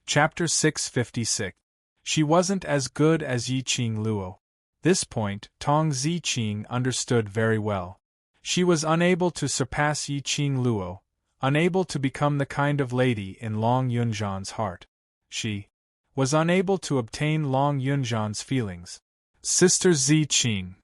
Chapter 656. She wasn't as good as Yi Qing Luo. This point, Tong Ziqing understood very well. She was unable to surpass Yi Qing Luo, unable to become the kind of lady in Long Yunzhan's heart. She was unable to obtain Long Yunzhan's feelings. Sister Ziqing.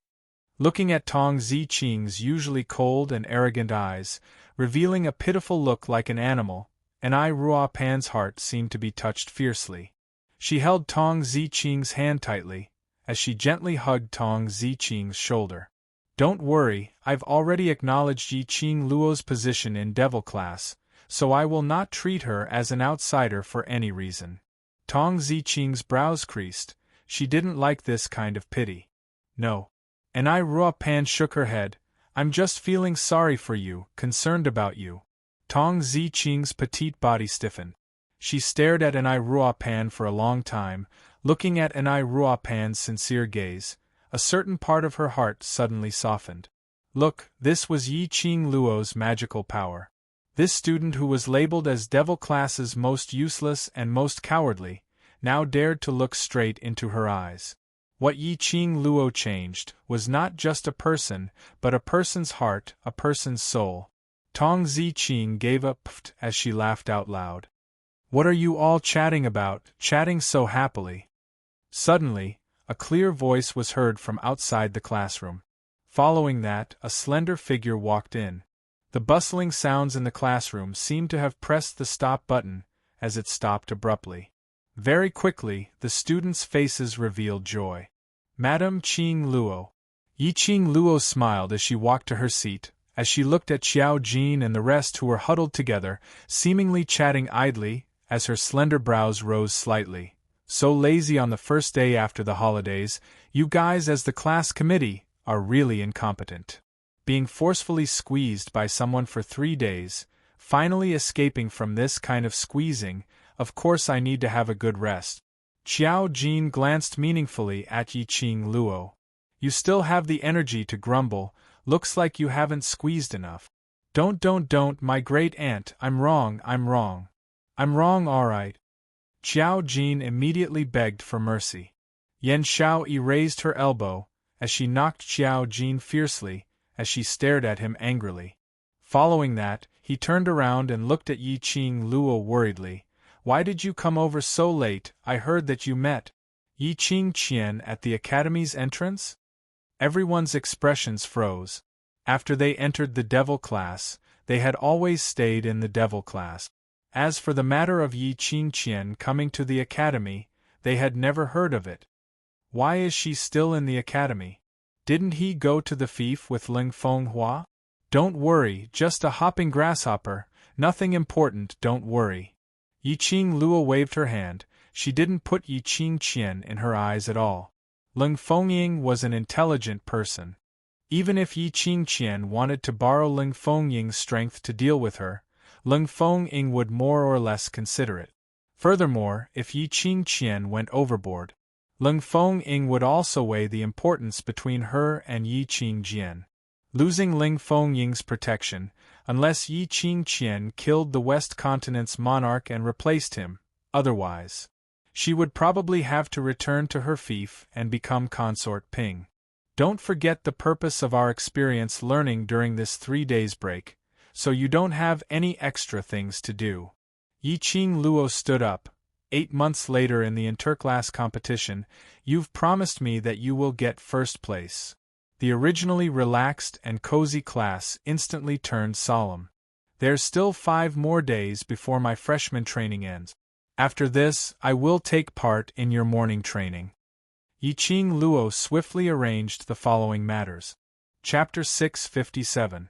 Looking at Tong Ziqing's usually cold and arrogant eyes, revealing a pitiful look like an animal, and Ai Ruopan's heart seemed to be touched fiercely. She held Tong Ziqing's hand tightly, as she gently hugged Tong Ziqing's shoulder. Don't worry, I've already acknowledged Yi Qing Luo's position in Devil Class, so I will not treat her as an outsider for any reason. Tong Ziqing's brows creased. She didn't like this kind of pity. No. And Ai Ruopan shook her head. I'm just feeling sorry for you, concerned about you. Tong Ziqing's petite body stiffened. She stared at Ai Ruopan for a long time, looking at Ai Ruopan's sincere gaze. A certain part of her heart suddenly softened. Look, this was Yi Qing Luo's magical power. This student who was labeled as Devil Class's most useless and most cowardly, now dared to look straight into her eyes. What Yi Qing Luo changed was not just a person, but a person's heart, a person's soul. Tong Ziqing gave a pft as she laughed out loud. What are you all chatting about, chatting so happily? Suddenly, a clear voice was heard from outside the classroom. Following that, a slender figure walked in. The bustling sounds in the classroom seemed to have pressed the stop button, as it stopped abruptly. Very quickly, the students' faces revealed joy. Madame Qing Luo. Yi Qing Luo smiled as she walked to her seat, as she looked at Xiao Jin and the rest who were huddled together, seemingly chatting idly, as her slender brows rose slightly. So lazy on the first day after the holidays, you guys as the class committee are really incompetent. Being forcefully squeezed by someone for 3 days, finally escaping from this kind of squeezing, of course I need to have a good rest. Xiao Jin glanced meaningfully at Yi Qing Luo. You still have the energy to grumble, looks like you haven't squeezed enough. Don't, my great aunt, I'm wrong, alright. Xiao Jin immediately begged for mercy. Yan Xiaoyi raised her elbow, as she knocked Xiao Jin fiercely, as she stared at him angrily. Following that, he turned around and looked at Yi Qing Luo worriedly. Why did you come over so late? I heard that you met Yi Qing Qian at the academy's entrance? Everyone's expressions froze. After they entered the Devil Class, they had always stayed in the Devil Class. As for the matter of Yi Qing Qian coming to the academy, they had never heard of it. Why is she still in the academy? Didn't he go to the fief with Ling Fenghua? Don't worry, just a hopping grasshopper, nothing important, don't worry. Yi Qing Luo waved her hand. She didn't put Yi Qing Qian in her eyes at all. Ling Fengying was an intelligent person. Even if Yi Qing Qian wanted to borrow Ling Fengying's strength to deal with her, Ling Fengying would more or less consider it. Furthermore, if Yi Qing Qian went overboard, Ling Fengying would also weigh the importance between her and Yi Qing Jian. Losing Ling Fengying's protection, unless Yi Qing Qian killed the West Continent's monarch and replaced him, otherwise, she would probably have to return to her fief and become consort Ping. Don't forget the purpose of our experience learning during this 3 days break, so you don't have any extra things to do. Yi Qing Luo stood up. 8 months later in the interclass competition, you've promised me that you will get first place. The originally relaxed and cozy class instantly turned solemn. There's still 5 more days before my freshman training ends. After this, I will take part in your morning training. Yi Qing Luo swiftly arranged the following matters. Chapter 657.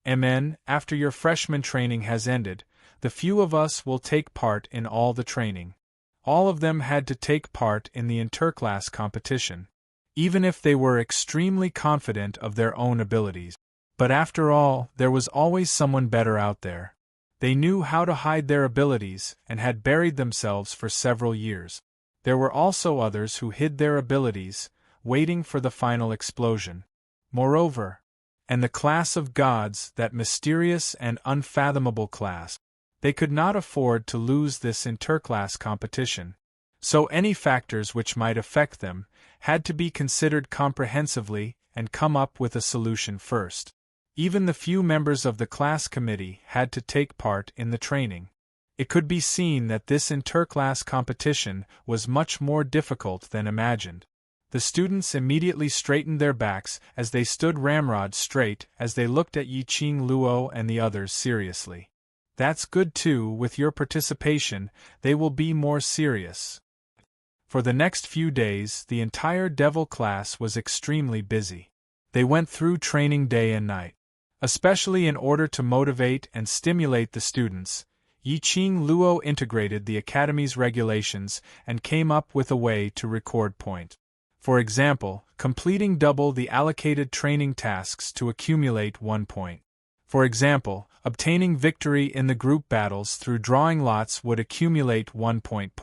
MN, after your freshman training has ended, the few of us will take part in all the training. All of them had to take part in the interclass competition, even if they were extremely confident of their own abilities. But after all, there was always someone better out there. They knew how to hide their abilities and had buried themselves for several years. There were also others who hid their abilities, waiting for the final explosion. Moreover, and the class of gods, that mysterious and unfathomable class. They could not afford to lose this interclass competition. So any factors which might affect them had to be considered comprehensively and come up with a solution first. Even the few members of the class committee had to take part in the training. It could be seen that this interclass competition was much more difficult than imagined. The students immediately straightened their backs as they stood ramrod straight as they looked at Yi-Ching Luo and the others seriously. That's good too, with your participation, they will be more serious. For the next few days, the entire Devil class was extremely busy. They went through training day and night. Especially in order to motivate and stimulate the students, Yi-Ching Luo integrated the Academy's regulations and came up with a way to record point. For example, completing double the allocated training tasks to accumulate 1 point. For example, obtaining victory in the group battles through drawing lots would accumulate 1 point.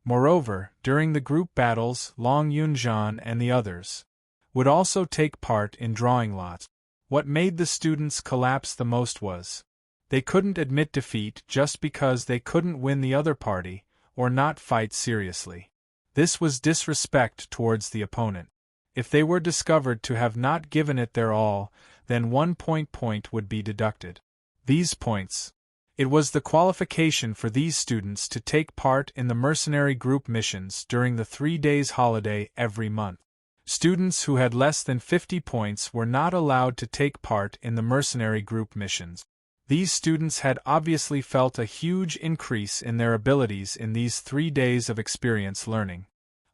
Moreover, during the group battles, Long Yunzhan and the others would also take part in drawing lots. What made the students collapse the most was they couldn't admit defeat just because they couldn't win the other party, or not fight seriously. This was disrespect towards the opponent. If they were discovered to have not given it their all, then 1 point would be deducted. These points. It was the qualification for these students to take part in the mercenary group missions during the 3 days holiday every month. Students who had less than 50 points were not allowed to take part in the mercenary group missions. These students had obviously felt a huge increase in their abilities in these 3 days of experience learning.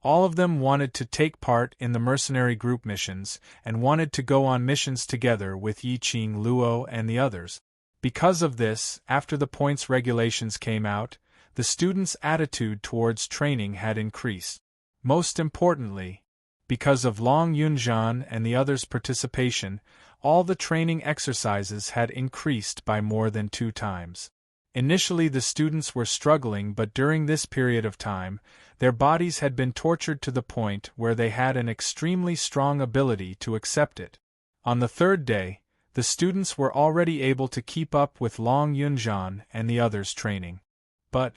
All of them wanted to take part in the mercenary group missions and wanted to go on missions together with Yi-Ching Luo and the others. Because of this, after the points regulations came out, the students' attitude towards training had increased. Most importantly, because of Long Yunzhan and the others' participation, all the training exercises had increased by more than 2 times. Initially the students were struggling, but during this period of time, their bodies had been tortured to the point where they had an extremely strong ability to accept it. On the 3rd day, the students were already able to keep up with Long Yunzhan and the others' training. But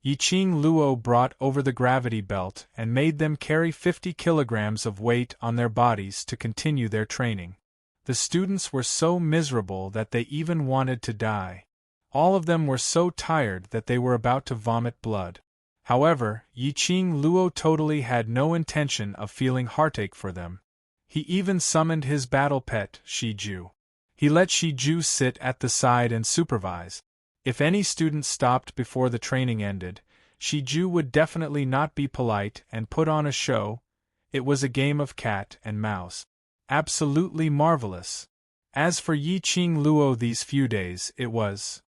Yi-Ching Luo brought over the gravity belt and made them carry 50 kilograms of weight on their bodies to continue their training. The students were so miserable that they even wanted to die. All of them were so tired that they were about to vomit blood. However, Yi-Ching Luo totally had no intention of feeling heartache for them. He even summoned his battle pet, Shiju. He let Shiju sit at the side and supervise. If any student stopped before the training ended, Shiju would definitely not be polite and put on a show. It was a game of cat and mouse. Absolutely marvelous. As for Yi-Ching Luo, these few days, it was.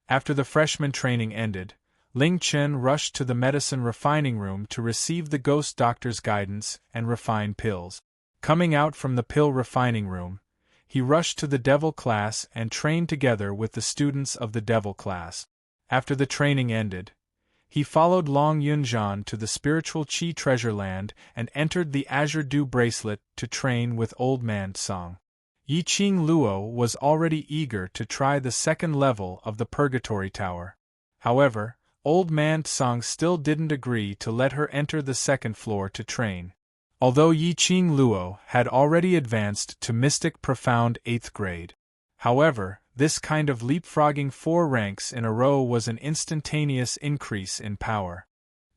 After the freshman training ended, Ling Chen rushed to the medicine refining room to receive the ghost doctor's guidance and refine pills. Coming out from the pill refining room, he rushed to the Devil class and trained together with the students of the Devil class. After the training ended, he followed Long Yunzhan to the spiritual Qi treasure land and entered the Azure Dew bracelet to train with Old Man Song. Yi-Ching Luo was already eager to try the 2nd level of the Purgatory Tower. However, Old Man Song still didn't agree to let her enter the 2nd floor to train. Although Yi-Ching Luo had already advanced to Mystic Profound 8th grade. However, this kind of leapfrogging 4 ranks in a row was an instantaneous increase in power.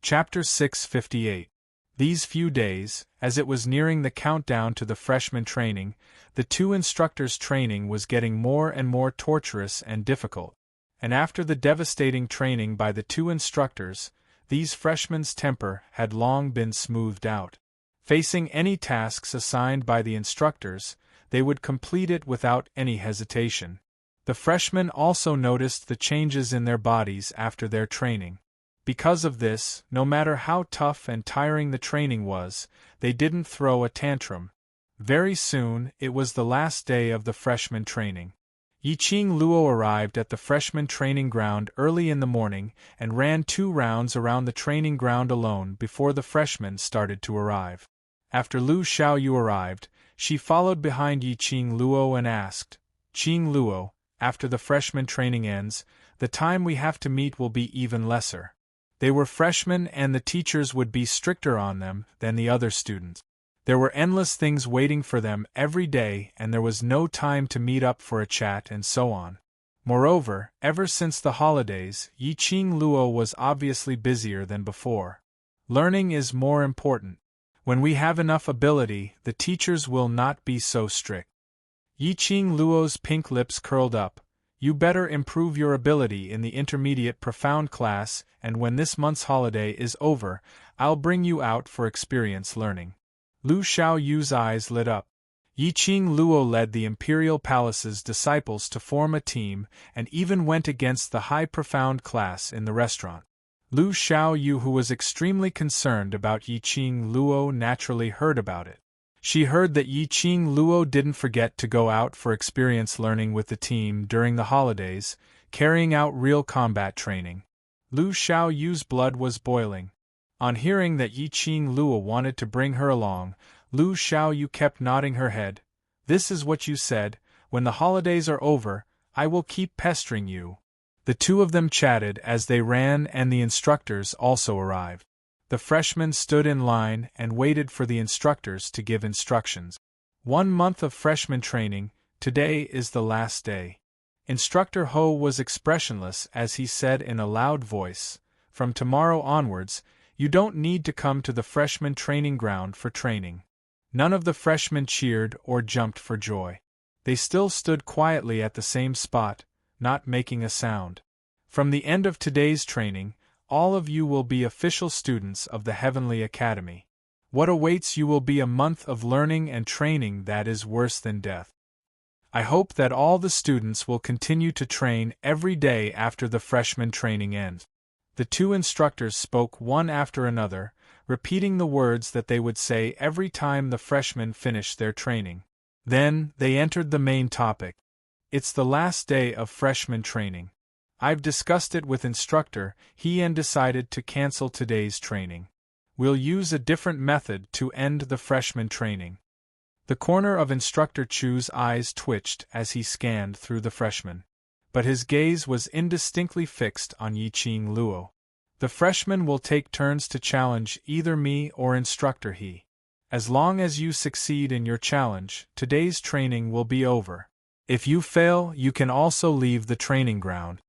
Chapter 658. These few days, as it was nearing the countdown to the freshman training, the 2 instructors' training was getting more and more torturous and difficult. And after the devastating training by the 2 instructors, these freshmen's temper had long been smoothed out. Facing any tasks assigned by the instructors, they would complete it without any hesitation. The freshmen also noticed the changes in their bodies after their training. Because of this, no matter how tough and tiring the training was, they didn't throw a tantrum. Very soon, it was the last day of the freshman training. Yi-Ching Luo arrived at the freshman training ground early in the morning and ran 2 rounds around the training ground alone before the freshmen started to arrive. After Lu Xiaoyu arrived, she followed behind Yi-Ching Luo and asked, "Ching Luo, after the freshman training ends, The time we have to meet will be even lesser. They were freshmen and the teachers would be stricter on them than the other students. There were endless things waiting for them every day and there was no time to meet up for a chat and so on. Moreover, ever since the holidays, Yiqing Luo was obviously busier than before. Learning is more important. When we have enough ability, the teachers will not be so strict. Yiqing Luo's pink lips curled up. You better improve your ability in the intermediate profound class, and when this month's holiday is over, I'll bring you out for experience learning. Lu Xiaoyu's eyes lit up. Yiqing Luo led the Imperial Palace's disciples to form a team and even went against the high profound class in the restaurant. Lu Xiaoyu, who was extremely concerned about Yiqing Luo, naturally heard about it. She heard that Yiqing Luo didn't forget to go out for experience learning with the team during the holidays, carrying out real combat training. Lu Xiaoyu's blood was boiling. On hearing that Yiqing Luo wanted to bring her along, Lu Xiaoyu kept nodding her head. This is what you said, when the holidays are over, I will keep pestering you. The two of them chatted as they ran and the instructors also arrived. The freshmen stood in line and waited for the instructors to give instructions. 1 month of freshman training, today is the last day. Instructor Ho was expressionless as he said in a loud voice, from tomorrow onwards, you don't need to come to the freshman training ground for training. None of the freshmen cheered or jumped for joy. They still stood quietly at the same spot, not making a sound. From the end of today's training, all of you will be official students of the Heavenly Academy. What awaits you will be a month of learning and training that is worse than death. I hope that all the students will continue to train every day after the freshman training ends. The two instructors spoke one after another, repeating the words that they would say every time the freshmen finished their training. Then, they entered the main topic. It's the last day of freshman training. I've discussed it with instructor, he and decided to cancel today's training. We'll use a different method to end the freshman training. The corner of Instructor Chu's eyes twitched as he scanned through the freshmen. But his gaze was indistinctly fixed on Yiqing Luo. The freshmen will take turns to challenge either me or Instructor He. As long as you succeed in your challenge, today's training will be over. If you fail, you can also leave the training ground.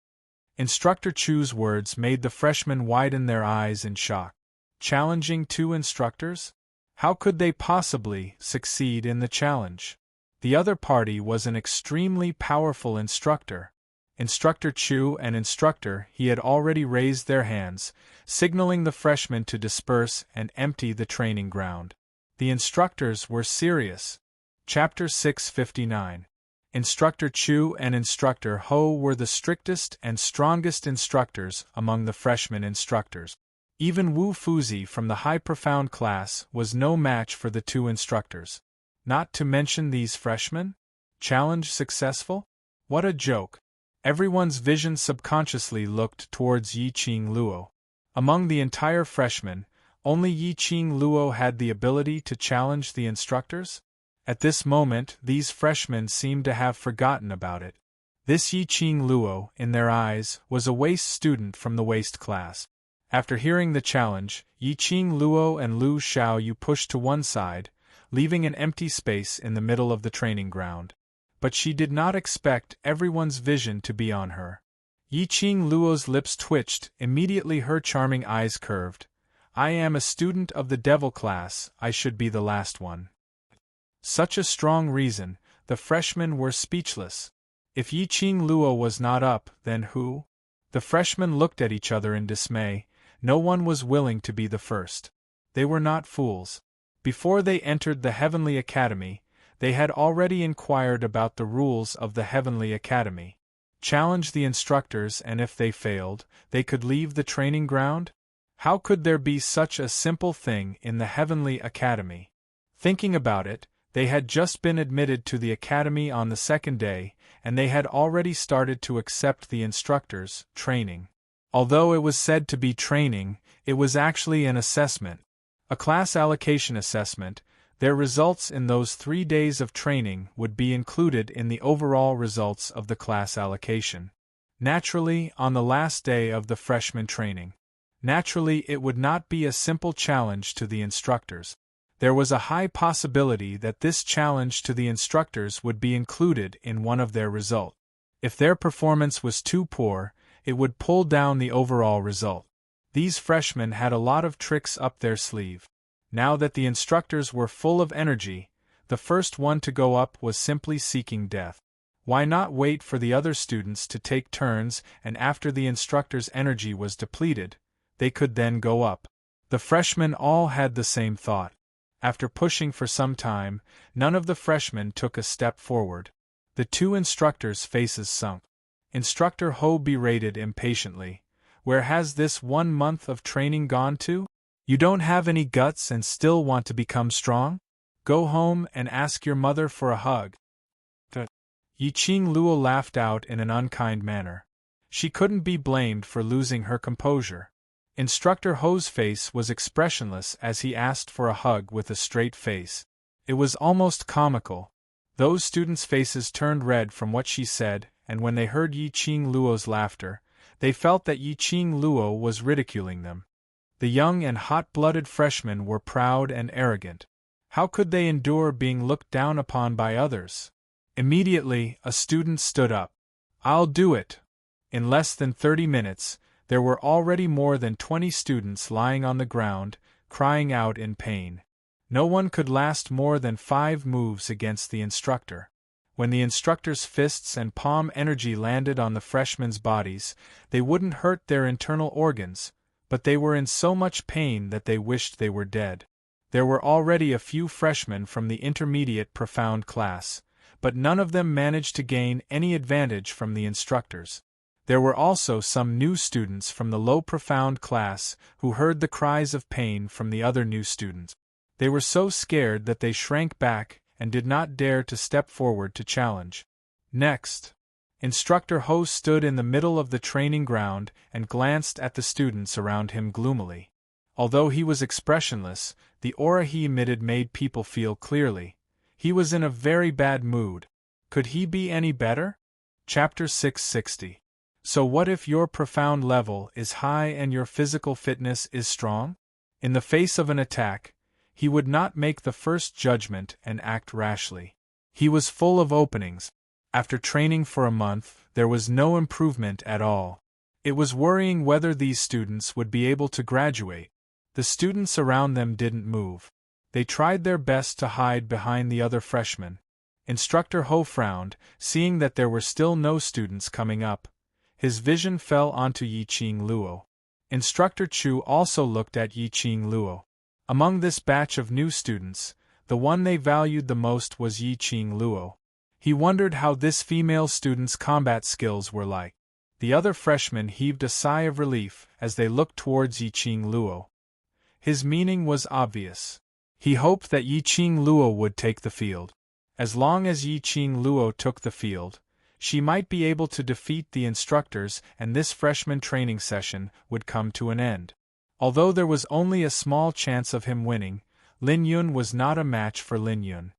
Instructor Chu's words made the freshmen widen their eyes in shock. Challenging two instructors? How could they possibly succeed in the challenge? The other party was an extremely powerful instructor. Instructor Chu and Instructor He had already raised their hands, signaling the freshmen to disperse and empty the training ground. The instructors were serious. Chapter 659. Instructor Chu and Instructor Ho were the strictest and strongest instructors among the freshman instructors. Even Wu Fuzi from the high profound class was no match for the two instructors. Not to mention these freshmen? Challenge successful? What a joke! Everyone's vision subconsciously looked towards Yiqing Luo. Among the entire freshmen, only Yiqing Luo had the ability to challenge the instructors? At this moment, these freshmen seemed to have forgotten about it. This Yiqing Luo, in their eyes, was a waste student from the waste class. After hearing the challenge, Yiqing Luo and Lu Xiaoyu pushed to one side, leaving an empty space in the middle of the training ground. But she did not expect everyone's vision to be on her. Yiqing Luo's lips twitched, immediately her charming eyes curved. I am a student of the devil class, I should be the last one. Such a strong reason, the freshmen were speechless. If Yiqing Luo was not up, then who? The freshmen looked at each other in dismay. No one was willing to be the first. They were not fools. Before they entered the Heavenly Academy, they had already inquired about the rules of the Heavenly Academy. Challenge the instructors, and if they failed, they could leave the training ground? How could there be such a simple thing in the Heavenly Academy? Thinking about it, they had just been admitted to the academy on the second day, and they had already started to accept the instructors' training. Although it was said to be training, it was actually an assessment. A class allocation assessment. Their results in those 3 days of training would be included in the overall results of the class allocation. Naturally, on the last day of the freshman training. Naturally, it would not be a simple challenge to the instructors. There was a high possibility that this challenge to the instructors would be included in one of their results. If their performance was too poor, it would pull down the overall result. These freshmen had a lot of tricks up their sleeve. Now that the instructors were full of energy, the first one to go up was simply seeking death. Why not wait for the other students to take turns, and after the instructor's energy was depleted, they could then go up? The freshmen all had the same thought. After pushing for some time, none of the freshmen took a step forward. The two instructors' faces sunk. Instructor Ho berated impatiently. Where has this 1 month of training gone to? You don't have any guts and still want to become strong? Go home and ask your mother for a hug. Yiqing Luo laughed out in an unkind manner. She couldn't be blamed for losing her composure. Instructor Ho's face was expressionless as he asked for a hug with a straight face. It was almost comical. Those students' faces turned red from what she said, and when they heard Yiqing Luo's laughter, they felt that Yiqing Luo was ridiculing them. The young and hot-blooded freshmen were proud and arrogant. How could they endure being looked down upon by others? Immediately, a student stood up. I'll do it. In less than 30 minutes, there were already more than 20 students lying on the ground, crying out in pain. No one could last more than 5 moves against the instructor. When the instructor's fists and palm energy landed on the freshmen's bodies, they wouldn't hurt their internal organs, but they were in so much pain that they wished they were dead. There were already a few freshmen from the intermediate profound class, but none of them managed to gain any advantage from the instructors. There were also some new students from the low profound class who heard the cries of pain from the other new students. They were so scared that they shrank back and did not dare to step forward to challenge. Next, Instructor Ho stood in the middle of the training ground and glanced at the students around him gloomily. Although he was expressionless, the aura he emitted made people feel clearly. He was in a very bad mood. Could he be any better? Chapter 660. So what if your profound level is high and your physical fitness is strong? In the face of an attack, he would not make the first judgment and act rashly. He was full of openings. After training for a month, there was no improvement at all. It was worrying whether these students would be able to graduate. The students around them didn't move. They tried their best to hide behind the other freshmen. Instructor Ho frowned, seeing that there were still no students coming up. His vision fell onto Yiqing Luo. Instructor Chu also looked at Yiqing Luo. Among this batch of new students, the one they valued the most was Yiqing Luo. He wondered how this female student's combat skills were like. The other freshmen heaved a sigh of relief as they looked towards Yiqing Luo. His meaning was obvious. He hoped that Yiqing Luo would take the field. As long as Yiqing Luo took the field, she might be able to defeat the instructors and this freshman training session would come to an end. Although there was only a small chance of him winning, Lin Yun was not a match for Lin Yun.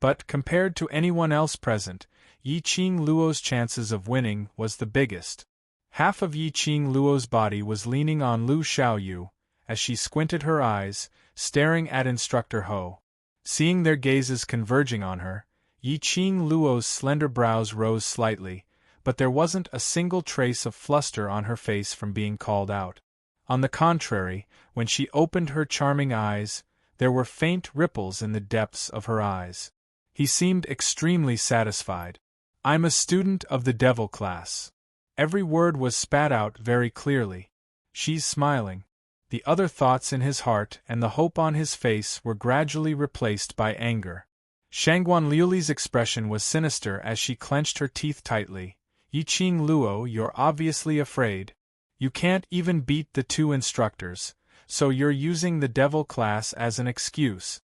But compared to anyone else present, Yiqing Luo's chances of winning was the biggest. Half of Yiqing Luo's body was leaning on Lu Xiaoyu, as she squinted her eyes, staring at Instructor Ho. Seeing their gazes converging on her, Yiqing Luo's slender brows rose slightly, but there wasn't a single trace of fluster on her face from being called out. On the contrary, when she opened her charming eyes, there were faint ripples in the depths of her eyes. He seemed extremely satisfied. I'm a student of the devil class. Every word was spat out very clearly. She's smiling. The other thoughts in his heart and the hope on his face were gradually replaced by anger. Shangguan Liuli's expression was sinister as she clenched her teeth tightly. Yiqing Luo, you're obviously afraid. You can't even beat the 2 instructors, so you're using the devil class as an excuse.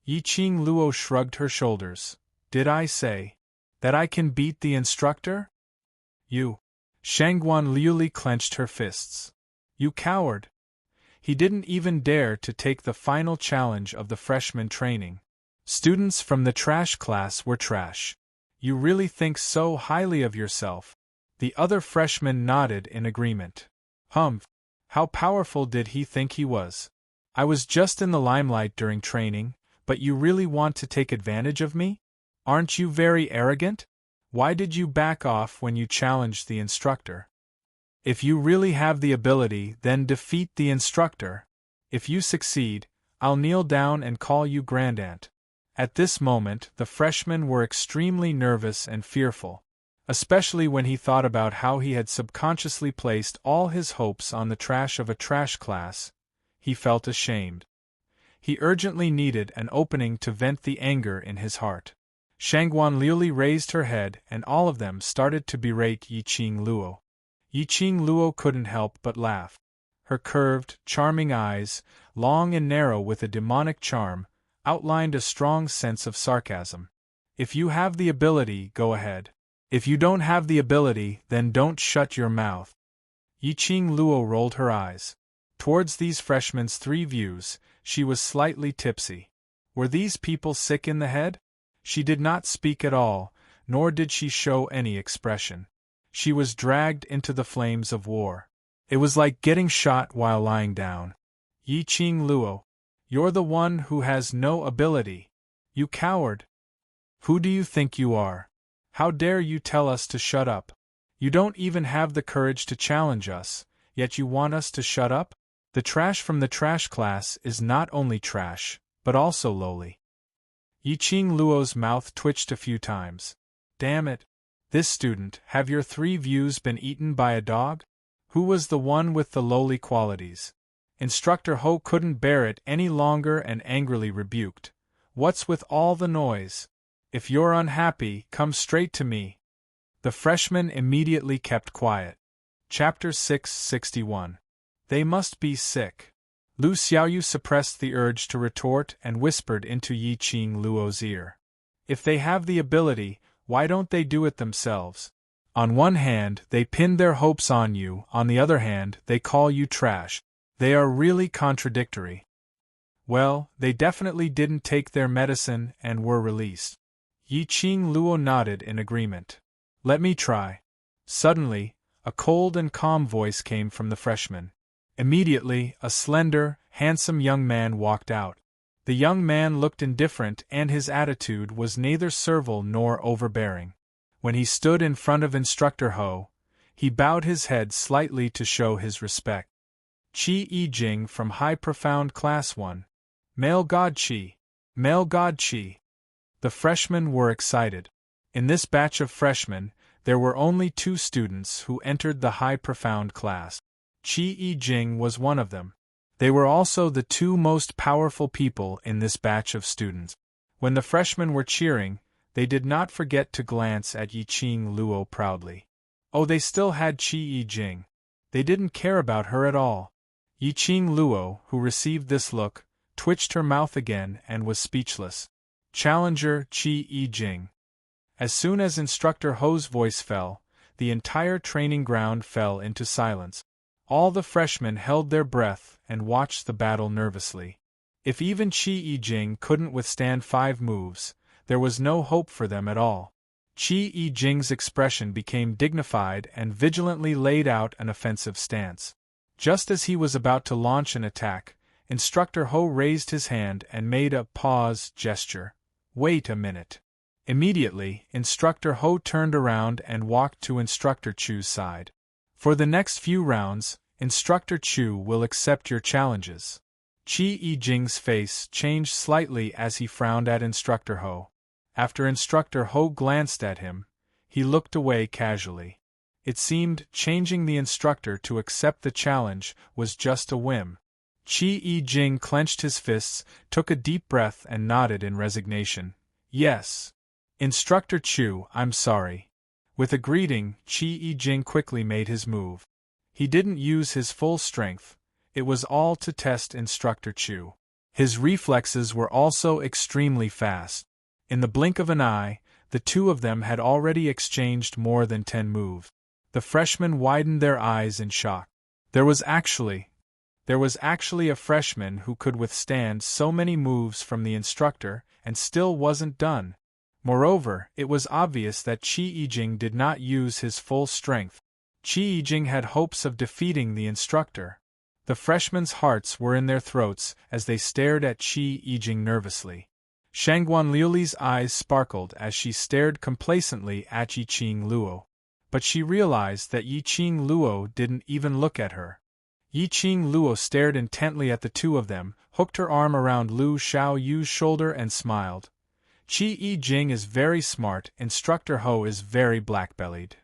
Yiqing Luo shrugged her shoulders. Did I say that I can beat the instructor? You. Shangguan Liuli clenched her fists. You coward. He didn't even dare to take the final challenge of the freshman training. Students from the trash class were trash. You really think so highly of yourself? The other freshman nodded in agreement. Humph! How powerful did he think he was? I was just in the limelight during training, but you really want to take advantage of me? Aren't you very arrogant? Why did you back off when you challenged the instructor? If you really have the ability, then defeat the instructor. If you succeed, I'll kneel down and call you Grandaunt. At this moment, the freshmen were extremely nervous and fearful, especially when he thought about how he had subconsciously placed all his hopes on the trash of a trash class. He felt ashamed. He urgently needed an opening to vent the anger in his heart. Shangguan Liuli raised her head and all of them started to berate Yiqing Luo. Yiqing Luo couldn't help but laugh. Her curved, charming eyes, long and narrow with a demonic charm, outlined a strong sense of sarcasm. If you have the ability, go ahead. If you don't have the ability, then don't shut your mouth. Yiqing Luo rolled her eyes. Towards these freshmen's three views, she was slightly tipsy. Were these people sick in the head? She did not speak at all, nor did she show any expression. She was dragged into the flames of war. It was like getting shot while lying down. Yiqing Luo, you're the one who has no ability. You coward! Who do you think you are? How dare you tell us to shut up? You don't even have the courage to challenge us, yet you want us to shut up? The trash from the trash class is not only trash, but also lowly. Yiqing Luo's mouth twitched a few times. Damn it! This student, have your three views been eaten by a dog? Who was the one with the lowly qualities? Instructor Ho couldn't bear it any longer and angrily rebuked. What's with all the noise? If you're unhappy, come straight to me. The freshman immediately kept quiet. Chapter 661. They must be sick. Lu Xiaoyu suppressed the urge to retort and whispered into Yiqing Luo's ear. If they have the ability, why don't they do it themselves? On one hand, they pin their hopes on you, on the other hand, they call you trash. They are really contradictory. Well, they definitely didn't take their medicine and were released. Yiqing Luo nodded in agreement. Let me try. Suddenly, a cold and calm voice came from the freshman. Immediately, a slender, handsome young man walked out. The young man looked indifferent and his attitude was neither servile nor overbearing. When he stood in front of Instructor Ho, he bowed his head slightly to show his respect. Qi Yijing from High Profound Class 1. Male God Qi. Male God Qi. The freshmen were excited. In this batch of freshmen, there were only 2 students who entered the High Profound class. Qi Yijing was one of them. They were also the 2 most powerful people in this batch of students. When the freshmen were cheering, they did not forget to glance at Yiqing Luo proudly. Oh, they still had Qi Yijing. They didn't care about her at all. Yiqing Luo, who received this look, twitched her mouth again and was speechless. Challenger Qi Yijing. As soon as Instructor Ho's voice fell, the entire training ground fell into silence. All the freshmen held their breath and watched the battle nervously. If even Qi Yijing couldn't withstand 5 moves, there was no hope for them at all. Qi Yijing's expression became dignified and vigilantly laid out an offensive stance. Just as he was about to launch an attack, Instructor Ho raised his hand and made a pause gesture. Wait a minute. Immediately, Instructor Ho turned around and walked to Instructor Chu's side. For the next few rounds, Instructor Chu will accept your challenges. Qi Yijing's face changed slightly as he frowned at Instructor Ho. After Instructor Ho glanced at him, he looked away casually. It seemed changing the instructor to accept the challenge was just a whim. Qi Yijing clenched his fists, took a deep breath and nodded in resignation. Yes. Instructor Chu, I'm sorry. With a greeting, Qi Yijing quickly made his move. He didn't use his full strength. It was all to test Instructor Chu. His reflexes were also extremely fast. In the blink of an eye, the 2 of them had already exchanged more than 10 moves. The freshmen widened their eyes in shock. There was actually a freshman who could withstand so many moves from the instructor and still wasn't done. Moreover, it was obvious that Qi Yijing did not use his full strength. Qi Yijing had hopes of defeating the instructor. The freshmen's hearts were in their throats as they stared at Qi Yijing nervously. Shangguan Liuli's eyes sparkled as she stared complacently at Yiqing Luo. But she realized that Yiqing Luo didn't even look at her. Yiqing Luo stared intently at the two of them, hooked her arm around Lu Xiaoyu's shoulder and smiled. Qi Yijing is very smart, Instructor Ho is very black-bellied.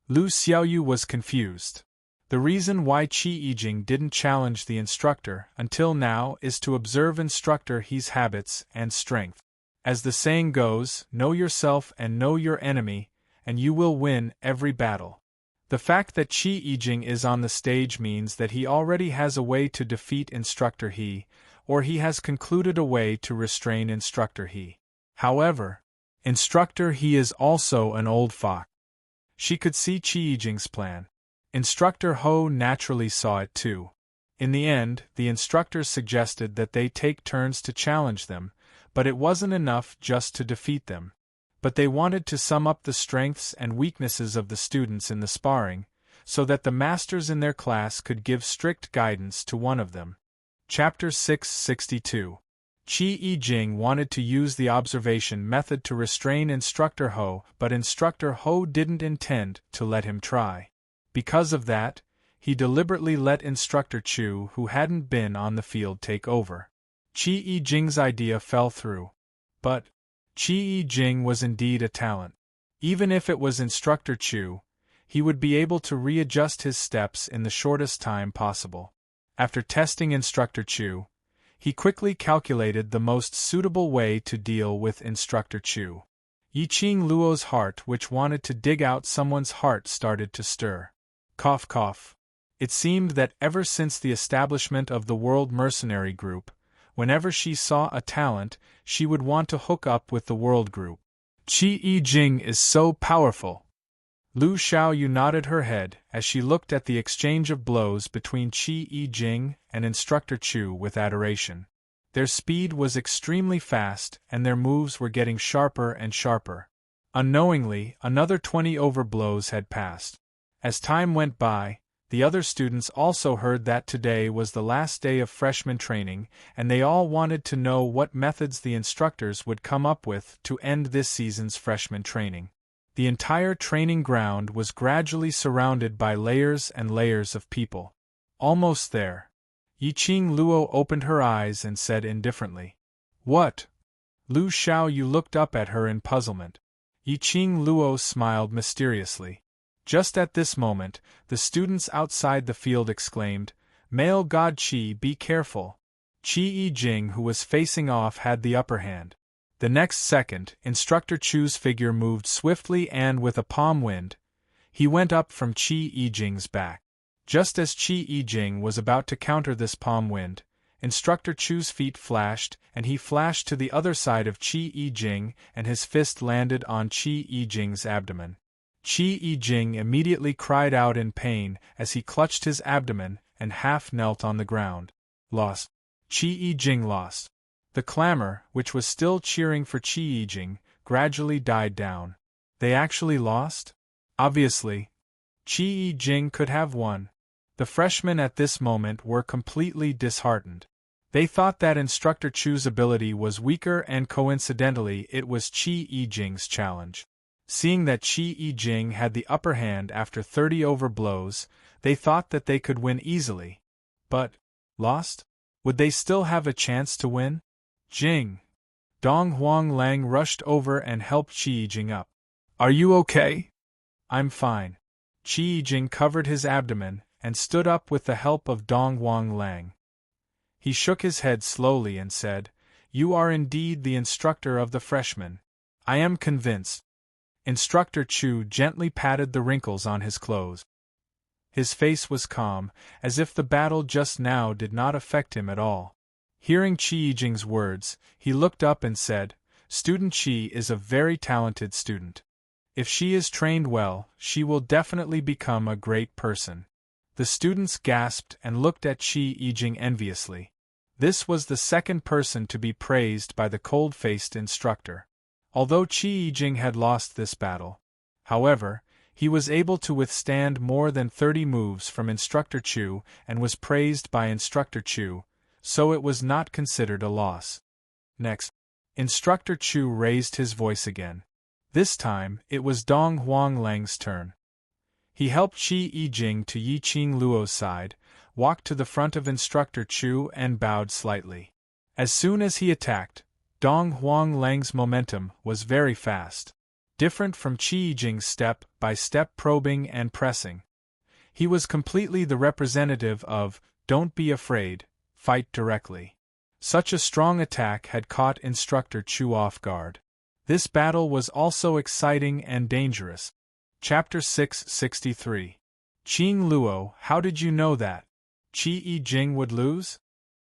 Lu Xiaoyu was confused. The reason why Qi Yijing didn't challenge the instructor until now is to observe Instructor He's habits and strength. As the saying goes, know yourself and know your enemy, and you will win every battle. The fact that Qi Yijing is on the stage means that he already has a way to defeat Instructor He, or he has concluded a way to restrain Instructor He. However, Instructor He is also an old fox. She could see Qi Yijing's plan. Instructor Ho naturally saw it too. In the end, the instructors suggested that they take turns to challenge them, but it wasn't enough just to defeat them. But they wanted to sum up the strengths and weaknesses of the students in the sparring, so that the masters in their class could give strict guidance to one of them. Chapter 662. Qi Yijing wanted to use the observation method to restrain Instructor Ho, but Instructor Ho didn't intend to let him try. Because of that, he deliberately let Instructor Chu, who hadn't been on the field, take over. Qi Yijing's idea fell through. But Qi Yijing was indeed a talent. Even if it was Instructor Chu, he would be able to readjust his steps in the shortest time possible. After testing Instructor Chu, he quickly calculated the most suitable way to deal with Instructor Chu. Yiqing Luo's heart, which wanted to dig out someone's heart, started to stir. Cough cough. It seemed that ever since the establishment of the World Mercenary Group, whenever she saw a talent, she would want to hook up with the World Group. Qi Yijing is so powerful. Lu Xiaoyu nodded her head as she looked at the exchange of blows between Qi Yijing and Instructor Chu with adoration. Their speed was extremely fast and their moves were getting sharper and sharper. Unknowingly, another 20 overblows had passed. As time went by, the other students also heard that today was the last day of freshman training, and they all wanted to know what methods the instructors would come up with to end this season's freshman training. The entire training ground was gradually surrounded by layers and layers of people. Almost there. Yiqing Luo opened her eyes and said indifferently, "What?" Lu Xiaoyu looked up at her in puzzlement. Yiqing Luo smiled mysteriously. Just at this moment, the students outside the field exclaimed, "Male God Qi, be careful!" Qi Yijing, who was facing off, had the upper hand. The next second, Instructor Chu's figure moved swiftly and with a palm wind, he went up from Qi Yijing's back. Just as Qi Yijing was about to counter this palm wind, Instructor Chu's feet flashed, and he flashed to the other side of Qi Yijing, and his fist landed on Qi Yijing's abdomen. Qi Yijing immediately cried out in pain as he clutched his abdomen and half knelt on the ground. Lost. Qi Yijing lost. The clamor, which was still cheering for Qi Yijing, gradually died down. They actually lost? Obviously. Qi Yijing could have won. The freshmen at this moment were completely disheartened. They thought that Instructor Chu's ability was weaker and coincidentally it was Qi Yijing's challenge. Seeing that Qi Yijing had the upper hand after 30 overblows, they thought that they could win easily. But, lost? Would they still have a chance to win? Jing! Dong Huang Lang rushed over and helped Qi Yijing up. "Are you okay?" "I'm fine." Qi Yijing covered his abdomen and stood up with the help of Dong Huang Lang. He shook his head slowly and said, "You are indeed the instructor of the freshmen. I am convinced." Instructor Chu gently patted the wrinkles on his clothes. His face was calm, as if the battle just now did not affect him at all. Hearing Qi Yijing's words, he looked up and said, "Student Qi is a very talented student. If she is trained well, she will definitely become a great person." The students gasped and looked at Qi Yijing enviously. This was the second person to be praised by the cold-faced instructor. Although Qi Yijing had lost this battle, however, he was able to withstand more than 30 moves from Instructor Chu and was praised by Instructor Chu, so it was not considered a loss. Next, Instructor Chu raised his voice again. This time, it was Dong Huanglang's turn. He helped Qi Yijing to Yiqing Luo's side, walked to the front of Instructor Chu and bowed slightly. As soon as he attacked, Dong Huanglang's momentum was very fast. Different from Qi Yijing's step-by-step probing and pressing. He was completely the representative of, don't be afraid, fight directly. Such a strong attack had caught Instructor Chu off guard. This battle was also exciting and dangerous. Chapter 663. Qing Luo, how did you know that Qi Yijing would lose?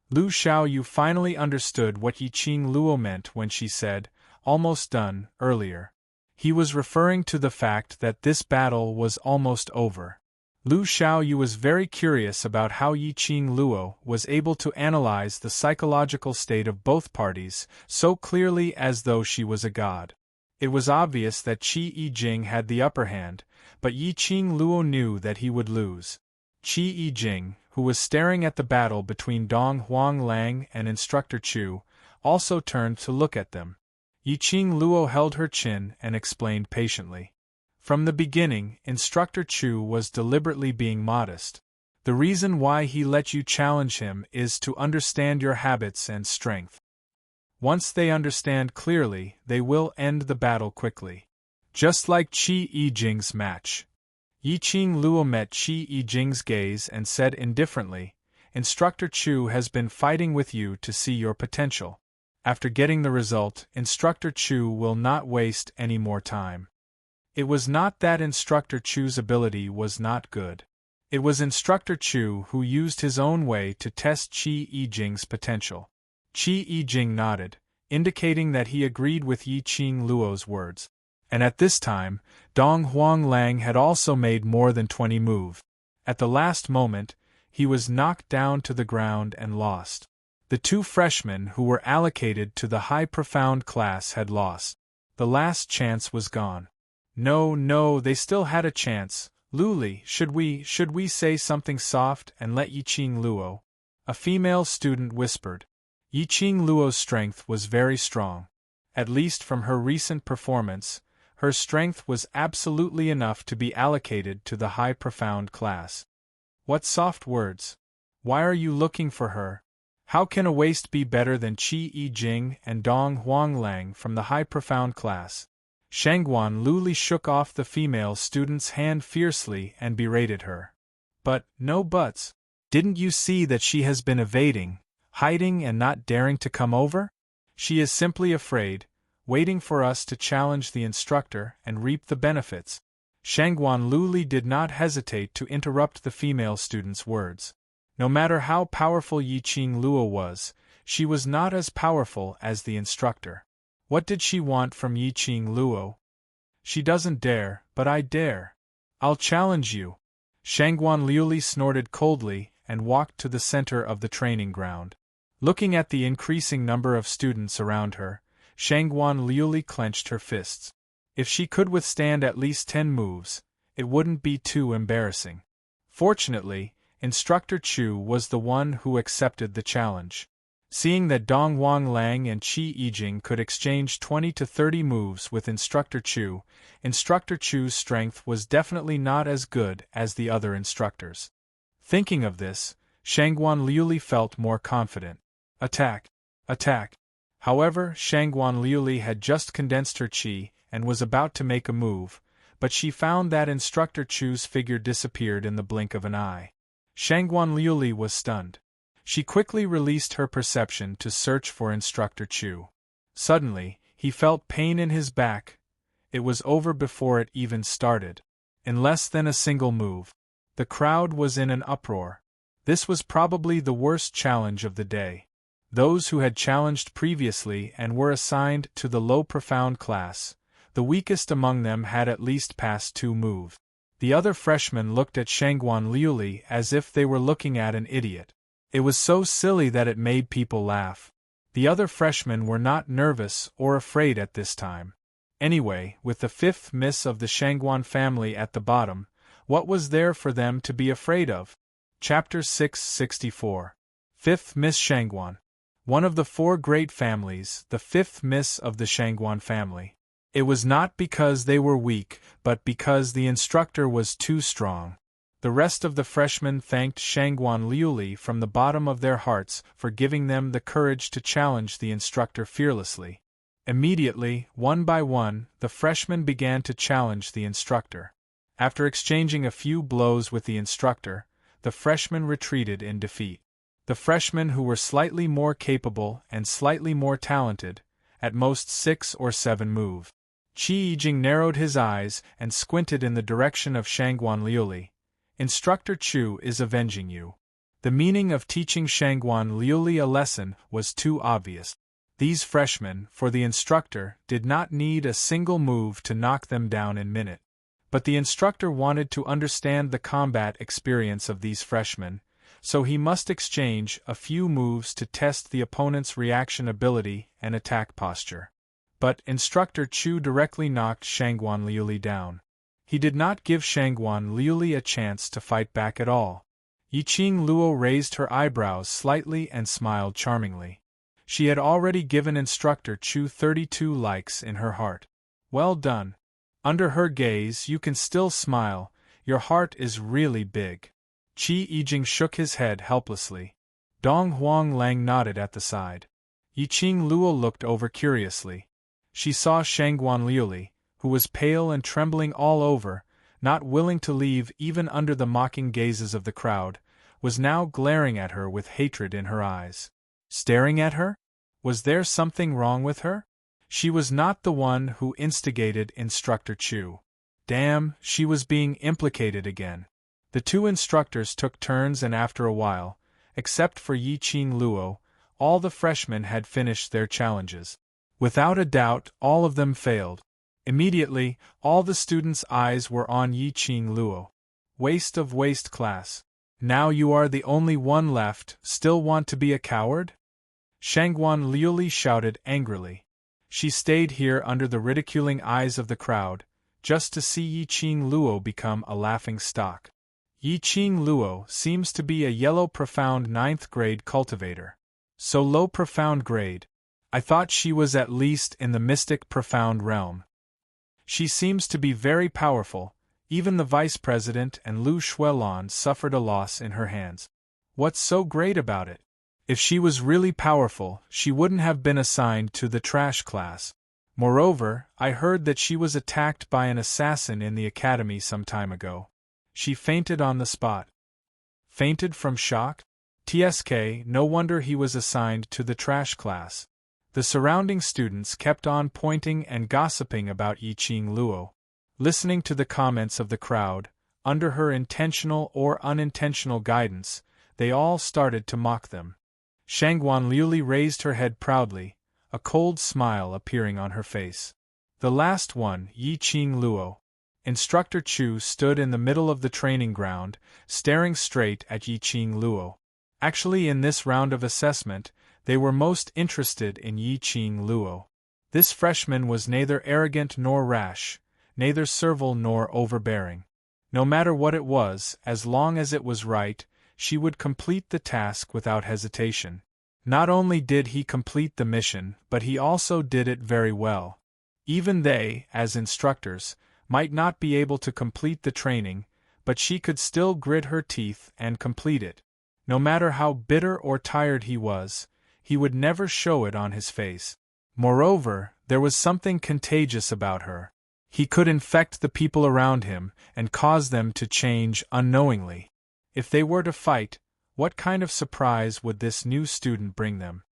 Lu Xiaoyu finally understood what Yiqing Luo meant when she said, almost done, earlier. He was referring to the fact that this battle was almost over. Lu Xiaoyu was very curious about how Yiqing Luo was able to analyze the psychological state of both parties so clearly as though she was a god. It was obvious that Qi Yijing had the upper hand, but Yiqing Luo knew that he would lose. Qi Yijing, who was staring at the battle between Dong Huanglang and Instructor Chu, also turned to look at them. Yiqing Luo held her chin and explained patiently. From the beginning, Instructor Chu was deliberately being modest. The reason why he let you challenge him is to understand your habits and strength. Once they understand clearly, they will end the battle quickly. Just like Qi Yijing's match. Yiqing Luo met Qi Yijing's gaze and said indifferently, Instructor Chu has been fighting with you to see your potential. After getting the result, Instructor Chu will not waste any more time. It was not that Instructor Chu's ability was not good. It was Instructor Chu who used his own way to test Qi Yijing's potential. Qi Yijing nodded, indicating that he agreed with Yiqing Luo's words. And at this time, Dong Huanglang had also made more than 20 moves. At the last moment, he was knocked down to the ground and lost. The two freshmen who were allocated to the high profound class had lost. The last chance was gone. No, they still had a chance. Luli, should we say something soft and let Yiqing Luo? A female student whispered. Yiqing Luo's strength was very strong. At least from her recent performance, her strength was absolutely enough to be allocated to the high profound class. What soft words! Why are you looking for her? How can a waste be better than Qi Yijing and Dong Huanglang from the high profound class? Shangguan Luli shook off the female student's hand fiercely and berated her. But, no buts. Didn't you see that she has been evading, hiding and not daring to come over? She is simply afraid, waiting for us to challenge the instructor and reap the benefits. Shangguan Luli did not hesitate to interrupt the female student's words. No matter how powerful Yiqing Luo was, she was not as powerful as the instructor. What did she want from Yiqing Luo? She doesn't dare, but I dare. I'll challenge you. Shangguan Luli snorted coldly and walked to the center of the training ground. Looking at the increasing number of students around her, Shangguan Luli clenched her fists. If she could withstand at least 10 moves, it wouldn't be too embarrassing. Fortunately, Instructor Chu was the one who accepted the challenge. Seeing that Dong Huanglang and Qi Yijing could exchange 20 to 30 moves with Instructor Chu's strength was definitely not as good as the other instructors. Thinking of this, Shangguan Luli felt more confident. Attack! Attack! However, Shangguan Luli had just condensed her qi and was about to make a move, but she found that Instructor Chu's figure disappeared in the blink of an eye. Shangguan Luli was stunned. She quickly released her perception to search for Instructor Chu. Suddenly, he felt pain in his back. It was over before it even started. In less than a single move, the crowd was in an uproar. This was probably the worst challenge of the day. Those who had challenged previously and were assigned to the low profound class, the weakest among them had at least passed 2 moves. The other freshmen looked at Shangguan Luli as if they were looking at an idiot. It was so silly that it made people laugh. The other freshmen were not nervous or afraid at this time. Anyway, with the fifth Miss of the Shangguan family at the bottom, what was there for them to be afraid of? Chapter 664. Fifth Miss Shangguan. One of the four great families, the fifth Miss of the Shangguan family. It was not because they were weak, but because the instructor was too strong. The rest of the freshmen thanked Shangguan Liuli from the bottom of their hearts for giving them the courage to challenge the instructor fearlessly. Immediately, one by one, the freshmen began to challenge the instructor. After exchanging a few blows with the instructor, the freshmen retreated in defeat. The freshmen who were slightly more capable and slightly more talented, at most 6 or 7 move. Qi Yijing narrowed his eyes and squinted in the direction of Shangguan Liuli. Instructor Chu is avenging you. The meaning of teaching Shangguan Liuli a lesson was too obvious. These freshmen, for the instructor, did not need a single move to knock them down in minute. But the instructor wanted to understand the combat experience of these freshmen, so he must exchange a few moves to test the opponent's reaction ability and attack posture. But Instructor Chu directly knocked Shangguan Liuli down. He did not give Shangguan Liuli a chance to fight back at all. Yiqing Luo raised her eyebrows slightly and smiled charmingly. She had already given Instructor Chu 32 likes in her heart. Well done. Under her gaze you can still smile, your heart is really big. Qi Yijing shook his head helplessly. Dong Huang Lang nodded at the side. Yiqing Luo looked over curiously. She saw Shangguan Liuli, who was pale and trembling all over, not willing to leave even under the mocking gazes of the crowd, was now glaring at her with hatred in her eyes. Staring at her? Was there something wrong with her? She was not the one who instigated Instructor Chu. Damn, she was being implicated again. The two instructors took turns and after a while, except for Yiqing Luo, all the freshmen had finished their challenges. Without a doubt, all of them failed. Immediately, all the students' eyes were on Yiqing Luo. Waste of waste class. Now you are the only one left, still want to be a coward? Shangguan Liuli shouted angrily. She stayed here under the ridiculing eyes of the crowd, just to see Yiqing Luo become a laughing stock. Yiqing Luo seems to be a yellow profound 9th grade cultivator. So low profound grade. I thought she was at least in the mystic profound realm. She seems to be very powerful, even the vice president and Lu Shuelon suffered a loss in her hands. What's so great about it? If she was really powerful, she wouldn't have been assigned to the trash class. Moreover, I heard that she was attacked by an assassin in the academy some time ago. She fainted on the spot. Fainted from shock? TSK, no wonder he was assigned to the trash class. The surrounding students kept on pointing and gossiping about Yiqing Luo. Listening to the comments of the crowd, under her intentional or unintentional guidance, they all started to mock them. Shangguan Liuli raised her head proudly, a cold smile appearing on her face. The last one, Yiqing Luo. Instructor Chu stood in the middle of the training ground, staring straight at Yiqing Luo. Actually, in this round of assessment, they were most interested in Yiqing Luo. This freshman was neither arrogant nor rash, neither servile nor overbearing. No matter what it was, as long as it was right, she would complete the task without hesitation. Not only did he complete the mission, but he also did it very well. Even they, as instructors, might not be able to complete the training, but she could still grit her teeth and complete it. No matter how bitter or tired he was, he would never show it on his face. Moreover, there was something contagious about her. He could infect the people around him and cause them to change unknowingly. If they were to fight, what kind of surprise would this new student bring them?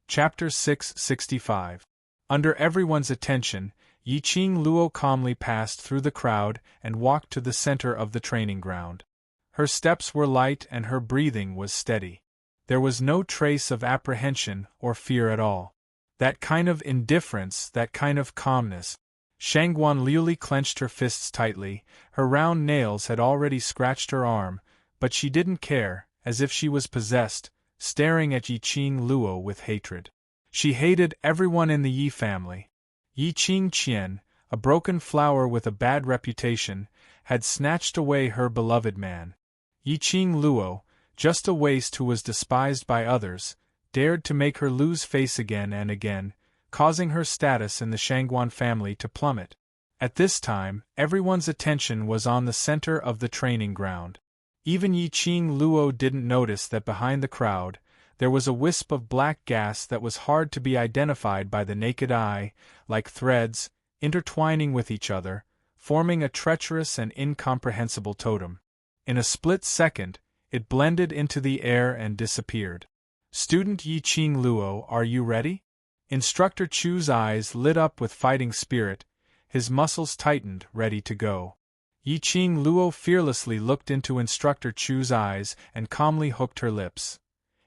Chapter 665. Under everyone's attention, Yiqing Luo calmly passed through the crowd and walked to the center of the training ground. Her steps were light and her breathing was steady. There was no trace of apprehension or fear at all. That kind of indifference, that kind of calmness. Shangguan Liuli clenched her fists tightly, her round nails had already scratched her arm, but she didn't care, as if she was possessed, staring at Yiqing Luo with hatred. She hated everyone in the Yi family. Yi Qingqian, a broken flower with a bad reputation, had snatched away her beloved man. Yi Qing Luo, just a waste who was despised by others, dared to make her lose face again and again, causing her status in the Shangguan family to plummet. At this time, everyone's attention was on the center of the training ground. Even Yi Qing Luo didn't notice that behind the crowd, there was a wisp of black gas that was hard to be identified by the naked eye, like threads, intertwining with each other, forming a treacherous and incomprehensible totem. In a split second, it blended into the air and disappeared. Student Yi Qing Luo, are you ready? Instructor Chu's eyes lit up with fighting spirit, his muscles tightened, ready to go. Yi Qing Luo fearlessly looked into Instructor Chu's eyes and calmly hooked her lips.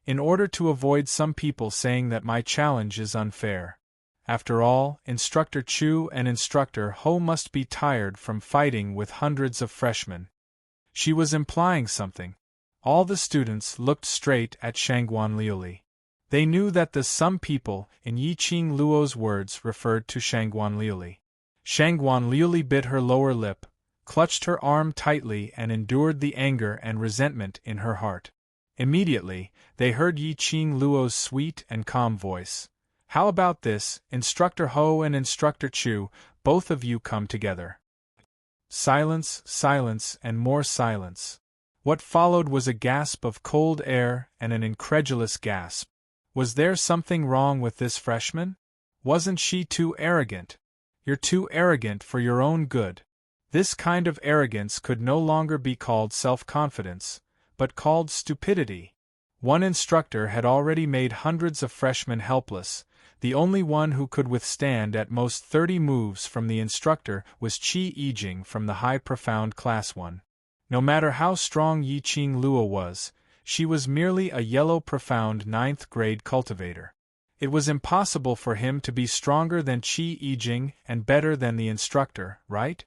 In order to avoid some people saying that my challenge is unfair. After all, Instructor Chu and Instructor Ho must be tired from fighting with hundreds of freshmen. She was implying something. All the students looked straight at Shangguan Liuli. They knew that the some people in Yi Qing Luo's words referred to Shangguan Liuli. Shangguan Liuli bit her lower lip, clutched her arm tightly and endured the anger and resentment in her heart. Immediately, they heard Yi Qing Luo's sweet and calm voice. How about this, Instructor Ho and Instructor Chu, both of you come together. Silence, silence, and more silence. What followed was a gasp of cold air and an incredulous gasp. Was there something wrong with this freshman? Wasn't she too arrogant? You're too arrogant for your own good. This kind of arrogance could no longer be called self-confidence, but called stupidity. One instructor had already made hundreds of freshmen helpless. The only one who could withstand at most 30 moves from the instructor was Qi Yijing from the High Profound Class 1. No matter how strong Yi Qing Luo was, she was merely a yellow profound 9th grade cultivator. It was impossible for him to be stronger than Qi Yijing and better than the instructor, right?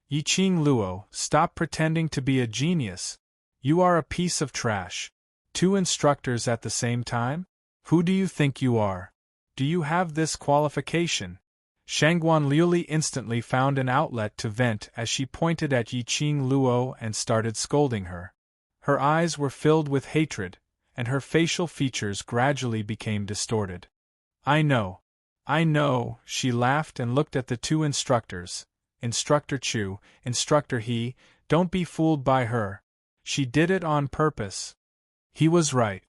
Yi Qing Luo, stop pretending to be a genius. You are a piece of trash. 2 instructors at the same time? Who do you think you are? Do you have this qualification? Shangguan Liuli instantly found an outlet to vent as she pointed at Yi Qing Luo and started scolding her. Her eyes were filled with hatred, and her facial features gradually became distorted. I know, she laughed and looked at the 2 instructors, Instructor Chu, Instructor He. Don't be fooled by her. She did it on purpose. He was right.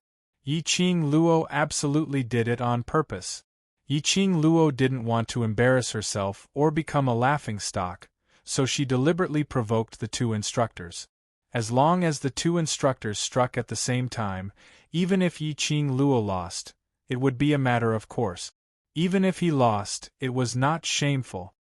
Yi Qing Luo absolutely did it on purpose. Yi Qing Luo didn't want to embarrass herself or become a laughingstock, so she deliberately provoked the 2 instructors. As long as the 2 instructors struck at the same time, even if Yi Qing Luo lost, it would be a matter of course. Even if he lost, it was not shameful.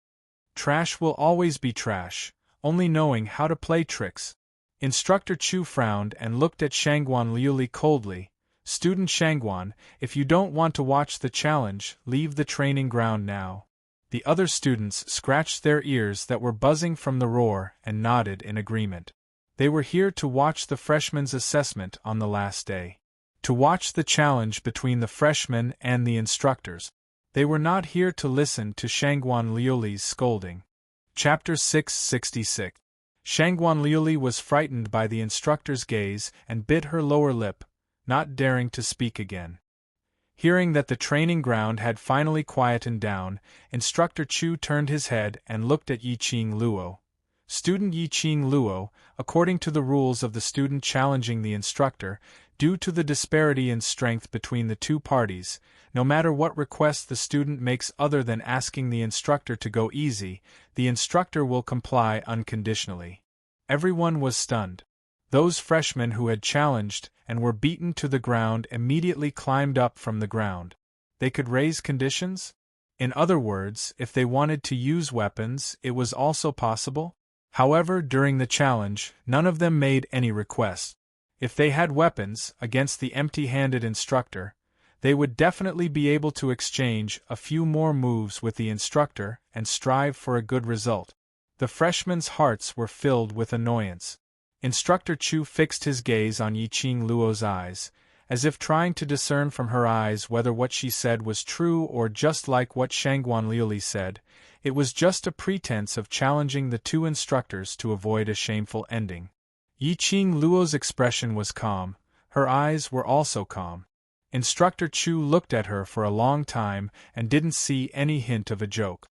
Trash will always be trash, only knowing how to play tricks. Instructor Chu frowned and looked at Shangguan Liuli coldly. Student Shangguan, if you don't want to watch the challenge, leave the training ground now. The other students scratched their ears that were buzzing from the roar and nodded in agreement. They were here to watch the freshmen's assessment on the last day. To watch the challenge between the freshmen and the instructors. They were not here to listen to Shangguan Liuli's scolding. Chapter 666. Shangguan Liuli was frightened by the instructor's gaze and bit her lower lip, not daring to speak again. Hearing that the training ground had finally quietened down, Instructor Chu turned his head and looked at Yi Qing Luo. Student Yi Qing Luo, according to the rules of the student challenging the instructor, due to the disparity in strength between the 2 parties, no matter what request the student makes other than asking the instructor to go easy, the instructor will comply unconditionally. Everyone was stunned. Those freshmen who had challenged and were beaten to the ground immediately climbed up from the ground. They could raise conditions? In other words, if they wanted to use weapons, it was also possible? However, during the challenge, none of them made any requests. If they had weapons against the empty-handed instructor, they would definitely be able to exchange a few more moves with the instructor and strive for a good result. The freshmen's hearts were filled with annoyance. Instructor Chu fixed his gaze on Yi Qing Luo's eyes, as if trying to discern from her eyes whether what she said was true or just like what Shangguan Liuli said. It was just a pretense of challenging the two instructors to avoid a shameful ending. Yiqing Luo's expression was calm, her eyes were also calm. Instructor Chu looked at her for a long time and didn't see any hint of a joke.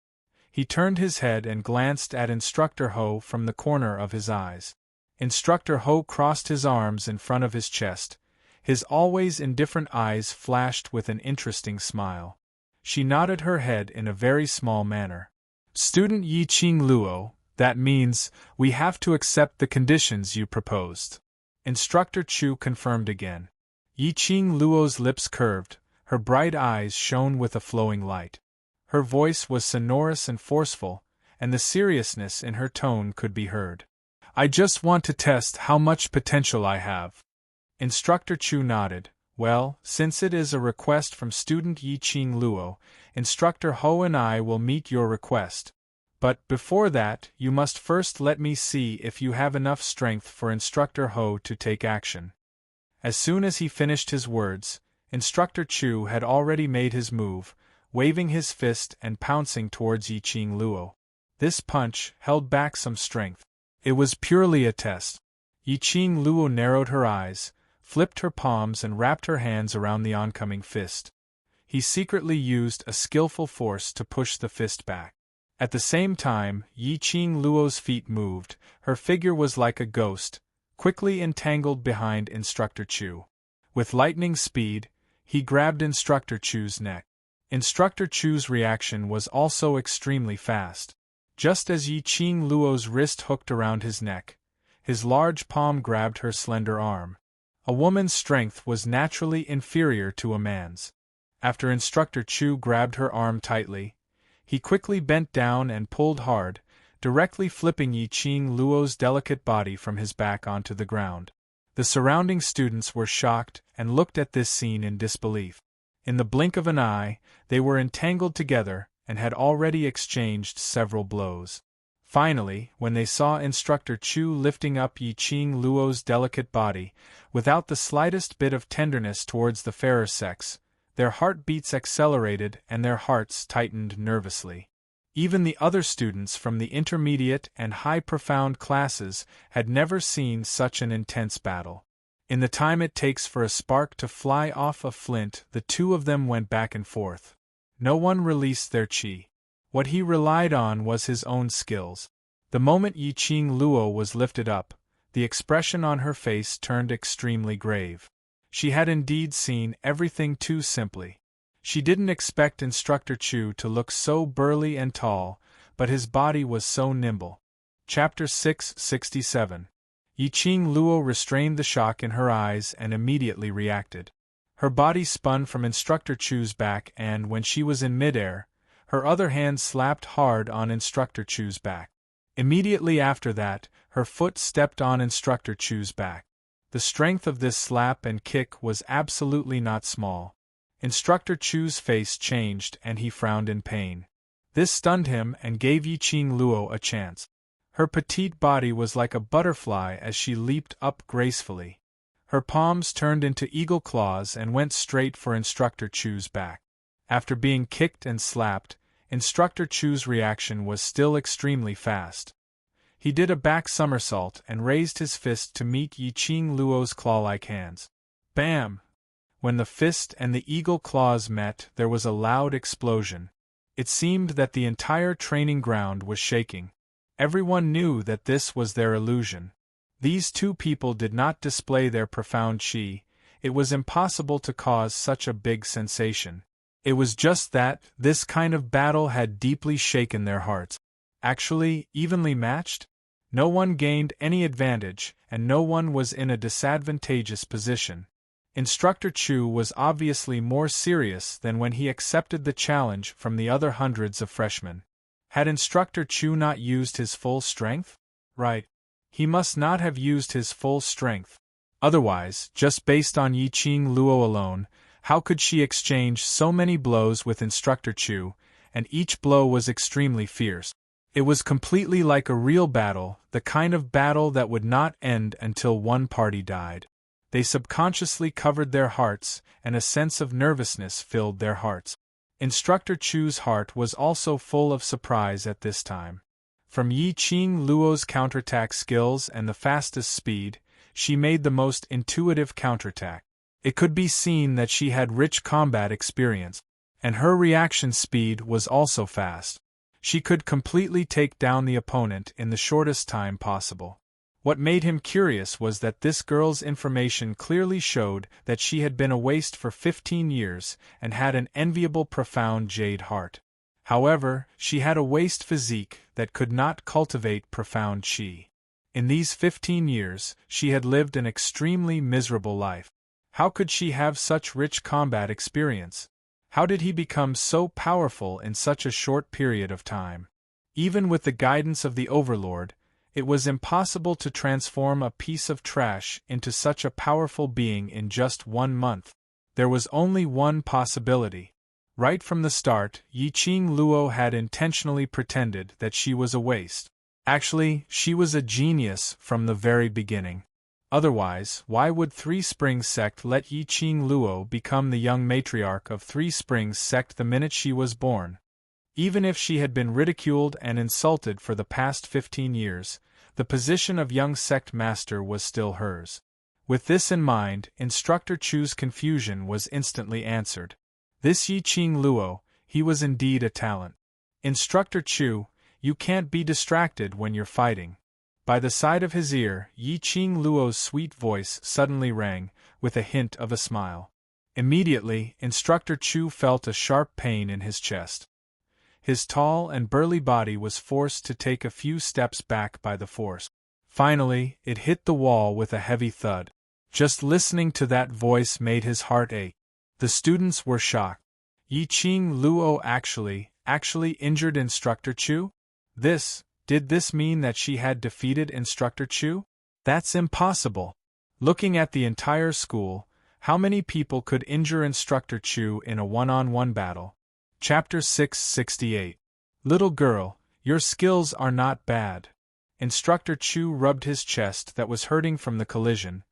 He turned his head and glanced at Instructor Ho from the corner of his eyes. Instructor Ho crossed his arms in front of his chest. His always indifferent eyes flashed with an interesting smile. She nodded her head in a very small manner. Student Yiqing Luo, that means, we have to accept the conditions you proposed. Instructor Chu confirmed again. Yiqing Luo's lips curved, her bright eyes shone with a flowing light. Her voice was sonorous and forceful, and the seriousness in her tone could be heard. I just want to test how much potential I have. Instructor Chu nodded. Well, since it is a request from student Yiqing Luo, Instructor Ho and I will meet your request. But before that, you must first let me see if you have enough strength for Instructor Ho to take action. As soon as he finished his words, Instructor Chu had already made his move, waving his fist and pouncing towards Yiqing Luo. This punch held back some strength. It was purely a test. Yiqing Luo narrowed her eyes, flipped her palms and wrapped her hands around the oncoming fist. He secretly used a skillful force to push the fist back. At the same time, Yiqing Luo's feet moved, her figure was like a ghost, quickly entangled behind Instructor Chu. With lightning speed, he grabbed Instructor Chu's neck. Instructor Chu's reaction was also extremely fast. Just as Yiqing Luo's wrist hooked around his neck, his large palm grabbed her slender arm. A woman's strength was naturally inferior to a man's. After Instructor Chu grabbed her arm tightly, he quickly bent down and pulled hard, directly flipping Yiqing Luo's delicate body from his back onto the ground. The surrounding students were shocked and looked at this scene in disbelief. In the blink of an eye, they were entangled together and had already exchanged several blows. Finally, when they saw Instructor Chu lifting up Yiqing Luo's delicate body, without the slightest bit of tenderness towards the fairer sex, their heartbeats accelerated and their hearts tightened nervously. Even the other students from the intermediate and high profound classes had never seen such an intense battle. In the time it takes for a spark to fly off a flint, the two of them went back and forth. No one released their qi. What he relied on was his own skills. The moment Yiqing Luo was lifted up, the expression on her face turned extremely grave. She had indeed seen everything too simply. She didn't expect Instructor Chu to look so burly and tall, but his body was so nimble. Chapter 667. Yiqing Luo restrained the shock in her eyes and immediately reacted. Her body spun from Instructor Chu's back and, when she was in midair, her other hand slapped hard on Instructor Chu's back. Immediately after that, her foot stepped on Instructor Chu's back. The strength of this slap and kick was absolutely not small. Instructor Chu's face changed and he frowned in pain. This stunned him and gave Yiqing Luo a chance. Her petite body was like a butterfly as she leaped up gracefully. Her palms turned into eagle claws and went straight for Instructor Chu's back. After being kicked and slapped, Instructor Chu's reaction was still extremely fast. He did a back somersault and raised his fist to meet Yiqing Luo's claw-like hands. Bam! When the fist and the eagle claws met, there was a loud explosion. It seemed that the entire training ground was shaking. Everyone knew that this was their illusion. These two people did not display their profound qi. It was impossible to cause such a big sensation. It was just that this kind of battle had deeply shaken their hearts. Actually, evenly matched? No one gained any advantage, and no one was in a disadvantageous position. Instructor Chu was obviously more serious than when he accepted the challenge from the other hundreds of freshmen. Had Instructor Chu not used his full strength? Right. He must not have used his full strength. Otherwise, just based on Yiqing Luo alone, how could she exchange so many blows with Instructor Chu, and each blow was extremely fierce. It was completely like a real battle, the kind of battle that would not end until one party died. They subconsciously covered their hearts, and a sense of nervousness filled their hearts. Instructor Chu's heart was also full of surprise at this time. From Yi-Ching Luo's counterattack skills and the fastest speed, she made the most intuitive counterattack. It could be seen that she had rich combat experience, and her reaction speed was also fast. She could completely take down the opponent in the shortest time possible. What made him curious was that this girl's information clearly showed that she had been a waste for 15 years and had an enviable profound jade heart. However, she had a waste physique that could not cultivate profound chi. In these 15 years, she had lived an extremely miserable life. How could she have such rich combat experience? How did he become so powerful in such a short period of time? Even with the guidance of the Overlord, it was impossible to transform a piece of trash into such a powerful being in just 1 month. There was only one possibility. Right from the start, Yi-Ching Luo had intentionally pretended that she was a waste. Actually, she was a genius from the very beginning. Otherwise, why would Three Springs Sect let Yi-Ching Luo become the young matriarch of Three Springs Sect the minute she was born? Even if she had been ridiculed and insulted for the past 15 years, the position of young sect master was still hers. With this in mind, Instructor Chu's confusion was instantly answered. This Yi-Ching Luo, he was indeed a talent. Instructor Chu, you can't be distracted when you're fighting. By the side of his ear, Yi-Ching Luo's sweet voice suddenly rang, with a hint of a smile. Immediately, Instructor Chu felt a sharp pain in his chest. His tall and burly body was forced to take a few steps back by the force. Finally, it hit the wall with a heavy thud. Just listening to that voice made his heart ache. The students were shocked. Yi-Ching Luo actually injured Instructor Chu? Did this mean that she had defeated Instructor Chu? That's impossible. Looking at the entire school, how many people could injure Instructor Chu in a one-on-one battle? Chapter 668. Little girl, your skills are not bad. Instructor Chu rubbed his chest that was hurting from the collision.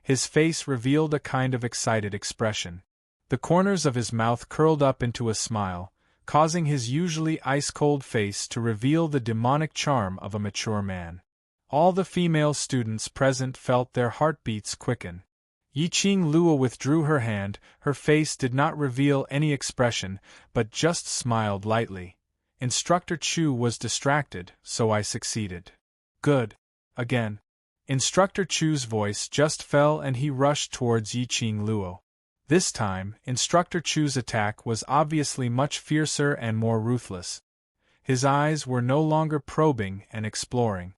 His face revealed a kind of excited expression. The corners of his mouth curled up into a smile, causing his usually ice-cold face to reveal the demonic charm of a mature man. All the female students present felt their heartbeats quicken. Yi-Ching Luo withdrew her hand, her face did not reveal any expression, but just smiled lightly. Instructor Chu was distracted, so I succeeded. Good. Again. Instructor Chu's voice just fell and he rushed towards Yi-Ching Luo. This time, Instructor Chu's attack was obviously much fiercer and more ruthless. His eyes were no longer probing and exploring,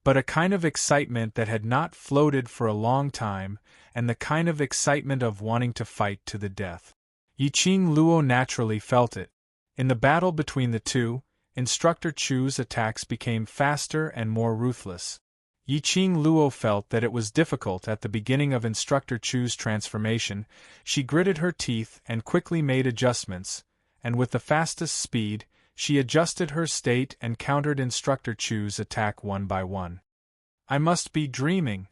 but a kind of excitement that had not floated for a long time, and the kind of excitement of wanting to fight to the death. Yi-Ching Luo naturally felt it. In the battle between the two, Instructor Chu's attacks became faster and more ruthless. Yi-Ching Luo felt that it was difficult at the beginning of Instructor Chu's transformation. She gritted her teeth and quickly made adjustments, and with the fastest speed, she adjusted her state and countered Instructor Chu's attack one by one. I must be dreaming.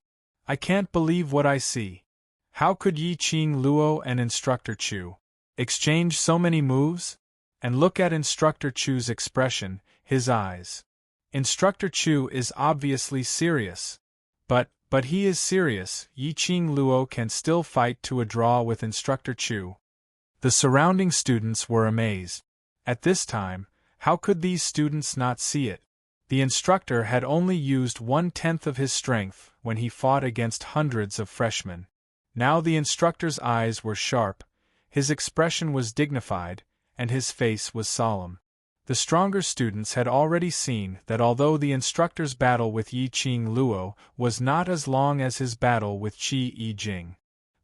I can't believe what I see. How could Yi-Ching Luo and Instructor Chu exchange so many moves? And look at Instructor Chu's expression, his eyes. Instructor Chu is obviously serious. But he is serious. Yi-Ching Luo can still fight to a draw with Instructor Chu. The surrounding students were amazed. At this time, how could these students not see it? The instructor had only used 1/10 of his strength when he fought against hundreds of freshmen. Now the instructor's eyes were sharp, his expression was dignified, and his face was solemn. The stronger students had already seen that although the instructor's battle with Yi-Ching Luo was not as long as his battle with Qi Yi-Jing,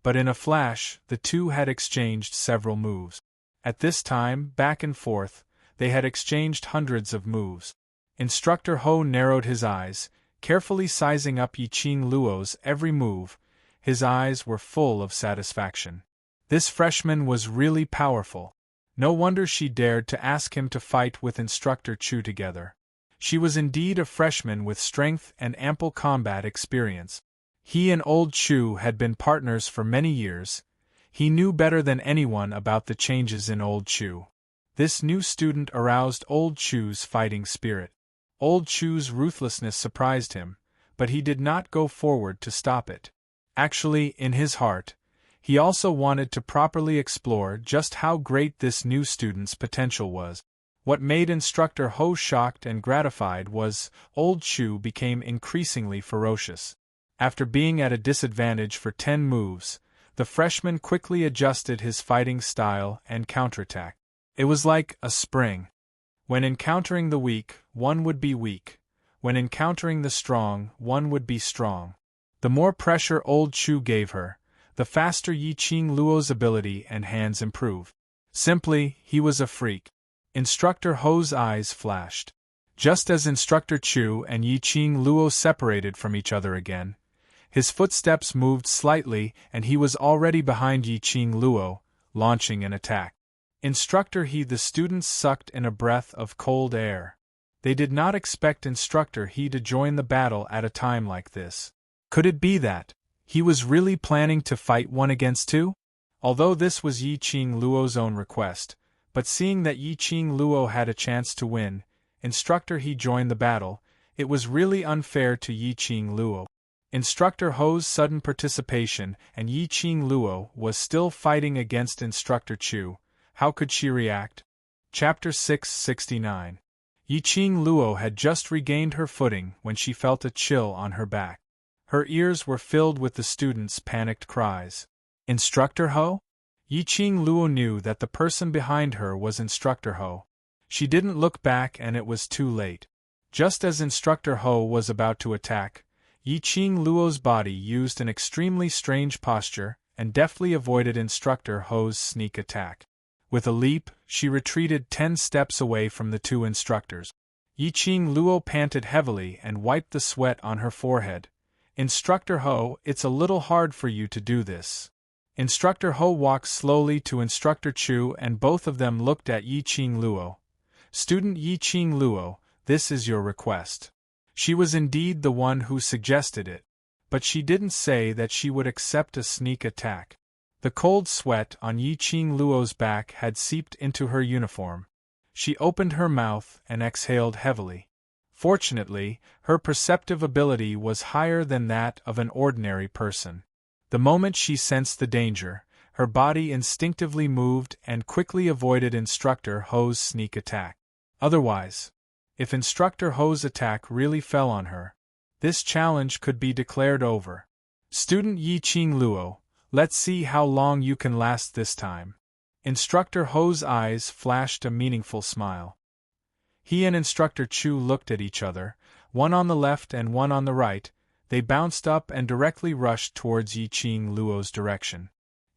but in a flash the two had exchanged several moves. At this time, back and forth, they had exchanged hundreds of moves. Instructor Ho narrowed his eyes, carefully sizing up Yi-Ching Luo's every move. His eyes were full of satisfaction. This freshman was really powerful. No wonder she dared to ask him to fight with Instructor Chu together. She was indeed a freshman with strength and ample combat experience. He and Old Chu had been partners for many years. He knew better than anyone about the changes in Old Chu. This new student aroused Old Chu's fighting spirit. Old Chu's ruthlessness surprised him, but he did not go forward to stop it. Actually, in his heart, he also wanted to properly explore just how great this new student's potential was. What made Instructor Ho shocked and gratified was, Old Chu became increasingly ferocious. After being at a disadvantage for 10 moves, the freshman quickly adjusted his fighting style and counterattack. It was like a spring. When encountering the weak, one would be weak. When encountering the strong, one would be strong. The more pressure Old Chu gave her, the faster Yiqing Luo's ability and hands improved. Simply, he was a freak. Instructor Ho's eyes flashed. Just as Instructor Chu and Yiqing Luo separated from each other again, his footsteps moved slightly and he was already behind Yiqing Luo, launching an attack. Instructor He. The students sucked in a breath of cold air. They did not expect Instructor He to join the battle at a time like this. Could it be that he was really planning to fight 1 against 2? Although this was Yiqing Luo's own request, but seeing that Yiqing Luo had a chance to win, Instructor He joined the battle. It was really unfair to Yiqing Luo. Instructor Ho's sudden participation and Yiqing Luo was still fighting against Instructor Chu. How could she react? Chapter 669. Yiqing Luo had just regained her footing when she felt a chill on her back. Her ears were filled with the students' panicked cries. Instructor Ho? Yiqing Luo knew that the person behind her was Instructor Ho. She didn't look back and it was too late. Just as Instructor Ho was about to attack, Yiqing Luo's body used an extremely strange posture and deftly avoided Instructor Ho's sneak attack. With a leap, she retreated 10 steps away from the 2 instructors. Yiqing Luo panted heavily and wiped the sweat on her forehead. Instructor Ho, it's a little hard for you to do this. Instructor Ho walked slowly to Instructor Chu and both of them looked at Yiqing Luo. Student Yiqing Luo, this is your request. She was indeed the one who suggested it, but she didn't say that she would accept a sneak attack. The cold sweat on Yiqing Luo's back had seeped into her uniform. She opened her mouth and exhaled heavily. Fortunately, her perceptive ability was higher than that of an ordinary person. The moment she sensed the danger, her body instinctively moved and quickly avoided Instructor Ho's sneak attack. Otherwise, if Instructor Ho's attack really fell on her, this challenge could be declared over. Student Yiqing Luo, let's see how long you can last this time. Instructor Ho's eyes flashed a meaningful smile. He and Instructor Chu looked at each other, one on the left and one on the right. They bounced up and directly rushed towards Yiqing Luo's direction.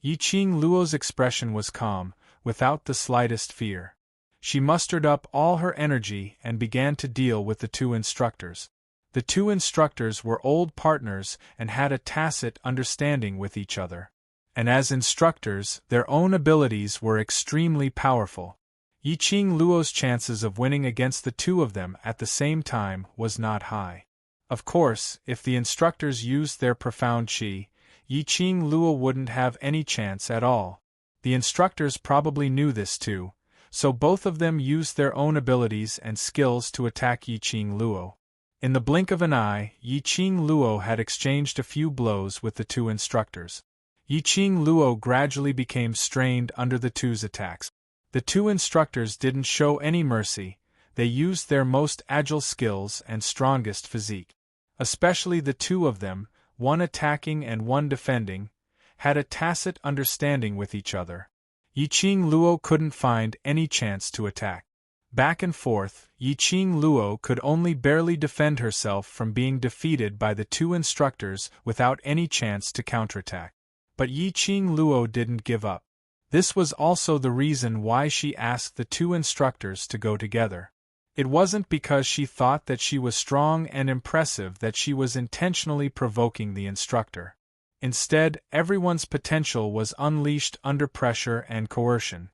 Yiqing Luo's expression was calm, without the slightest fear. She mustered up all her energy and began to deal with the 2 instructors. The 2 instructors were old partners and had a tacit understanding with each other. And as instructors, their own abilities were extremely powerful. Yiqing Luo's chances of winning against the 2 of them at the same time was not high. Of course, if the instructors used their profound qi, Yiqing Luo wouldn't have any chance at all. The instructors probably knew this too, so both of them used their own abilities and skills to attack Yiqing Luo. In the blink of an eye, Yiqing Luo had exchanged a few blows with the 2 instructors. Yiqing Luo gradually became strained under the 2's attacks. The 2 instructors didn't show any mercy. They used their most agile skills and strongest physique. Especially the 2 of them, one attacking and one defending, had a tacit understanding with each other. Yiqing Luo couldn't find any chance to attack. Back and forth, Yiqing Luo could only barely defend herself from being defeated by the 2 instructors without any chance to counterattack. But Yiqing Luo didn't give up. This was also the reason why she asked the 2 instructors to go together. It wasn't because she thought that she was strong and impressive that she was intentionally provoking the instructor. Instead, everyone's potential was unleashed under pressure and coercion.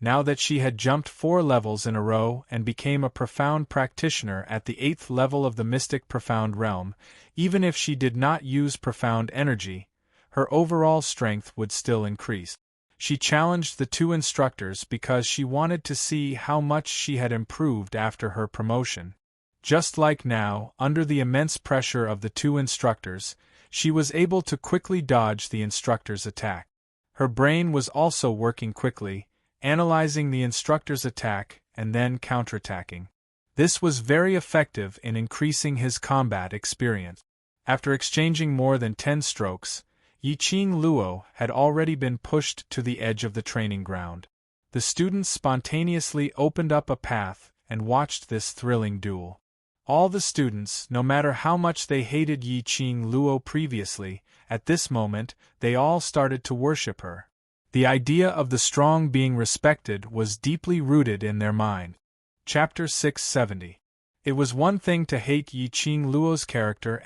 now that she had jumped 4 levels in a row and became a profound practitioner at the 8th level of the mystic profound realm, even if she did not use profound energy, her overall strength would still increase. She challenged the 2 instructors because she wanted to see how much she had improved after her promotion. Just like now, under the immense pressure of the 2 instructors, she was able to quickly dodge the instructor's attack. Her brain was also working quickly, analyzing the instructor's attack and then counterattacking. This was very effective in increasing his combat experience. After exchanging more than 10 strokes, Yiqing Luo had already been pushed to the edge of the training ground. The students spontaneously opened up a path and watched this thrilling duel. All the students, no matter how much they hated Yiqing Luo previously, at this moment, they all started to worship her. The idea of the strong being respected was deeply rooted in their mind. Chapter 670. It was one thing to hate Yiqing Luo's character,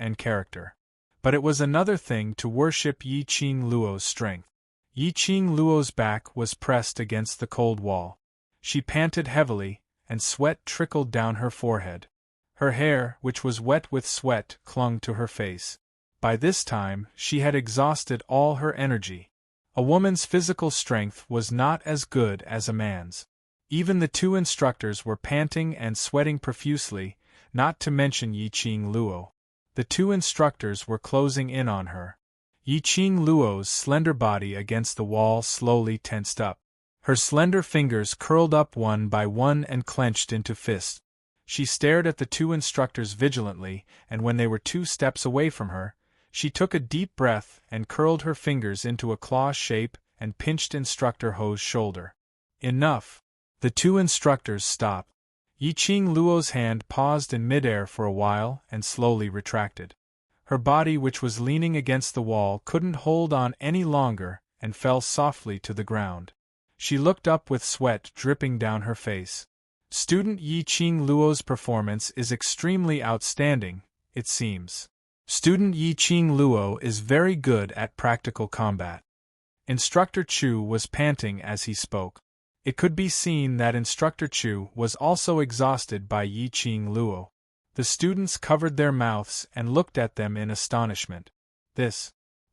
but it was another thing to worship Yiqing Luo's strength. Yiqing Luo's back was pressed against the cold wall. She panted heavily, and sweat trickled down her forehead. Her hair, which was wet with sweat, clung to her face. By this time, she had exhausted all her energy. A woman's physical strength was not as good as a man's. Even the 2 instructors were panting and sweating profusely, not to mention Yiqing Luo. The 2 instructors were closing in on her. Yiqing Luo's slender body against the wall slowly tensed up. Her slender fingers curled up one by one and clenched into fists. She stared at the 2 instructors vigilantly, and when they were 2 steps away from her, she took a deep breath and curled her fingers into a claw shape and pinched Instructor Ho's shoulder. Enough! The 2 instructors stopped. Yiqing Luo's hand paused in midair for a while and slowly retracted. Her body, which was leaning against the wall, couldn't hold on any longer and fell softly to the ground. She looked up with sweat dripping down her face. Student Yiqing Luo's performance is extremely outstanding, it seems. Student Yiqing Luo is very good at practical combat. Instructor Chu was panting as he spoke. It could be seen that Instructor Chu was also exhausted by Yiqing Luo. The students covered their mouths and looked at them in astonishment.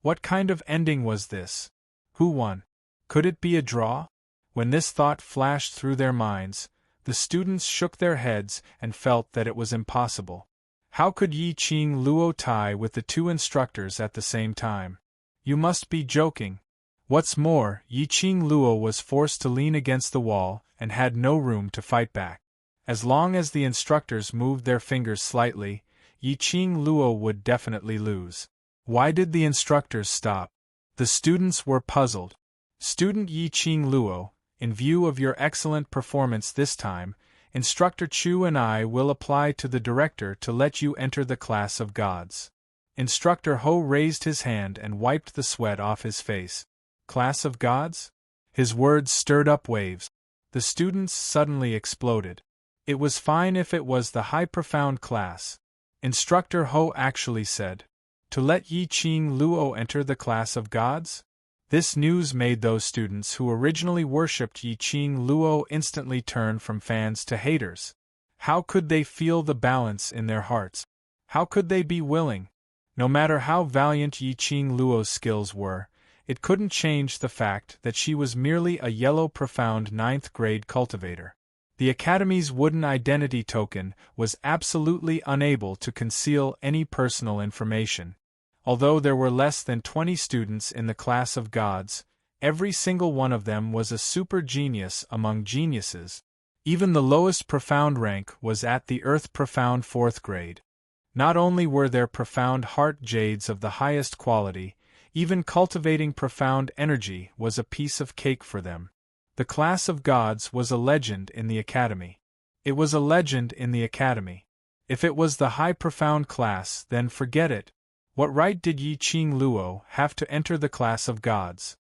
What kind of ending was this? Who won? Could it be a draw? When this thought flashed through their minds, the students shook their heads and felt that it was impossible. How could Yiqing Luo tie with the 2 instructors at the same time? You must be joking. What's more, Yiqing Luo was forced to lean against the wall and had no room to fight back. As long as the instructors moved their fingers slightly, Yiqing Luo would definitely lose. Why did the instructors stop? The students were puzzled. Student Yiqing Luo, in view of your excellent performance this time, Instructor Chu and I will apply to the director to let you enter the class of gods. Instructor Ho raised his hand and wiped the sweat off his face. Class of gods? His words stirred up waves. The students suddenly exploded. It was fine if it was the high profound class. Instructor Ho actually said, to let Yiqing Luo enter the class of gods? This news made those students who originally worshipped Yiqing Luo instantly turn from fans to haters. How could they feel the balance in their hearts? How could they be willing? No matter how valiant Yiqing Luo's skills were, it couldn't change the fact that she was merely a yellow profound 9th grade cultivator. The Academy's wooden identity token was absolutely unable to conceal any personal information. Although there were less than 20 students in the class of gods, every single one of them was a super genius among geniuses. Even the lowest profound rank was at the Earth Profound 4th grade. Not only were there profound heart jades of the highest quality, even cultivating profound energy was a piece of cake for them. The class of gods was a legend in the Academy. It was a legend in the Academy. If it was the high profound class, then forget it. What right did Yiqing Luo have to enter the class of gods?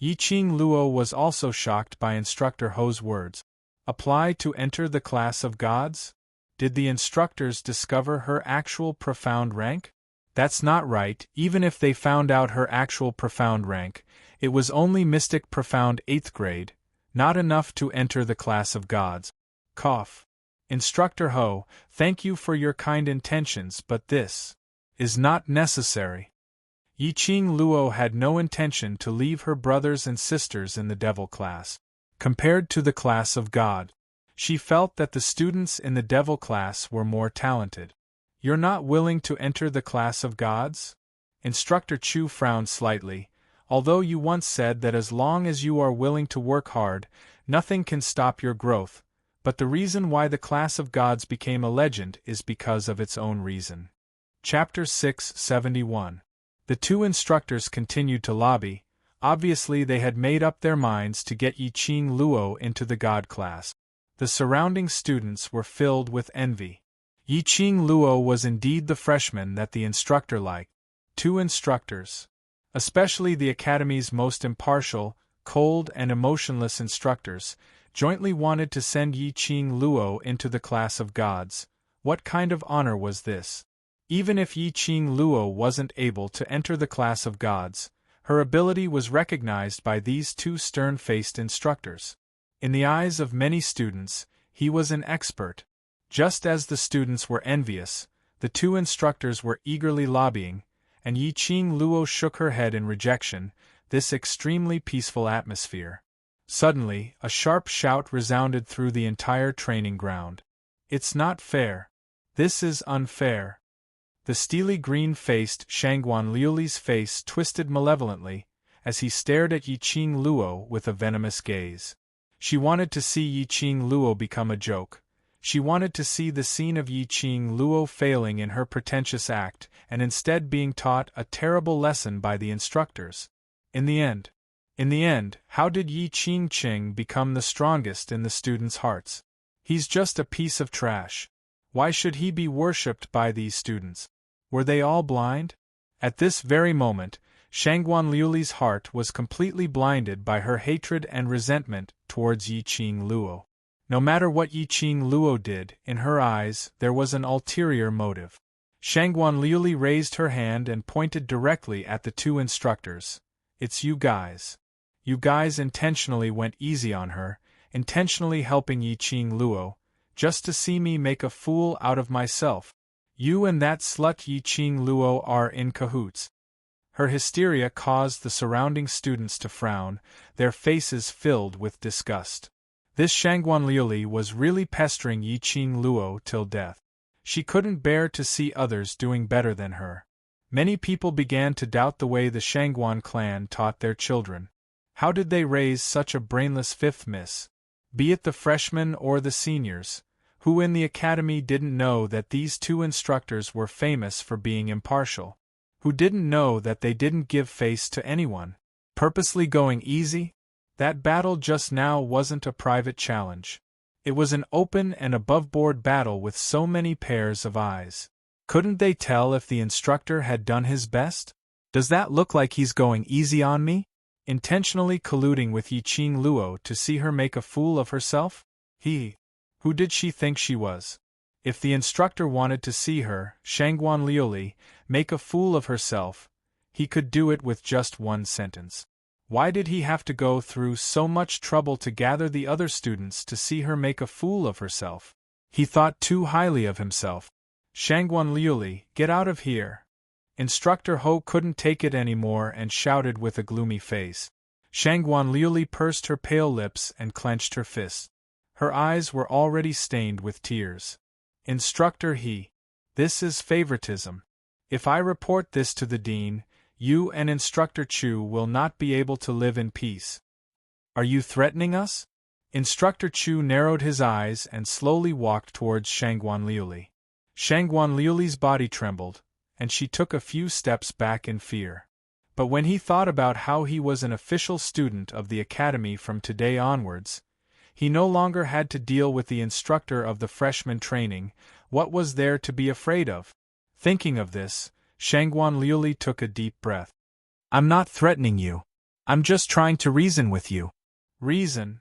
Yiqing Luo was also shocked by Instructor Ho's words. Apply to enter the class of gods? Did the instructors discover her actual profound rank? That's not right. Even if they found out her actual profound rank, it was only Mystic Profound 8th grade. Not enough to enter the class of gods. Cough. Instructor Ho, thank you for your kind intentions, but this is not necessary. Yiqing Luo had no intention to leave her brothers and sisters in the devil class. Compared to the class of God, she felt that the students in the devil class were more talented. You're not willing to enter the class of gods? Instructor Chu frowned slightly. Although you once said that as long as you are willing to work hard, nothing can stop your growth, but the reason why the class of gods became a legend is because of its own reason. Chapter 671. The two instructors continued to lobby. Obviously they had made up their minds to get Yiqing Luo into the god class. The surrounding students were filled with envy. Yiqing Luo was indeed the freshman that the instructor liked. Two instructors, especially the academy's most impartial, cold and emotionless instructors, jointly wanted to send Yiqing Luo into the class of gods. What kind of honor was this? Even if Yiqing Luo wasn't able to enter the class of gods, her ability was recognized by these two stern-faced instructors. In the eyes of many students, he was an expert. Just as the students were envious, the two instructors were eagerly lobbying, and Yiqing Luo shook her head in rejection, this extremely peaceful atmosphere. Suddenly, a sharp shout resounded through the entire training ground. It's not fair. This is unfair. The steely green-faced Shangguan Liuli's face twisted malevolently, as he stared at Yiqing Luo with a venomous gaze. She wanted to see Yiqing Luo become a joke. She wanted to see the scene of Yiqing Luo failing in her pretentious act, and instead being taught a terrible lesson by the instructors. In the end, how did Yiqing Qing become the strongest in the students' hearts? He's just a piece of trash. Why should he be worshipped by these students? Were they all blind? At this very moment, Shangguan Liuli's heart was completely blinded by her hatred and resentment towards Yiqing Luo. No matter what Yiqing Luo did, in her eyes there was an ulterior motive. Shangguan Liuli raised her hand and pointed directly at the two instructors. It's you guys. You guys intentionally went easy on her, intentionally helping Yiqing Luo, just to see me make a fool out of myself. You and that slut Yiqing Luo are in cahoots. Her hysteria caused the surrounding students to frown, their faces filled with disgust. This Shangguan Liuli was really pestering Yiqing Luo till death. She couldn't bear to see others doing better than her. Many people began to doubt the way the Shangguan clan taught their children. How did they raise such a brainless fifth miss? Be it the freshmen or the seniors, who in the academy didn't know that these two instructors were famous for being impartial, who didn't know that they didn't give face to anyone, purposely going easy? That battle just now wasn't a private challenge. It was an open and above-board battle with so many pairs of eyes. Couldn't they tell if the instructor had done his best? Does that look like he's going easy on me? Intentionally colluding with Yiqing Luo to see her make a fool of herself? Who did she think she was? If the instructor wanted to see her, Shangguan Liuli, make a fool of herself, he could do it with just one sentence. Why did he have to go through so much trouble to gather the other students to see her make a fool of herself? He thought too highly of himself. Shangguan Liuli, get out of here. Instructor Ho couldn't take it anymore and shouted with a gloomy face. Shangguan Liuli pursed her pale lips and clenched her fists. Her eyes were already stained with tears. Instructor He, this is favoritism. If I report this to the dean, you and Instructor Chu will not be able to live in peace. Are you threatening us? Instructor Chu narrowed his eyes and slowly walked towards Shangguan Liuli. Shangguan Liuli's body trembled, and she took a few steps back in fear. But when he thought about how he was an official student of the academy from today onwards, he no longer had to deal with the instructor of the freshman training. What was there to be afraid of? Thinking of this, Shangguan Liuli took a deep breath. I'm not threatening you. I'm just trying to reason with you. Reason?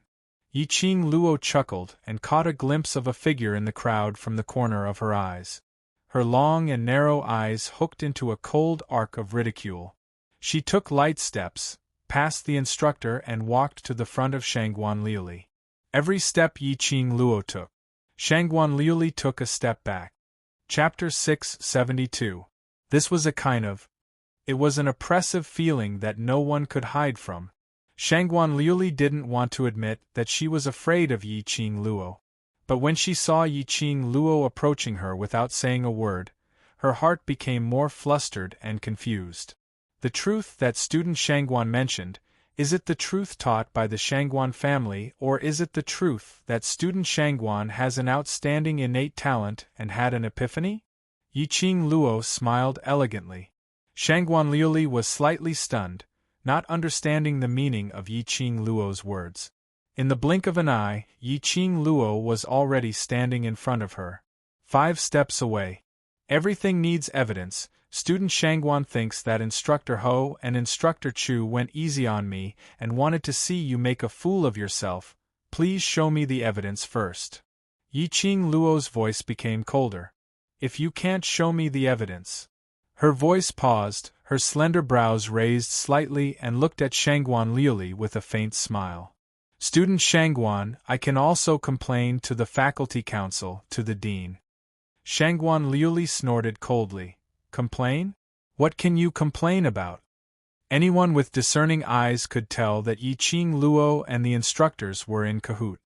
Yiqing Luo chuckled and caught a glimpse of a figure in the crowd from the corner of her eyes. Her long and narrow eyes hooked into a cold arc of ridicule. She took light steps, passed the instructor and walked to the front of Shangguan Liuli. Every step Yi Qing Luo took, Shangguan Liuli took a step back. Chapter 672. This was a kind of. It was an oppressive feeling that no one could hide from. Shangguan Liuli didn't want to admit that she was afraid of Yi Qing Luo. But when she saw Yi Qing Luo approaching her without saying a word, her heart became more flustered and confused. The truth that student Shangguan mentioned, is it the truth taught by the Shangguan family, or is it the truth that student Shangguan has an outstanding innate talent and had an epiphany? Yi Qing Luo smiled elegantly. Shangguan Liuli was slightly stunned, not understanding the meaning of Yi Qing Luo's words. In the blink of an eye, Yi Qing Luo was already standing in front of her. 5 steps away. Everything needs evidence. Student Shangguan thinks that Instructor Ho and Instructor Chu went easy on me and wanted to see you make a fool of yourself. Please show me the evidence first. Yi Qing Luo's voice became colder. If you can't show me the evidence. Her voice paused, her slender brows raised slightly and looked at Shangguan Liuli with a faint smile. Student Shangguan, I can also complain to the faculty council, to the dean. Shangguan Liuli snorted coldly. Complain? What can you complain about? Anyone with discerning eyes could tell that Yi Qing Luo and the instructors were in cahoot.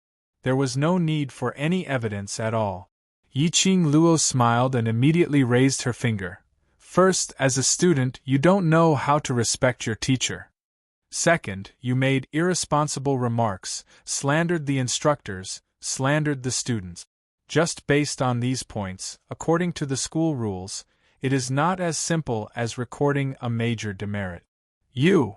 There was no need for any evidence at all. Yi Qing Luo smiled and immediately raised her finger. First, as a student, you don't know how to respect your teacher. Second, you made irresponsible remarks, slandered the instructors, slandered the students. Just based on these points, according to the school rules, it is not as simple as recording a major demerit. You!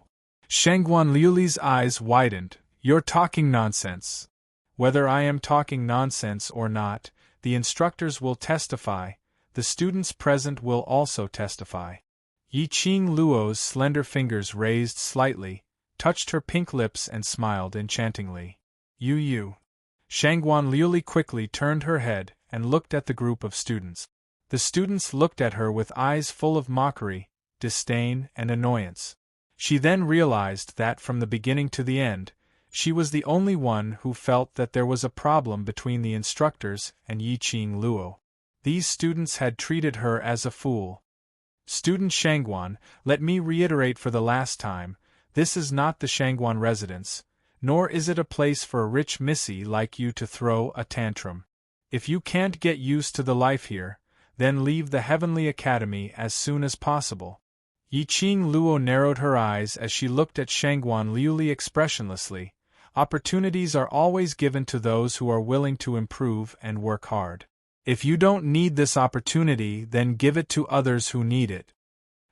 Shangguan Liuli's eyes widened. You're talking nonsense. Whether I am talking nonsense or not, the instructors will testify, the students present will also testify. Yi Qing Luo's slender fingers raised slightly, touched her pink lips and smiled enchantingly. You. Shangguan Liuli quickly turned her head and looked at the group of students. The students looked at her with eyes full of mockery, disdain, and annoyance. She then realized that from the beginning to the end, she was the only one who felt that there was a problem between the instructors and Yi Qing Luo. These students had treated her as a fool. Student Shangguan, let me reiterate for the last time, this is not the Shangguan residence, nor is it a place for a rich missy like you to throw a tantrum. If you can't get used to the life here, then leave the Heavenly Academy as soon as possible. Yi Qing Luo narrowed her eyes as she looked at Shangguan Liuli expressionlessly. Opportunities are always given to those who are willing to improve and work hard. If you don't need this opportunity, then give it to others who need it.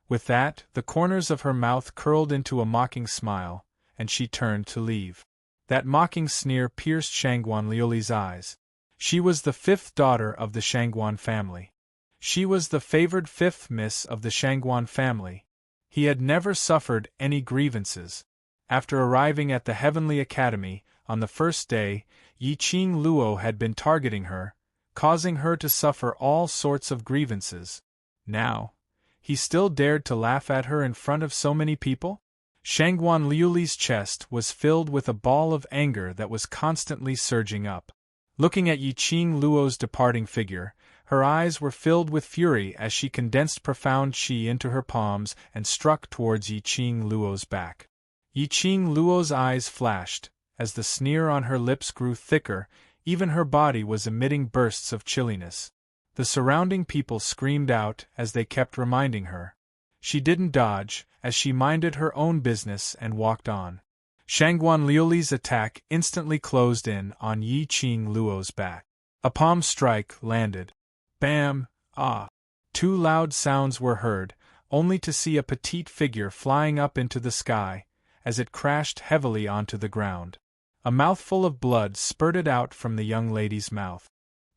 With that, the corners of her mouth curled into a mocking smile, and she turned to leave. That mocking sneer pierced Shangguan Liuli's eyes. She was the 5th daughter of the Shangguan family. She was the favored 5th miss of the Shangguan family. He had never suffered any grievances. After arriving at the Heavenly Academy, on the first day, Yi Qing Luo had been targeting her, causing her to suffer all sorts of grievances. Now, he still dared to laugh at her in front of so many people? Shangguan Liuli's chest was filled with a ball of anger that was constantly surging up. Looking at Yi Qing Luo's departing figure, her eyes were filled with fury as she condensed profound qi into her palms and struck towards Yi Qing Luo's back. Yi Qing Luo's eyes flashed. As the sneer on her lips grew thicker, even her body was emitting bursts of chilliness. The surrounding people screamed out as they kept reminding her. She didn't dodge, as she minded her own business and walked on. Shangguan Liuli's attack instantly closed in on Yi Qing Luo's back. A palm strike landed. Bam! Ah! 2 loud sounds were heard, only to see a petite figure flying up into the sky, as it crashed heavily onto the ground. A mouthful of blood spurted out from the young lady's mouth.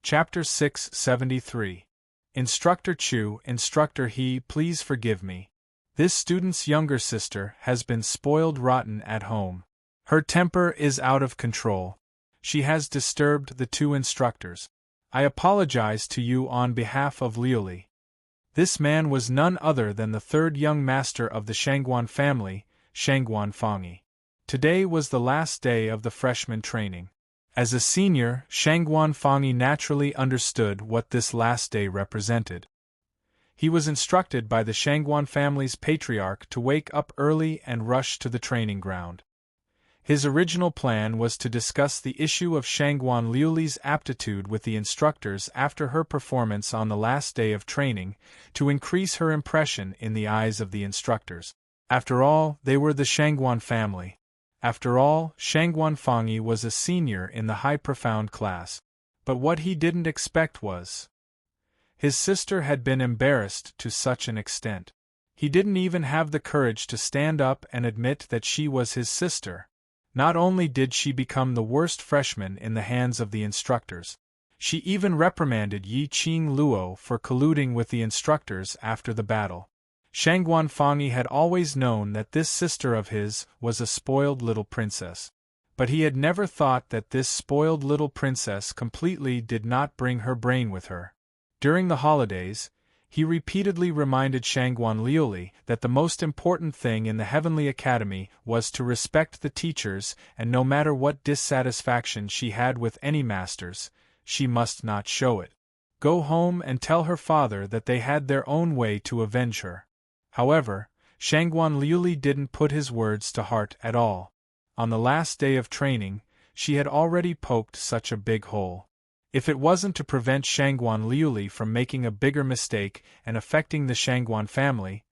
Chapter 673. Instructor Chu, Instructor He, please forgive me. This student's younger sister has been spoiled rotten at home. Her temper is out of control. She has disturbed the 2 instructors. I apologize to you on behalf of Liuli. This man was none other than the 3rd young master of the Shangguan family, Shangguan Fangyi. Today was the last day of the freshman training. As a senior, Shangguan Fangyi naturally understood what this last day represented. He was instructed by the Shangguan family's patriarch to wake up early and rush to the training ground. His original plan was to discuss the issue of Shangguan Liuli's aptitude with the instructors after her performance on the last day of training, to increase her impression in the eyes of the instructors. After all, they were the Shangguan family. After all, Shangguan Fangyi was a senior in the high profound class. But what he didn't expect was, his sister had been embarrassed to such an extent. He didn't even have the courage to stand up and admit that she was his sister. Not only did she become the worst freshman in the hands of the instructors, she even reprimanded Yiqing Luo for colluding with the instructors after the battle. Shangguan Fangyi had always known that this sister of his was a spoiled little princess. But he had never thought that this spoiled little princess completely did not bring her brain with her. During the holidays, he repeatedly reminded Shangguan Liuli that the most important thing in the Heavenly Academy was to respect the teachers, and no matter what dissatisfaction she had with any masters, she must not show it. Go home and tell her father that they had their own way to avenge her. However, Shangguan Liuli didn't put his words to heart at all. On the last day of training, she had already poked such a big hole. If it wasn't to prevent Shangguan Liuli from making a bigger mistake and affecting the Shangguan family,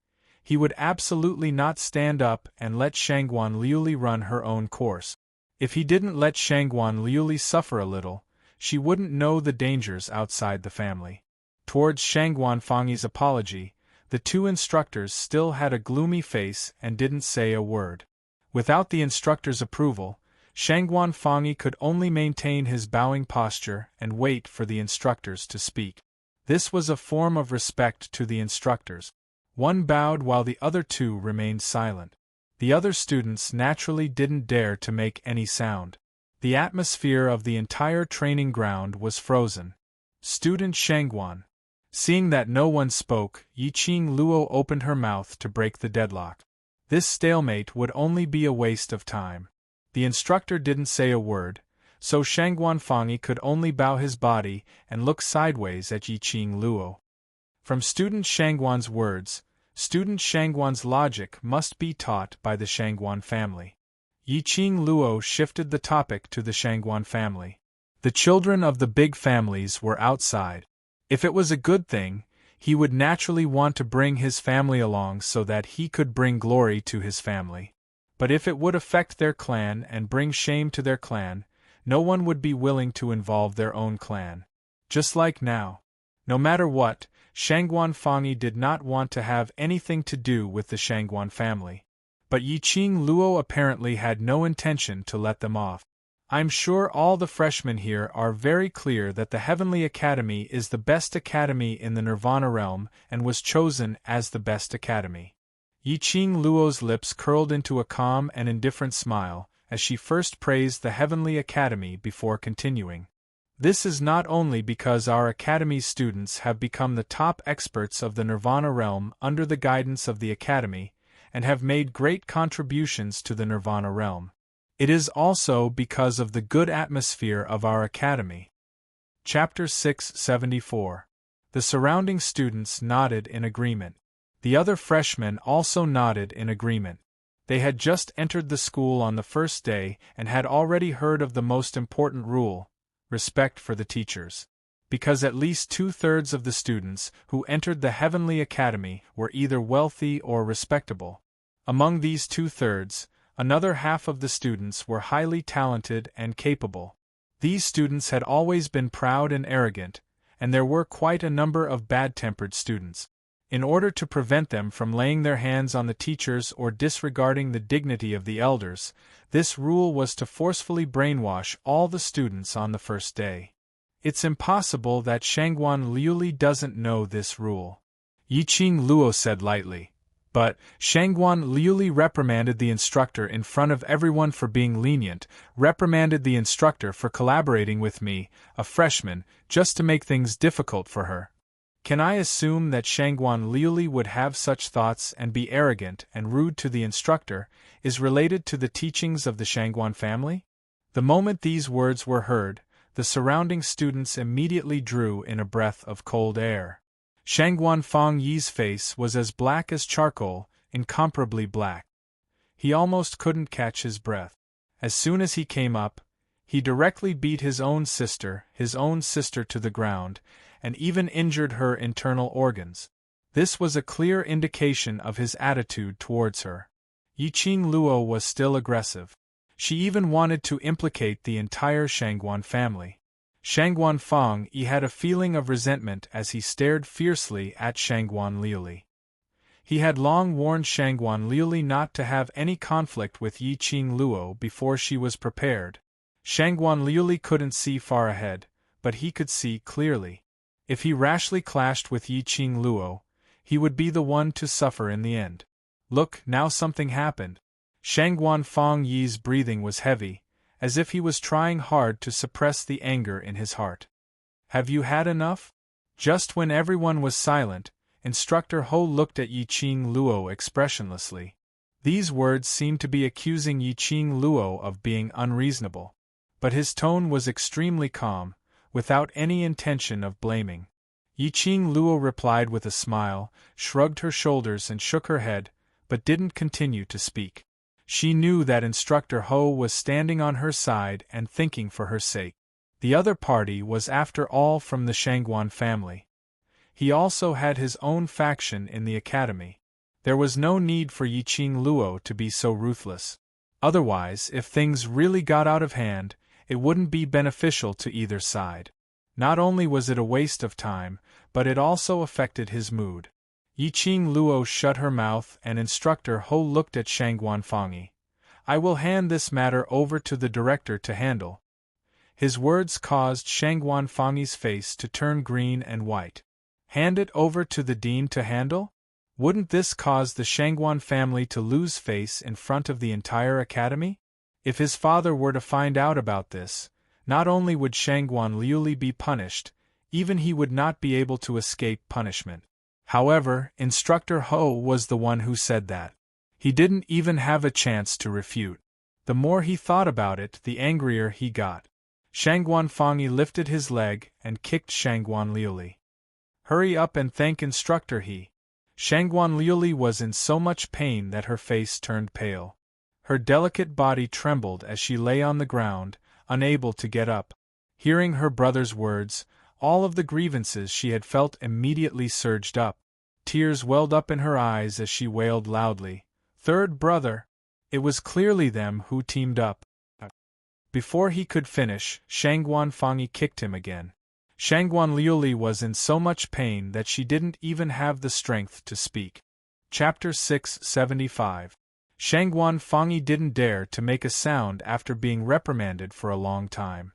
he would absolutely not stand up and let Shangguan Liuli run her own course. If he didn't let Shangguan Liuli suffer a little, she wouldn't know the dangers outside the family. Towards Shangguan Fangyi's apology, the two instructors still had a gloomy face and didn't say a word. Without the instructors' approval, Shangguan Fangyi could only maintain his bowing posture and wait for the instructors to speak. This was a form of respect to the instructors. One bowed while the other two remained silent. The other students naturally didn't dare to make any sound. The atmosphere of the entire training ground was frozen. Student Shangguan. Seeing that no one spoke, Yiqing Luo opened her mouth to break the deadlock. This stalemate would only be a waste of time. The instructor didn't say a word, so Shangguan Fangyi could only bow his body and look sideways at Yiqing Luo. From student Shangguan's words, student Shangguan's logic must be taught by the Shangguan family. Yiqing Luo shifted the topic to the Shangguan family. The children of the big families were outside. If it was a good thing, he would naturally want to bring his family along so that he could bring glory to his family. But if it would affect their clan and bring shame to their clan, no one would be willing to involve their own clan. Just like now. No matter what, Shangguan Fangyi did not want to have anything to do with the Shangguan family. But Yiqing Luo apparently had no intention to let them off. I'm sure all the freshmen here are very clear that the Heavenly Academy is the best academy in the Nirvana realm and was chosen as the best academy. Yiqing Luo's lips curled into a calm and indifferent smile, as she first praised the Heavenly Academy before continuing. This is not only because our Academy's students have become the top experts of the Nirvana realm under the guidance of the Academy, and have made great contributions to the Nirvana realm. It is also because of the good atmosphere of our Academy. Chapter 674. The surrounding students nodded in agreement. The other freshmen also nodded in agreement. They had just entered the school on the first day and had already heard of the most important rule: respect for the teachers. Because at least 2/3 of the students who entered the Heavenly Academy were either wealthy or respectable. Among these 2/3, another half of the students were highly talented and capable. These students had always been proud and arrogant, and there were quite a number of bad-tempered students. In order to prevent them from laying their hands on the teachers or disregarding the dignity of the elders, this rule was to forcefully brainwash all the students on the first day. It's impossible that Shangguan Liuli doesn't know this rule. Yiqing Luo said lightly. But Shangguan Liuli reprimanded the instructor in front of everyone for being lenient, reprimanded the instructor for collaborating with me, a freshman, just to make things difficult for her. Can I assume that Shangguan Liuli would have such thoughts and be arrogant and rude to the instructor is related to the teachings of the Shangguan family? The moment these words were heard, the surrounding students immediately drew in a breath of cold air. Shangguan Fang Yi's face was as black as charcoal, incomparably black. He almost couldn't catch his breath. As soon as he came up, he directly beat his own sister to the ground, and even injured her internal organs. This was a clear indication of his attitude towards her. Yiqing Luo was still aggressive. She even wanted to implicate the entire Shangguan family. Shangguan Fang Yi had a feeling of resentment as he stared fiercely at Shangguan Liuli. He had long warned Shangguan Liuli not to have any conflict with Yiqing Luo before she was prepared. Shangguan Liuli couldn't see far ahead, but he could see clearly. If he rashly clashed with Yiqing Luo, he would be the one to suffer in the end. Look, now something happened. Shangguan Fang Yi's breathing was heavy, as if he was trying hard to suppress the anger in his heart. Have you had enough? Just when everyone was silent, Instructor Ho looked at Yiqing Luo expressionlessly. These words seemed to be accusing Yiqing Luo of being unreasonable. But his tone was extremely calm, without any intention of blaming. Yiqing Luo replied with a smile, shrugged her shoulders and shook her head, but didn't continue to speak. She knew that Instructor Ho was standing on her side and thinking for her sake. The other party was after all from the Shangguan family. He also had his own faction in the academy. There was no need for Yiqing Luo to be so ruthless. Otherwise, if things really got out of hand, it wouldn't be beneficial to either side. Not only was it a waste of time, but it also affected his mood. Yiqing Luo shut her mouth and Instructor Ho looked at Shangguan Fang Yi. I will hand this matter over to the director to handle. His words caused Shangguan Fang Yi's face to turn green and white. Hand it over to the dean to handle? Wouldn't this cause the Shangguan family to lose face in front of the entire academy? If his father were to find out about this, not only would Shangguan Liuli be punished, even he would not be able to escape punishment. However, Instructor Ho was the one who said that. He didn't even have a chance to refute. The more he thought about it, the angrier he got. Shangguan Fang Yi lifted his leg and kicked Shangguan Liuli. Hurry up and thank Instructor He. Shangguan Liuli was in so much pain that her face turned pale. Her delicate body trembled as she lay on the ground, unable to get up. Hearing her brother's words, all of the grievances she had felt immediately surged up. Tears welled up in her eyes as she wailed loudly, "Third brother!" It was clearly them who teamed up. Before he could finish, Shangguan Fang Yi kicked him again. Shangguan Liuli was in so much pain that she didn't even have the strength to speak. Chapter 675. Shangguan Fang Yi didn't dare to make a sound after being reprimanded for a long time.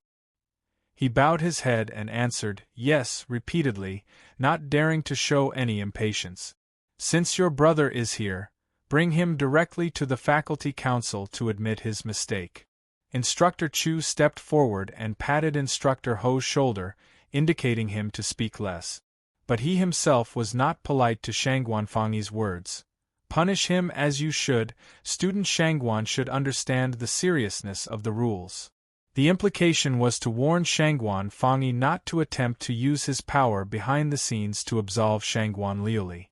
He bowed his head and answered, "Yes," repeatedly, not daring to show any impatience. "Since your brother is here, bring him directly to the faculty council to admit his mistake." Instructor Chu stepped forward and patted Instructor Ho's shoulder, indicating him to speak less. But he himself was not polite to Shangguan Fang Yi's words. "Punish him as you should, student Shangguan should understand the seriousness of the rules." The implication was to warn Shangguan Fang Yi not to attempt to use his power behind the scenes to absolve Shangguan Liuli.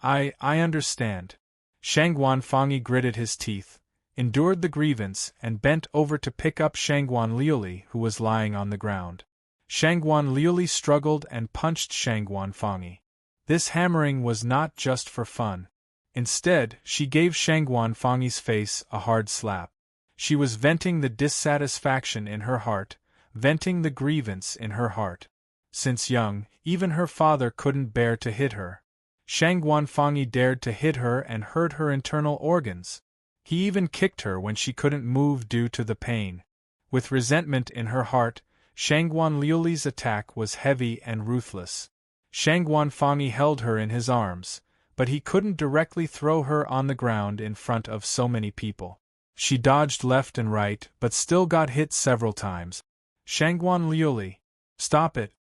I understand." Shangguan Fang Yi gritted his teeth, endured the grievance and bent over to pick up Shangguan Liuli who was lying on the ground. Shangguan Liuli struggled and punched Shangguan Fang Yi. This hammering was not just for fun. Instead, she gave Shangguan Fang Yi's face a hard slap. She was venting the dissatisfaction in her heart, venting the grievance in her heart. Since young, even her father couldn't bear to hit her. Shangguan Fang Yi dared to hit her and hurt her internal organs. He even kicked her when she couldn't move due to the pain. With resentment in her heart, Shangguan Liuli's attack was heavy and ruthless. Shangguan Fang Yi held her in his arms, but he couldn't directly throw her on the ground in front of so many people. She dodged left and right, but still got hit several times. "Shangguan Liuli, stop it!"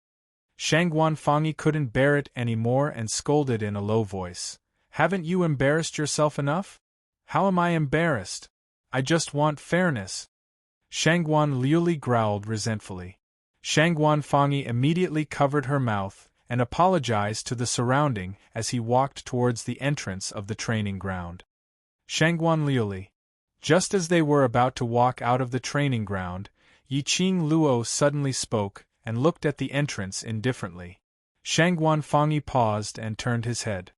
Shangguan Fangi couldn't bear it anymore and scolded in a low voice. Haven't you embarrassed yourself enough? How am I embarrassed? I just want fairness. Shangguan Liuli growled resentfully. Shangguan Fangi immediately covered her mouth and apologized to the surrounding as he walked towards the entrance of the training ground. Shangguan Liuli. Just as they were about to walk out of the training ground, Yiqing Luo suddenly spoke and looked at the entrance indifferently. Shangguan Fangi paused and turned his head.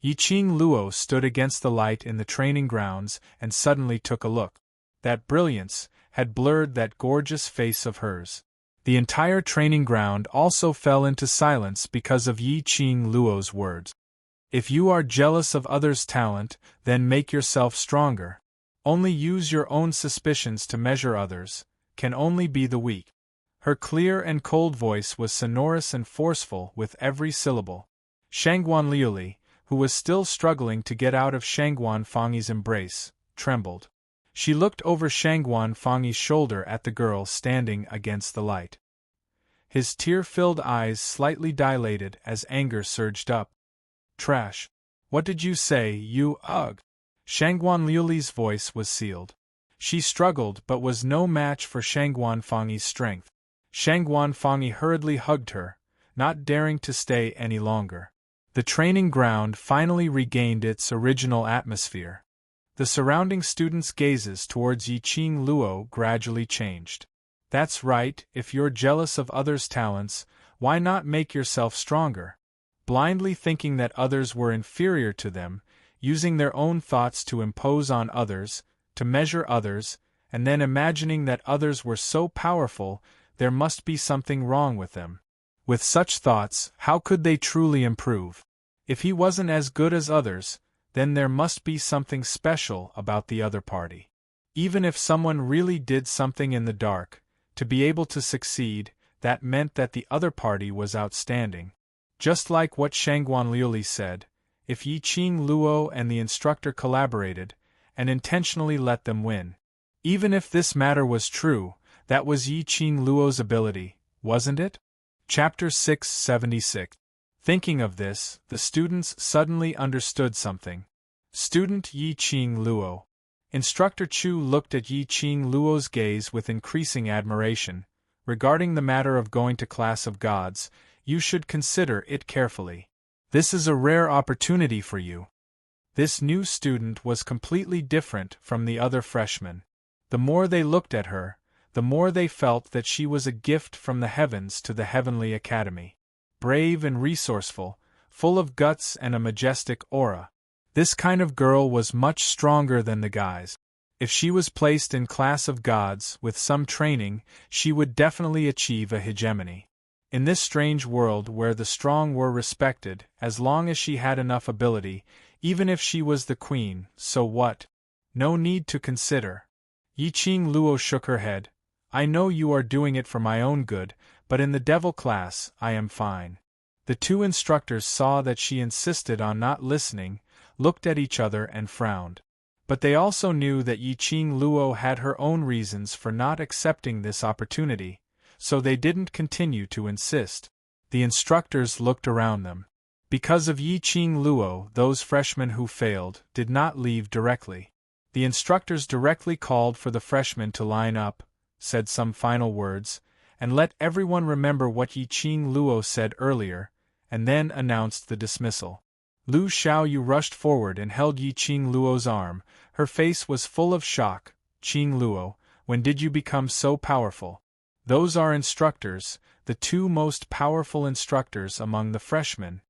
Yiqing Luo stood against the light in the training grounds and suddenly took a look. That brilliance had blurred that gorgeous face of hers. The entire training ground also fell into silence because of Yiqing Luo's words. If you are jealous of others' talent, then make yourself stronger. Only use your own suspicions to measure others, can only be the weak. Her clear and cold voice was sonorous and forceful with every syllable. Shangguan Liuli, who was still struggling to get out of Shangguan Fangi's embrace, trembled. She looked over Shangguan Fangi's shoulder at the girl standing against the light. His tear-filled eyes slightly dilated as anger surged up. Trash. What did you say, you ugh? Shangguan Liuli's voice was sealed. She struggled but was no match for Shangguan Fangi's strength. Shangguan Fangi hurriedly hugged her, not daring to stay any longer. The training ground finally regained its original atmosphere. The surrounding students' gazes towards Yiqing Luo gradually changed. That's right, if you're jealous of others' talents, why not make yourself stronger? Blindly thinking that others were inferior to them, using their own thoughts to impose on others, to measure others, and then imagining that others were so powerful, there must be something wrong with them. With such thoughts, how could they truly improve? If he wasn't as good as others, then there must be something special about the other party. Even if someone really did something in the dark, to be able to succeed, that meant that the other party was outstanding. Just like what Shangguan Liuli said, if Yiqing Luo and the instructor collaborated, and intentionally let them win. Even if this matter was true, that was Yiqing Luo's ability, wasn't it? Chapter 676. Thinking of this, the students suddenly understood something. Student Yiqing Luo. Instructor Chu looked at Yiqing Luo's gaze with increasing admiration. Regarding the matter of going to class of gods, you should consider it carefully. This is a rare opportunity for you. This new student was completely different from the other freshmen. The more they looked at her, the more they felt that she was a gift from the heavens to the Heavenly Academy. Brave and resourceful, full of guts and a majestic aura. This kind of girl was much stronger than the guys. If she was placed in class of gods with some training, she would definitely achieve a hegemony. In this strange world where the strong were respected, as long as she had enough ability, even if she was the queen, so what? No need to consider. Yiqing Luo shook her head. I know you are doing it for my own good, but in the devil class, I am fine. The two instructors saw that she insisted on not listening, looked at each other and frowned. But they also knew that Yiqing Luo had her own reasons for not accepting this opportunity, so they didn't continue to insist. The instructors looked around them. Because of Yiqing Luo, those freshmen who failed did not leave directly. The instructors directly called for the freshmen to line up, said some final words, and let everyone remember what Yiqing Luo said earlier, and then announced the dismissal. Lu Xiaoyu rushed forward and held Yiqing Luo's arm. Her face was full of shock. Qing Luo, when did you become so powerful? Those are instructors, the two most powerful instructors among the freshmen.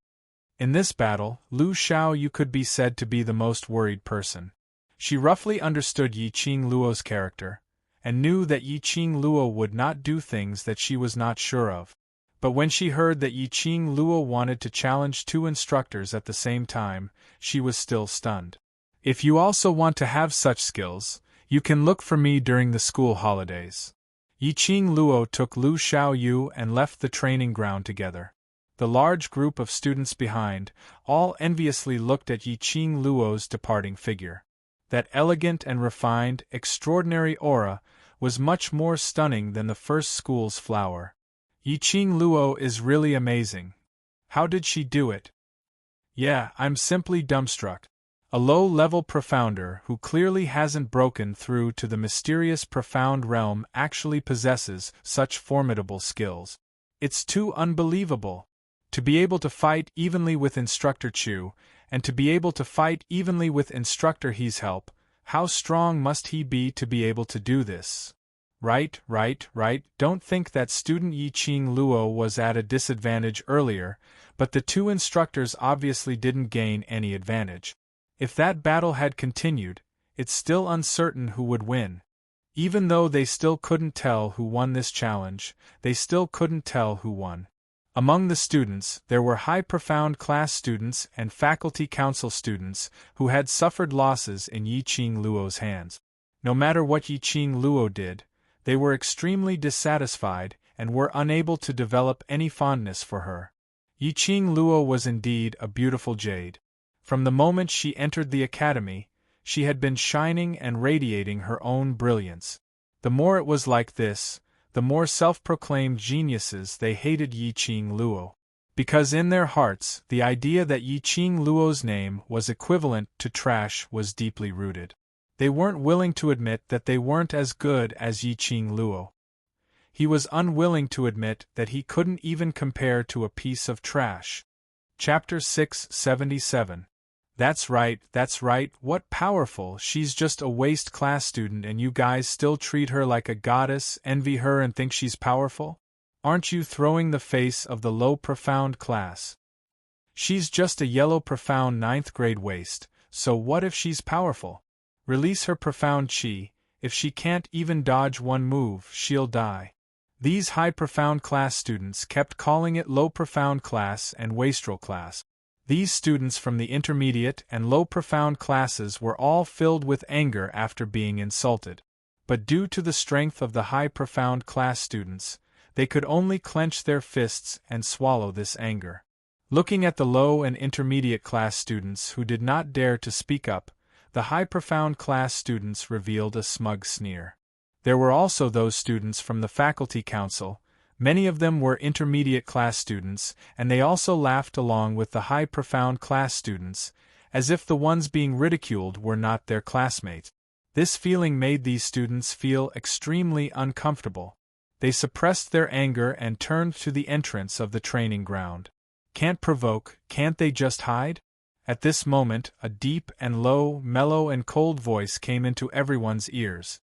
In this battle, Lu Xiaoyu could be said to be the most worried person. She roughly understood Yiqing Luo's character, and knew that Yiqing Luo would not do things that she was not sure of. But when she heard that Yiqing Luo wanted to challenge two instructors at the same time, she was still stunned. If you also want to have such skills, you can look for me during the school holidays. Yiqing Luo took Lu Xiaoyu and left the training ground together. The large group of students behind, all enviously looked at Yiqing Luo's departing figure. That elegant and refined, extraordinary aura was much more stunning than the first school's flower. Yiqing Luo is really amazing. How did she do it? Yeah, I'm simply dumbstruck. A low-level profounder who clearly hasn't broken through to the mysterious profound realm actually possesses such formidable skills. It's too unbelievable. To be able to fight evenly with Instructor Chu, and to be able to fight evenly with Instructor He's help, how strong must he be to be able to do this? Right. Don't think that student Yiqing Luo was at a disadvantage earlier, but the two instructors obviously didn't gain any advantage. If that battle had continued, it's still uncertain who would win. Even though they still couldn't tell who won this challenge, they still couldn't tell who won. Among the students, there were high profound class students and faculty council students who had suffered losses in Yiqing Luo's hands. No matter what Yiqing Luo did, they were extremely dissatisfied and were unable to develop any fondness for her. Yiqing Luo was indeed a beautiful jade. From the moment she entered the academy, she had been shining and radiating her own brilliance. The more it was like this, the more self-proclaimed geniuses they hated Yiqing Luo. Because in their hearts, the idea that Yiqing Luo's name was equivalent to trash was deeply rooted. They weren't willing to admit that they weren't as good as Yiqing Luo. He was unwilling to admit that he couldn't even compare to a piece of trash. Chapter 677. That's right, what powerful, she's just a waste class student and you guys still treat her like a goddess, envy her and think she's powerful? Aren't you throwing the face of the low profound class? She's just a yellow profound 9th grade waste, so what if she's powerful? Release her profound chi, if she can't even dodge one move, she'll die. These high profound class students kept calling it low profound class and wastrel class. These students from the intermediate and low profound classes were all filled with anger after being insulted. But due to the strength of the high profound class students, they could only clench their fists and swallow this anger. Looking at the low and intermediate class students who did not dare to speak up, the high profound class students revealed a smug sneer. There were also those students from the faculty council. Many of them were intermediate class students, and they also laughed along with the high profound class students, as if the ones being ridiculed were not their classmates. This feeling made these students feel extremely uncomfortable. They suppressed their anger and turned to the entrance of the training ground. Can't provoke, can't they just hide? At this moment, a deep and low, mellow and cold voice came into everyone's ears.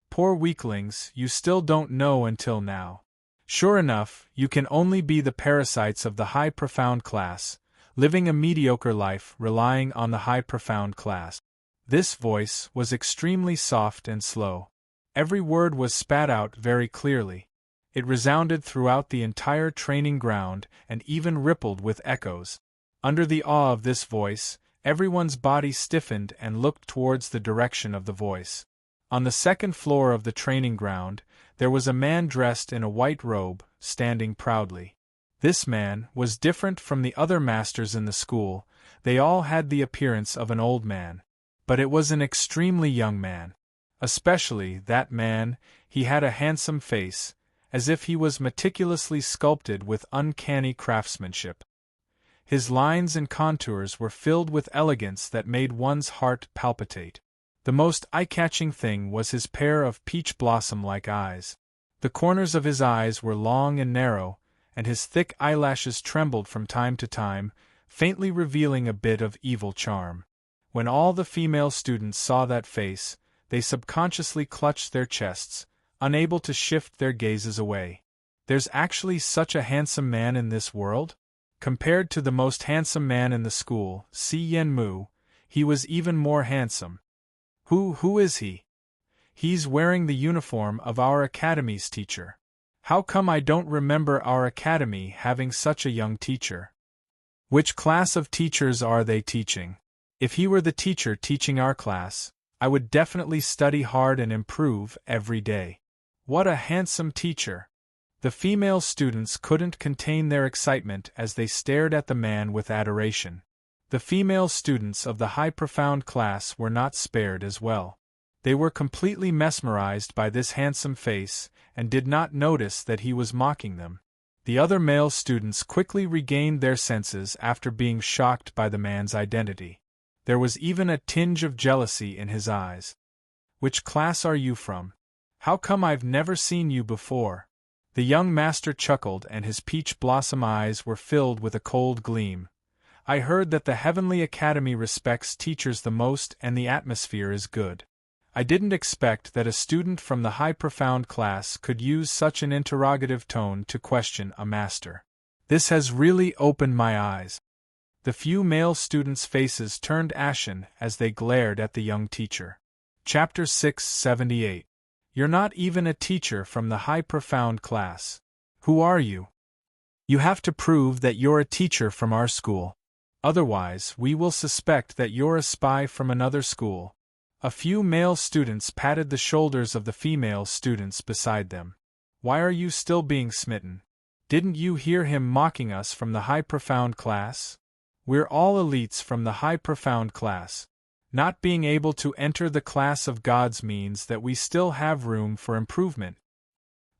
Poor weaklings, you still don't know until now. Sure enough, you can only be the parasites of the high profound class, living a mediocre life relying on the high profound class. This voice was extremely soft and slow. Every word was spat out very clearly. It resounded throughout the entire training ground and even rippled with echoes. Under the awe of this voice, everyone's body stiffened and looked towards the direction of the voice. On the second floor of the training ground, there was a man dressed in a white robe, standing proudly. This man was different from the other masters in the school. They all had the appearance of an old man. But it was an extremely young man. Especially that man, he had a handsome face, as if he was meticulously sculpted with uncanny craftsmanship. His lines and contours were filled with elegance that made one's heart palpitate. The most eye-catching thing was his pair of peach blossom-like eyes. The corners of his eyes were long and narrow, and his thick eyelashes trembled from time to time, faintly revealing a bit of evil charm. When all the female students saw that face, they subconsciously clutched their chests, unable to shift their gazes away. There's actually such a handsome man in this world? Compared to the most handsome man in the school, Si Yenmu, he was even more handsome. Who is he? He's wearing the uniform of our academy's teacher. How come I don't remember our academy having such a young teacher? Which class of teachers are they teaching? If he were the teacher teaching our class, I would definitely study hard and improve every day. What a handsome teacher! The female students couldn't contain their excitement as they stared at the man with adoration. The female students of the high profound class were not spared as well. They were completely mesmerized by this handsome face and did not notice that he was mocking them. The other male students quickly regained their senses after being shocked by the man's identity. There was even a tinge of jealousy in his eyes. "Which class are you from? How come I've never seen you before?" The young master chuckled and his peach blossom eyes were filled with a cold gleam. "I heard that the Heavenly Academy respects teachers the most and the atmosphere is good. I didn't expect that a student from the high profound class could use such an interrogative tone to question a master. This has really opened my eyes." The few male students' faces turned ashen as they glared at the young teacher. Chapter 678. You're not even a teacher from the high profound class. Who are you? You have to prove that you're a teacher from our school. Otherwise, we will suspect that you're a spy from another school. A few male students patted the shoulders of the female students beside them. Why are you still being smitten? Didn't you hear him mocking us from the high profound class? We're all elites from the high profound class. Not being able to enter the class of gods means that we still have room for improvement.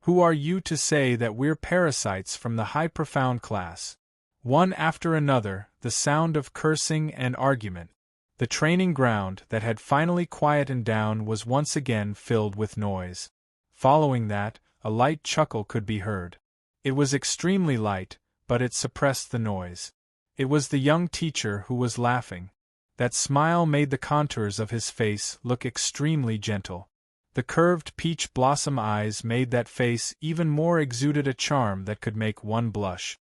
Who are you to say that we're parasites from the high profound class? One after another, the sound of cursing and argument. The training ground that had finally quietened down was once again filled with noise. Following that, a light chuckle could be heard. It was extremely light, but it suppressed the noise. It was the young teacher who was laughing. That smile made the contours of his face look extremely gentle. The curved peach blossom eyes made that face even more exuded a charm that could make one blush.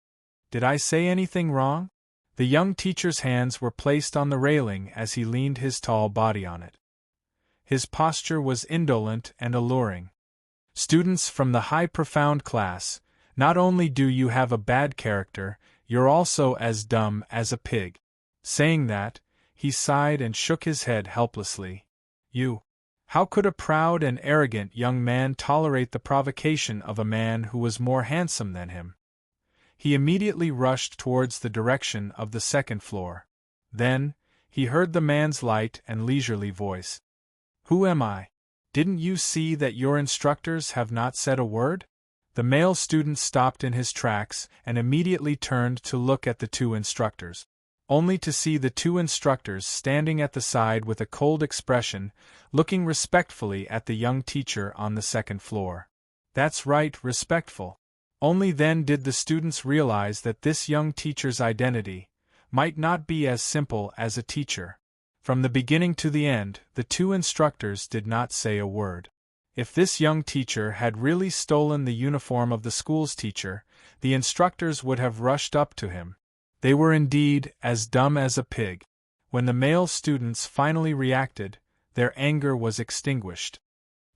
Did I say anything wrong? The young teacher's hands were placed on the railing as he leaned his tall body on it. His posture was indolent and alluring. Students from the high profound class, not only do you have a bad character, you're also as dumb as a pig. Saying that, he sighed and shook his head helplessly. How could a proud and arrogant young man tolerate the provocation of a man who was more handsome than him? He immediately rushed towards the direction of the second floor. Then, he heard the man's light and leisurely voice. Who am I? Didn't you see that your instructors have not said a word? The male student stopped in his tracks and immediately turned to look at the two instructors, only to see the two instructors standing at the side with a cold expression, looking respectfully at the young teacher on the second floor. That's right, respectful. Only then did the students realize that this young teacher's identity might not be as simple as a teacher. From the beginning to the end, the two instructors did not say a word. If this young teacher had really stolen the uniform of the school's teacher, the instructors would have rushed up to him. They were indeed as dumb as a pig. When the male students finally reacted, their anger was extinguished.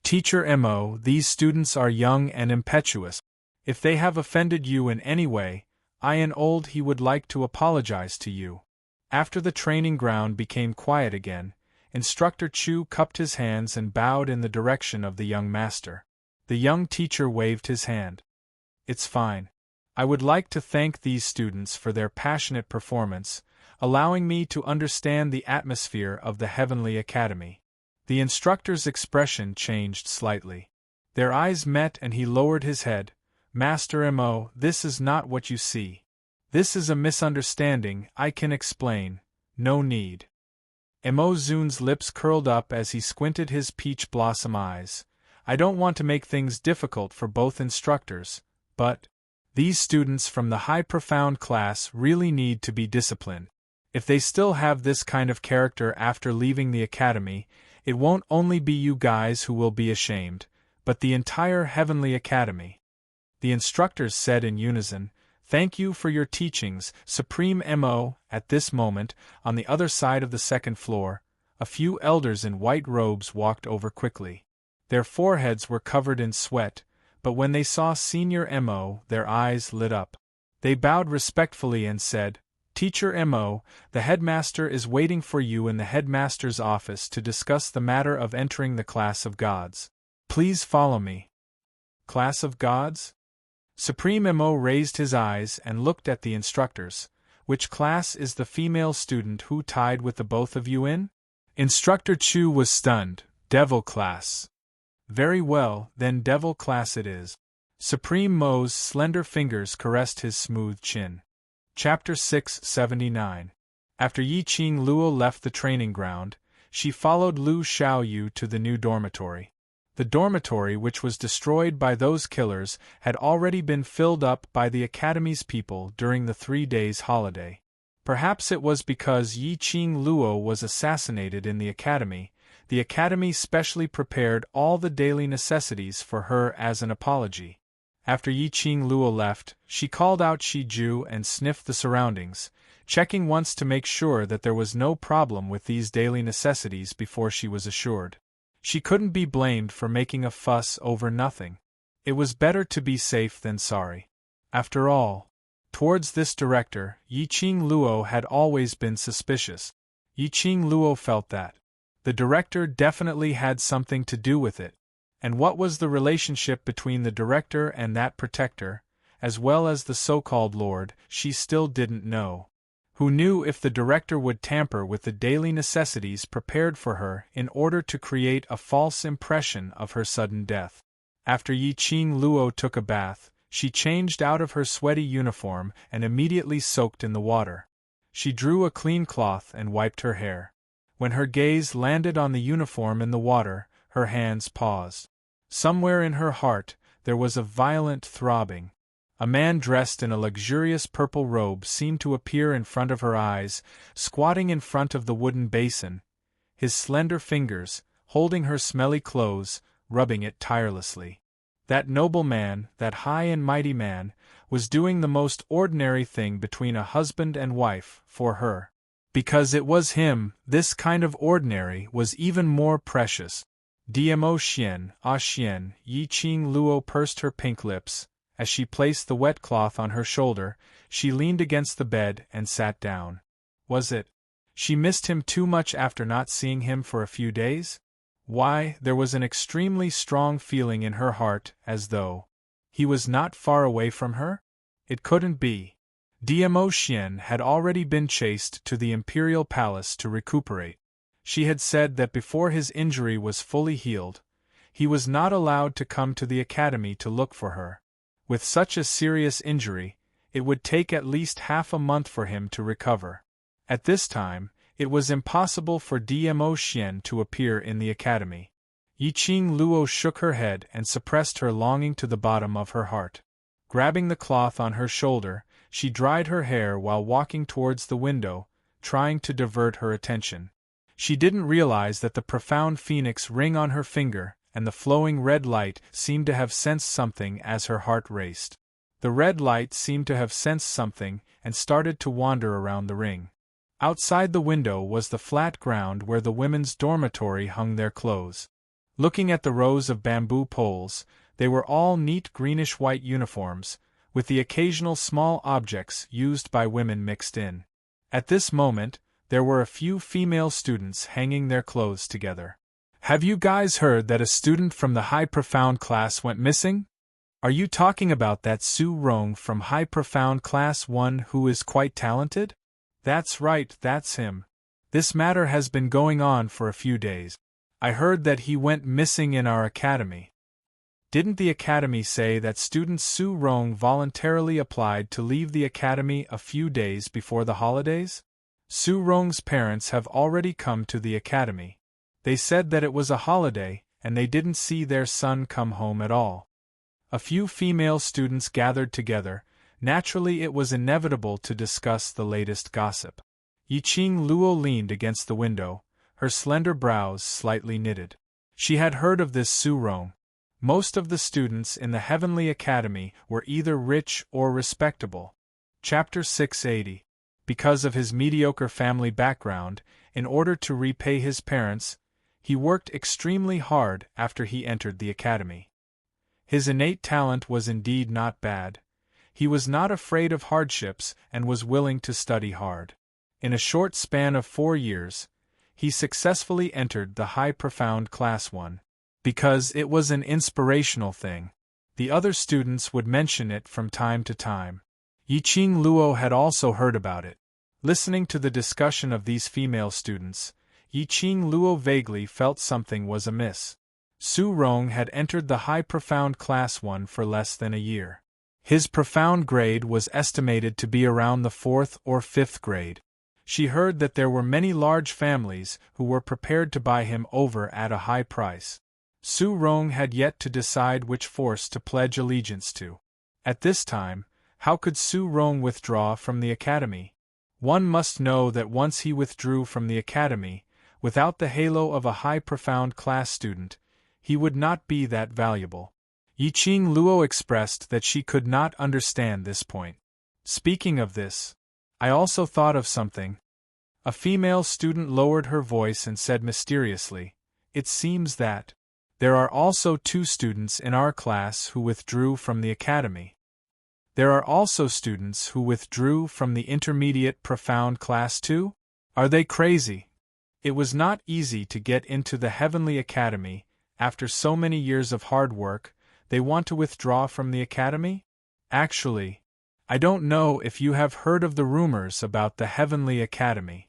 Teacher Mo, these students are young and impetuous. If they have offended you in any way, he would like to apologize to you. After the training ground became quiet again, Instructor Chu cupped his hands and bowed in the direction of the young master. The young teacher waved his hand. It's fine. I would like to thank these students for their passionate performance, allowing me to understand the atmosphere of the Heavenly Academy. The instructor's expression changed slightly. Their eyes met and he lowered his head. Master Mo, this is not what you see. This is a misunderstanding, I can explain. No need. Mo Zun's lips curled up as he squinted his peach blossom eyes. I don't want to make things difficult for both instructors, but these students from the high profound class really need to be disciplined. If they still have this kind of character after leaving the academy, it won't only be you guys who will be ashamed, but the entire Heavenly Academy. The instructors said in unison, Thank you for your teachings, Supreme Mo. At this moment, on the other side of the second floor, a few elders in white robes walked over quickly. Their foreheads were covered in sweat, but when they saw Senior Mo, their eyes lit up. They bowed respectfully and said, Teacher Mo, the headmaster is waiting for you in the headmaster's office to discuss the matter of entering the class of gods. Please follow me. Class of gods? Supreme Mo raised his eyes and looked at the instructors. Which class is the female student who tied with the both of you in? Instructor Chu was stunned. Devil class. Very well, then devil class it is. Supreme Mo's slender fingers caressed his smooth chin. Chapter 679. After Yi-Ching Luo left the training ground, she followed Lu Xiaoyu to the new dormitory. The dormitory, which was destroyed by those killers, had already been filled up by the academy's people during the 3 days' holiday. Perhaps it was because Yi-Ching Luo was assassinated in the academy specially prepared all the daily necessities for her as an apology. After Yi-Ching Luo left, she called out Shiju and sniffed the surroundings, checking once to make sure that there was no problem with these daily necessities before she was assured. She couldn't be blamed for making a fuss over nothing. It was better to be safe than sorry. After all, towards this director, Yi-Ching Luo had always been suspicious. Yi-Ching Luo felt that the director definitely had something to do with it. And what was the relationship between the director and that protector, as well as the so-called lord, she still didn't know. Who knew if the director would tamper with the daily necessities prepared for her in order to create a false impression of her sudden death? After Yi-Ching Luo took a bath, she changed out of her sweaty uniform and immediately soaked in the water. She drew a clean cloth and wiped her hair. When her gaze landed on the uniform in the water, her hands paused. Somewhere in her heart, there was a violent throbbing. A man dressed in a luxurious purple robe seemed to appear in front of her eyes, squatting in front of the wooden basin, his slender fingers, holding her smelly clothes, rubbing it tirelessly. That noble man, that high and mighty man, was doing the most ordinary thing between a husband and wife, for her. Because it was him, this kind of ordinary was even more precious. Dmo Xian, Xian, Yi-Ching Luo pursed her pink lips. As she placed the wet cloth on her shoulder, she leaned against the bed and sat down. Was it? She missed him too much after not seeing him for a few days? Why, there was an extremely strong feeling in her heart, as though he was not far away from her? It couldn't be. Dmo Xian had already been chased to the imperial palace to recuperate. She had said that before his injury was fully healed, he was not allowed to come to the academy to look for her. With such a serious injury, it would take at least half a month for him to recover. At this time, it was impossible for Dmo Xian to appear in the academy. Yi-Ching Luo shook her head and suppressed her longing to the bottom of her heart. Grabbing the cloth on her shoulder, she dried her hair while walking towards the window, trying to divert her attention. She didn't realize that the profound phoenix ring on her finger and the flowing red light seemed to have sensed something as her heart raced. The red light seemed to have sensed something and started to wander around the ring. Outside the window was the flat ground where the women's dormitory hung their clothes. Looking at the rows of bamboo poles, they were all neat greenish-white uniforms, with the occasional small objects used by women mixed in. At this moment, there were a few female students hanging their clothes together. "Have you guys heard that a student from the High Profound class went missing? Are you talking about that Su Rong from High Profound Class 1 who is quite talented?" "That's right, that's him. This matter has been going on for a few days. I heard that he went missing in our academy." "Didn't the academy say that student Su Rong voluntarily applied to leave the academy a few days before the holidays? Su Rong's parents have already come to the academy. They said that it was a holiday, and they didn't see their son come home at all." A few female students gathered together. Naturally, it was inevitable to discuss the latest gossip. Yi-Ching Luo leaned against the window, her slender brows slightly knitted. She had heard of this Su Rong. Most of the students in the Heavenly Academy were either rich or respectable. Chapter 680. Because of his mediocre family background, in order to repay his parents, he worked extremely hard after he entered the academy. His innate talent was indeed not bad. He was not afraid of hardships and was willing to study hard. In a short span of 4 years, he successfully entered the High Profound Class 1. Because it was an inspirational thing. The other students would mention it from time to time. Yi-Ching Luo had also heard about it. Listening to the discussion of these female students, Yi-Ching Luo vaguely felt something was amiss. Su Rong had entered the high profound class 1 for less than a year. His profound grade was estimated to be around the 4th or 5th grade. She heard that there were many large families who were prepared to buy him over at a high price. Su Rong had yet to decide which force to pledge allegiance to. At this time, how could Su Rong withdraw from the academy? One must know that once he withdrew from the academy, without the halo of a high profound class student, he would not be that valuable. Yiqing Luo expressed that she could not understand this point. Speaking of this, I also thought of something. A female student lowered her voice and said mysteriously, "It seems that there are also 2 students in our class who withdrew from the academy. There are also students who withdrew from the intermediate profound class too? Are they crazy? It was not easy to get into the Heavenly Academy. After so many years of hard work, they want to withdraw from the academy? Actually, I don't know if you have heard of the rumors about the Heavenly Academy."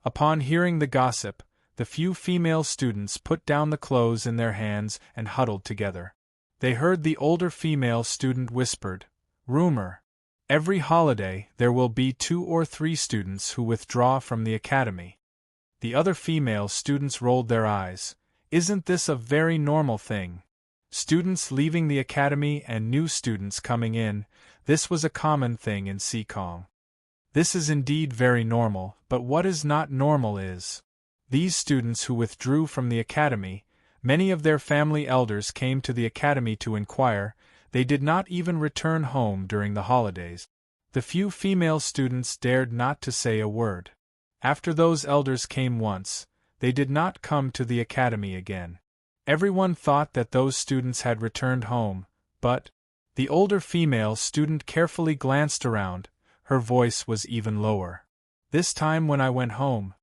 Upon hearing the gossip, the few female students put down the clothes in their hands and huddled together. They heard the older female student whispered, "Rumor. Every holiday there will be 2 or 3 students who withdraw from the academy." The other female students rolled their eyes. Isn't this a very normal thing? Students leaving the academy and new students coming in, this was a common thing in Sikong. This is indeed very normal, but what is not normal is, these students who withdrew from the academy, many of their family elders came to the academy to inquire, they did not even return home during the holidays. The few female students dared not to say a word. After those elders came once, they did not come to the academy again. Everyone thought that those students had returned home, but the older female student carefully glanced around, her voice was even lower. "This time when I went home,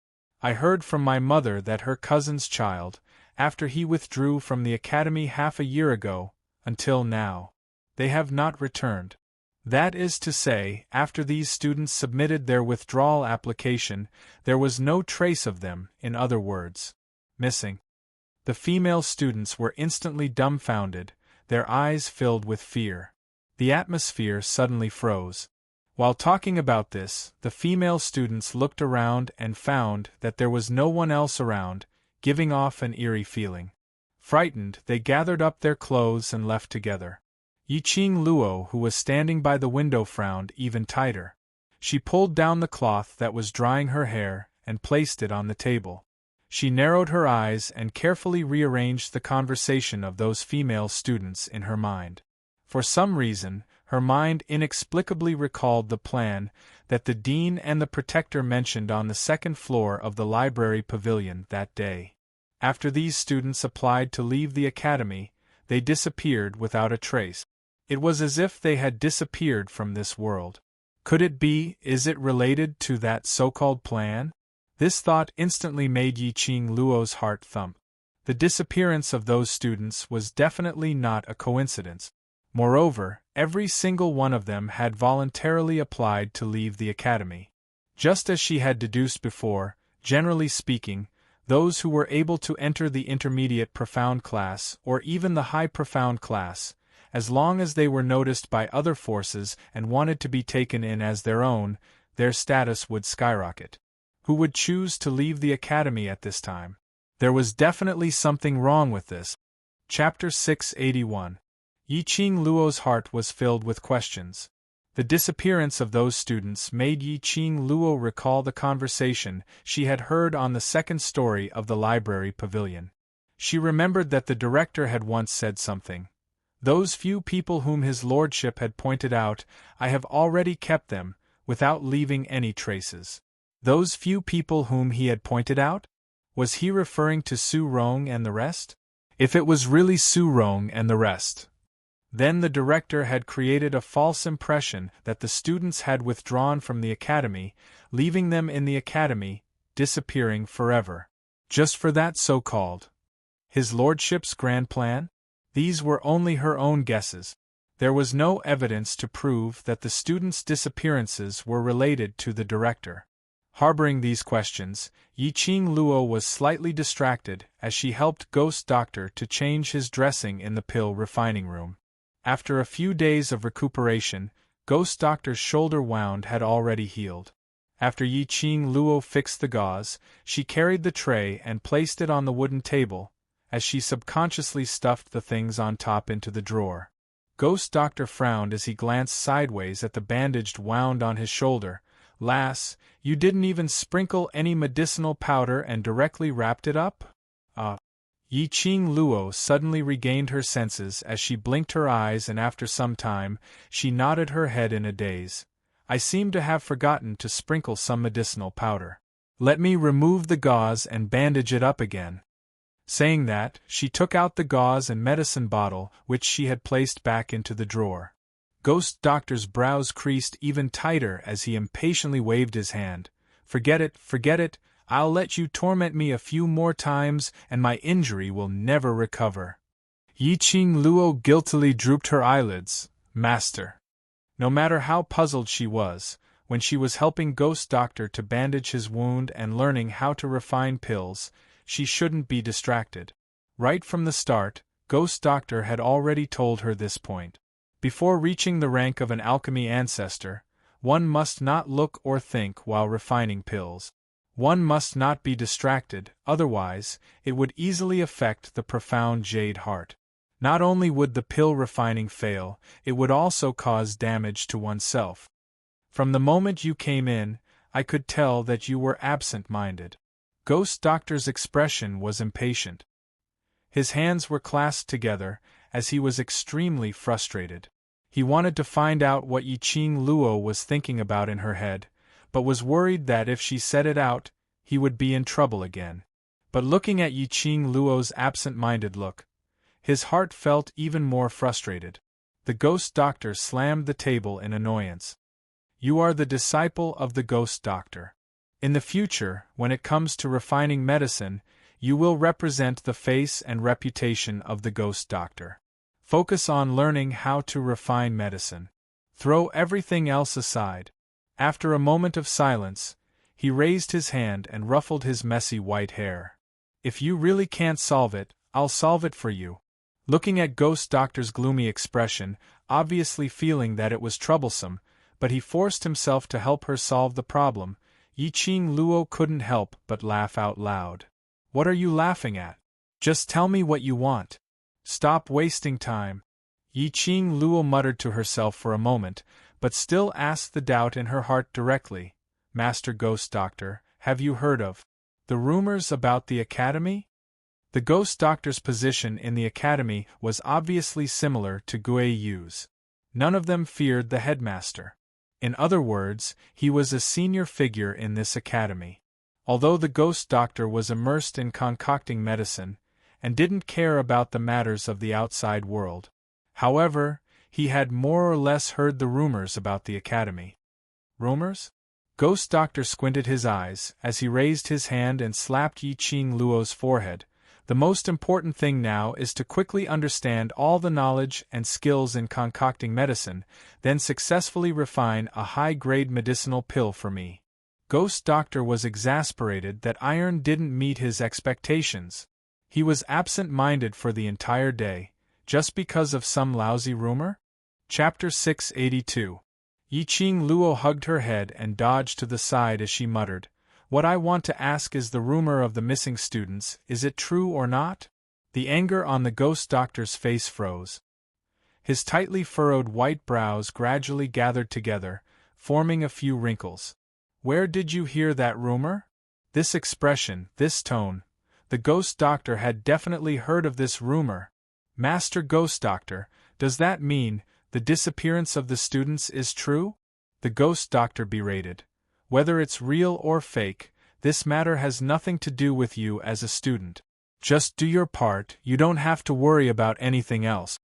I heard from my mother that her cousin's child, after he withdrew from the academy half a year ago, until now, they have not returned. That is to say, after these students submitted their withdrawal application, there was no trace of them, in other words, missing." The female students were instantly dumbfounded, their eyes filled with fear. The atmosphere suddenly froze. While talking about this, the female students looked around and found that there was no one else around, giving off an eerie feeling. Frightened, they gathered up their clothes and left together. Yiqing Luo, who was standing by the window, frowned even tighter. She pulled down the cloth that was drying her hair and placed it on the table. She narrowed her eyes and carefully rearranged the conversation of those female students in her mind. For some reason, her mind inexplicably recalled the plan that the dean and the protector mentioned on the 2nd floor of the library pavilion that day. After these students applied to leave the academy, they disappeared without a trace. It was as if they had disappeared from this world. Could it be, is it related to that so-called plan? This thought instantly made Yiqing Luo's heart thump. The disappearance of those students was definitely not a coincidence. Moreover, every single one of them had voluntarily applied to leave the academy. Just as she had deduced before, generally speaking, those who were able to enter the intermediate profound class or even the high profound class, as long as they were noticed by other forces and wanted to be taken in as their own, their status would skyrocket. Who would choose to leave the academy at this time? There was definitely something wrong with this. Chapter 681. Yiqing Luo's heart was filled with questions. The disappearance of those students made Yiqing Luo recall the conversation she had heard on the 2nd story of the library pavilion. She remembered that the director had once said something. "Those few people whom his lordship had pointed out, I have already kept them, without leaving any traces." Those few people whom he had pointed out? Was he referring to Su Rong and the rest? If it was really Su Rong and the rest, then the director had created a false impression that the students had withdrawn from the academy, leaving them in the academy, disappearing forever. Just for that so-called his lordship's grand plan? These were only her own guesses. There was no evidence to prove that the students' disappearances were related to the director. Harboring these questions, Yiqing Luo was slightly distracted as she helped Ghost Doctor to change his dressing in the pill refining room. After a few days of recuperation, Ghost Doctor's shoulder wound had already healed. After Yiqing Luo fixed the gauze, she carried the tray and placed it on the wooden table, as she subconsciously stuffed the things on top into the drawer. Ghost Doctor frowned as he glanced sideways at the bandaged wound on his shoulder. "Lass, you didn't even sprinkle any medicinal powder and directly wrapped it up?" Yiqing Luo suddenly regained her senses as she blinked her eyes, and after some time, she nodded her head in a daze. "I seem to have forgotten to sprinkle some medicinal powder. Let me remove the gauze and bandage it up again." Saying that, she took out the gauze and medicine bottle which she had placed back into the drawer. Ghost Doctor's brows creased even tighter as he impatiently waved his hand. Forget it, I'll let you torment me a few more times and my injury will never recover." Yiqing Luo guiltily drooped her eyelids. "Master." No matter how puzzled she was, when she was helping Ghost Doctor to bandage his wound and learning how to refine pills, she shouldn't be distracted. Right from the start, Ghost Doctor had already told her this point. Before reaching the rank of an alchemy ancestor, one must not look or think while refining pills. One must not be distracted, otherwise, it would easily affect the profound jade heart. Not only would the pill refining fail, it would also cause damage to oneself. From the moment you came in, I could tell that you were absent-minded. Ghost Doctor's expression was impatient. His hands were clasped together, as he was extremely frustrated. He wanted to find out what Yiqing Luo was thinking about in her head, but was worried that if she said it out, he would be in trouble again. But looking at Yiqing Luo's absent-minded look, his heart felt even more frustrated. The Ghost Doctor slammed the table in annoyance. "You are the disciple of the Ghost Doctor. In the future, when it comes to refining medicine, you will represent the face and reputation of the Ghost Doctor. Focus on learning how to refine medicine. Throw everything else aside." After a moment of silence, he raised his hand and ruffled his messy white hair. "If you really can't solve it, I'll solve it for you." Looking at Ghost Doctor's gloomy expression, obviously feeling that it was troublesome, but he forced himself to help her solve the problem, Yiqing Luo couldn't help but laugh out loud. "What are you laughing at? Just tell me what you want. Stop wasting time." Yiqing Luo muttered to herself for a moment, but still asked the doubt in her heart directly. "Master Ghost Doctor, have you heard of the rumors about the academy?" The Ghost Doctor's position in the academy was obviously similar to Gui Yu's. None of them feared the headmaster. In other words, he was a senior figure in this academy. Although the Ghost Doctor was immersed in concocting medicine, and didn't care about the matters of the outside world. However, he had more or less heard the rumors about the academy. Rumors? Ghost Doctor squinted his eyes as he raised his hand and slapped Yiqing Luo's forehead. "The most important thing now is to quickly understand all the knowledge and skills in concocting medicine, then successfully refine a high-grade medicinal pill for me." Ghost Doctor was exasperated that iron didn't meet his expectations. He was absent-minded for the entire day, just because of some lousy rumor? Chapter 682. Yiqing Luo hugged her head and dodged to the side as she muttered, "What I want to ask is the rumor of the missing students, is it true or not?" The anger on the Ghost Doctor's face froze. His tightly furrowed white brows gradually gathered together, forming a few wrinkles. "Where did you hear that rumor?" This expression, this tone. The Ghost Doctor had definitely heard of this rumor. "Master Ghost Doctor, does that mean the disappearance of the students is true?" The Ghost Doctor berated. "Whether it's real or fake, this matter has nothing to do with you as a student. Just do your part, you don't have to worry about anything else."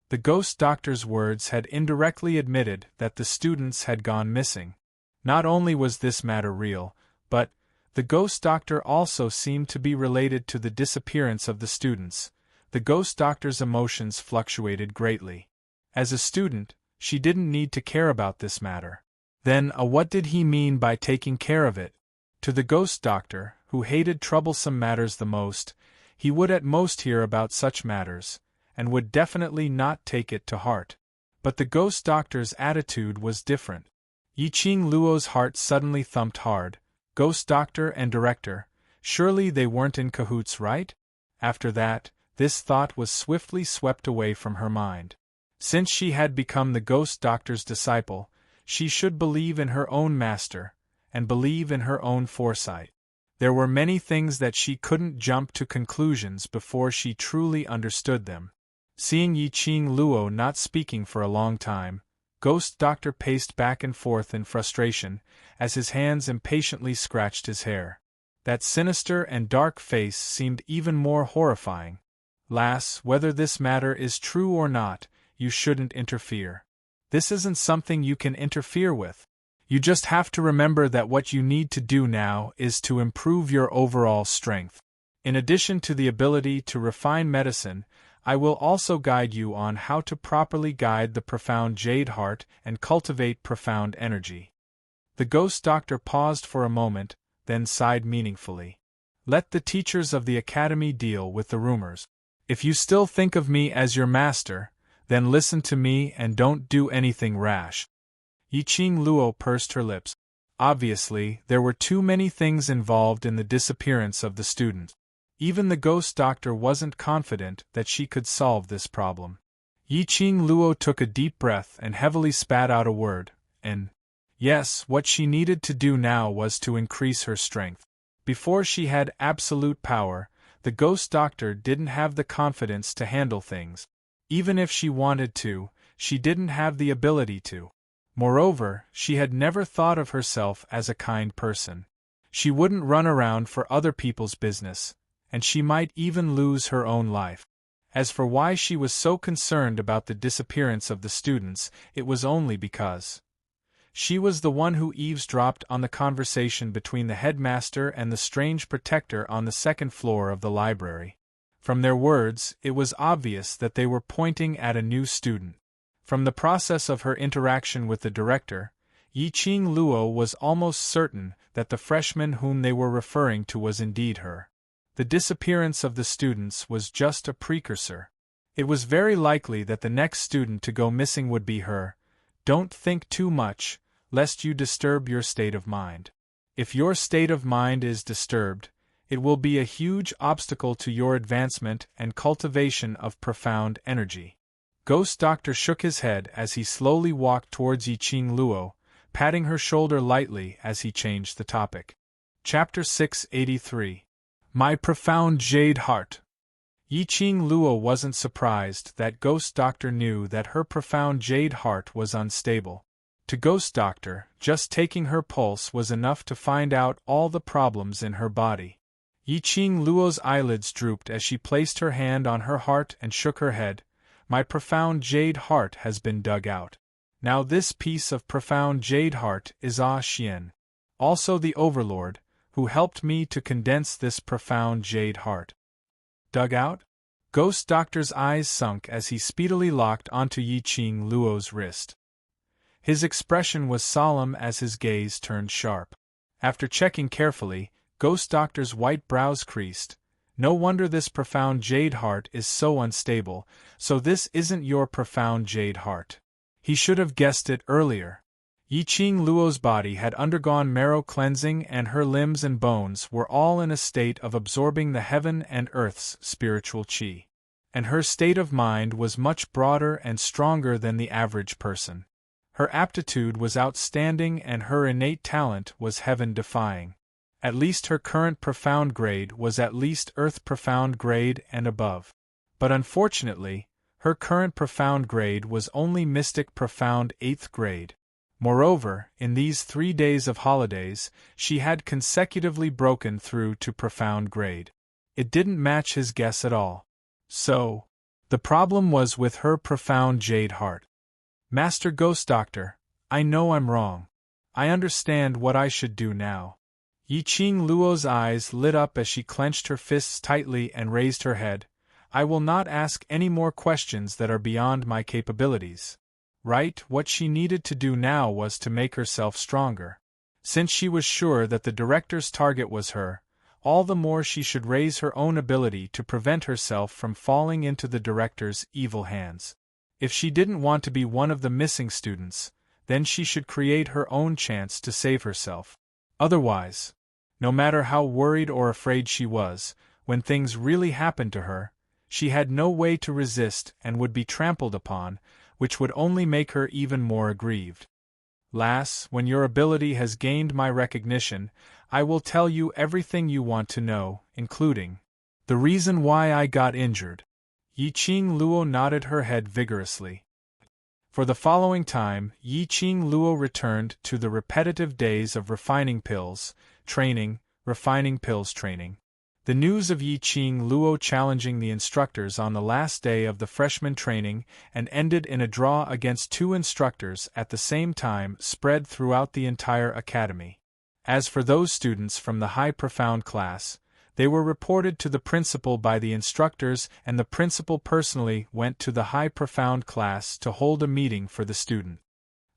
The Ghost Doctor's words had indirectly admitted that the students had gone missing. Not only was this matter real, but the Ghost Doctor also seemed to be related to the disappearance of the students. The Ghost Doctor's emotions fluctuated greatly. As a student, she didn't need to care about this matter. Then, what did he mean by taking care of it? To the ghost doctor, who hated troublesome matters the most, he would at most hear about such matters, and would definitely not take it to heart. But the ghost doctor's attitude was different. Yiqing Luo's heart suddenly thumped hard. Ghost doctor and director, surely they weren't in cahoots, right? After that, this thought was swiftly swept away from her mind. Since she had become the ghost doctor's disciple, she should believe in her own master, and believe in her own foresight. There were many things that she couldn't jump to conclusions before she truly understood them. Seeing Yiqing Luo not speaking for a long time, Ghost Doctor paced back and forth in frustration, as his hands impatiently scratched his hair. That sinister and dark face seemed even more horrifying. Lass, whether this matter is true or not, you shouldn't interfere. This isn't something you can interfere with. You just have to remember that what you need to do now is to improve your overall strength. In addition to the ability to refine medicine, I will also guide you on how to properly guide the profound jade heart and cultivate profound energy. The ghost doctor paused for a moment, then sighed meaningfully. Let the teachers of the academy deal with the rumors. If you still think of me as your master, then listen to me and don't do anything rash. Yiqing Luo pursed her lips. Obviously, there were too many things involved in the disappearance of the student. Even the ghost doctor wasn't confident that she could solve this problem. Yiqing Luo took a deep breath and heavily spat out a word, and yes, what she needed to do now was to increase her strength. Before she had absolute power, the ghost doctor didn't have the confidence to handle things. Even if she wanted to, she didn't have the ability to. Moreover, she had never thought of herself as a kind person. She wouldn't run around for other people's business, and she might even lose her own life. As for why she was so concerned about the disappearance of the students, it was only because she was the one who eavesdropped on the conversation between the headmaster and the strange protector on the second floor of the library. From their words, it was obvious that they were pointing at a new student. From the process of her interaction with the director, Yiqing Luo was almost certain that the freshman whom they were referring to was indeed her. The disappearance of the students was just a precursor. It was very likely that the next student to go missing would be her. Don't think too much, lest you disturb your state of mind. If your state of mind is disturbed, it will be a huge obstacle to your advancement and cultivation of profound energy. Ghost Doctor shook his head as he slowly walked towards Yiqing Luo, patting her shoulder lightly as he changed the topic. Chapter 683. My Profound Jade Heart. Yiqing Luo wasn't surprised that Ghost Doctor knew that her profound jade heart was unstable. To Ghost Doctor, just taking her pulse was enough to find out all the problems in her body. Yiqing Luo's eyelids drooped as she placed her hand on her heart and shook her head. My profound jade heart has been dug out. Now this piece of profound jade heart is Ah Xian, also the Overlord, who helped me to condense this profound jade heart. Dug out? Ghost Doctor's eyes sunk as he speedily locked onto Yiqing Luo's wrist. His expression was solemn as his gaze turned sharp. After checking carefully, Ghost Doctor's white brows creased. No wonder this profound jade heart is so unstable, so this isn't your profound jade heart. He should have guessed it earlier. Yiqing Luo's body had undergone marrow cleansing and her limbs and bones were all in a state of absorbing the heaven and earth's spiritual qi. And her state of mind was much broader and stronger than the average person. Her aptitude was outstanding and her innate talent was heaven-defying. At least her current profound grade was at least Earth profound grade and above. But unfortunately, her current profound grade was only Mystic profound 8th grade. Moreover, in these 3 days of holidays, she had consecutively broken through to profound grade. It didn't match his guess at all. So, the problem was with her profound jade heart. Master Ghost Doctor, I know I'm wrong. I understand what I should do now. Yiqing Luo's eyes lit up as she clenched her fists tightly and raised her head. I will not ask any more questions that are beyond my capabilities. Right, what she needed to do now was to make herself stronger. Since she was sure that the director's target was her, all the more she should raise her own ability to prevent herself from falling into the director's evil hands. If she didn't want to be one of the missing students, then she should create her own chance to save herself. Otherwise, no matter how worried or afraid she was, when things really happened to her, she had no way to resist and would be trampled upon, which would only make her even more aggrieved. Lass, when your ability has gained my recognition, I will tell you everything you want to know, including the reason why I got injured. Yiqing Luo nodded her head vigorously. For the following time, Yiqing Luo returned to the repetitive days of refining pills, training, refining pills training. The news of Yiqing Luo challenging the instructors on the last day of the freshman training and ended in a draw against 2 instructors at the same time spread throughout the entire academy. As for those students from the high profound class, they were reported to the principal by the instructors, and the principal personally went to the high profound class to hold a meeting for the student.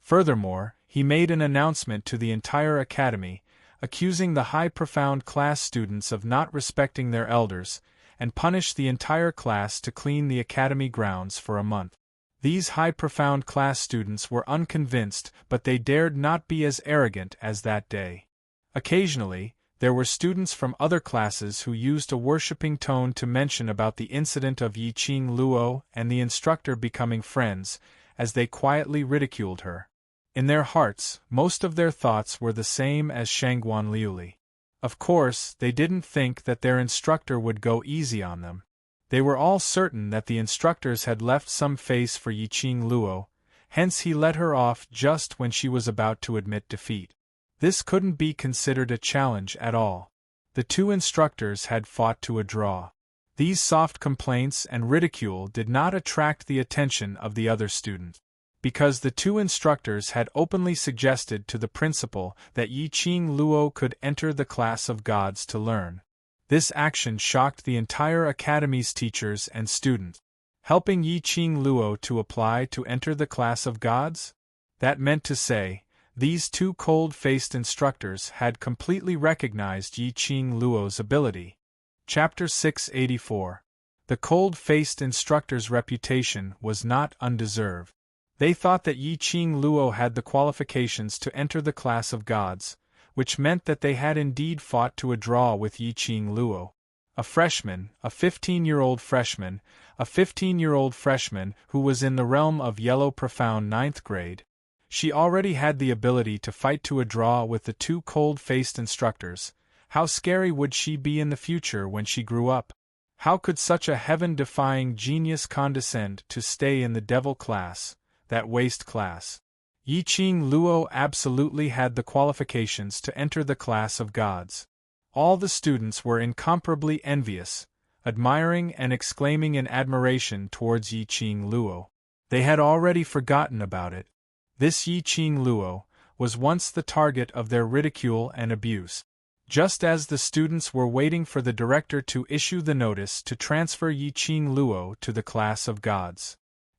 Furthermore, he made an announcement to the entire academy, accusing the high profound class students of not respecting their elders, and punished the entire class to clean the academy grounds for a month. These high profound class students were unconvinced, but they dared not be as arrogant as that day. Occasionally, there were students from other classes who used a worshipping tone to mention about the incident of Yiqing Luo and the instructor becoming friends, as they quietly ridiculed her. In their hearts, most of their thoughts were the same as Shangguan Liuli. Of course, they didn't think that their instructor would go easy on them. They were all certain that the instructors had left some face for Yiqing Luo, hence he let her off just when she was about to admit defeat. This couldn't be considered a challenge at all. The 2 instructors had fought to a draw. These soft complaints and ridicule did not attract the attention of the other students, because the 2 instructors had openly suggested to the principal that Yiqing Luo could enter the class of gods to learn. This action shocked the entire academy's teachers and students. Helping Yiqing Luo to apply to enter the class of gods? That meant to say, these 2 cold-faced instructors had completely recognized Yiqing Luo's ability. Chapter 684. The cold-faced instructor's reputation was not undeserved. They thought that Yiqing Luo had the qualifications to enter the class of gods, which meant that they had indeed fought to a draw with Yiqing Luo. A freshman, a 15-year-old freshman, a 15-year-old freshman who was in the realm of yellow profound 9th grade. She already had the ability to fight to a draw with the 2 cold-faced instructors. How scary would she be in the future when she grew up? How could such a heaven-defying genius condescend to stay in the devil class, that waste class? Yiqing Luo absolutely had the qualifications to enter the class of gods. All the students were incomparably envious, admiring and exclaiming in admiration towards Yiqing Luo. They had already forgotten about it. This Yiqing Luo was once the target of their ridicule and abuse. Just as the students were waiting for the director to issue the notice to transfer Yiqing Luo to the class of gods,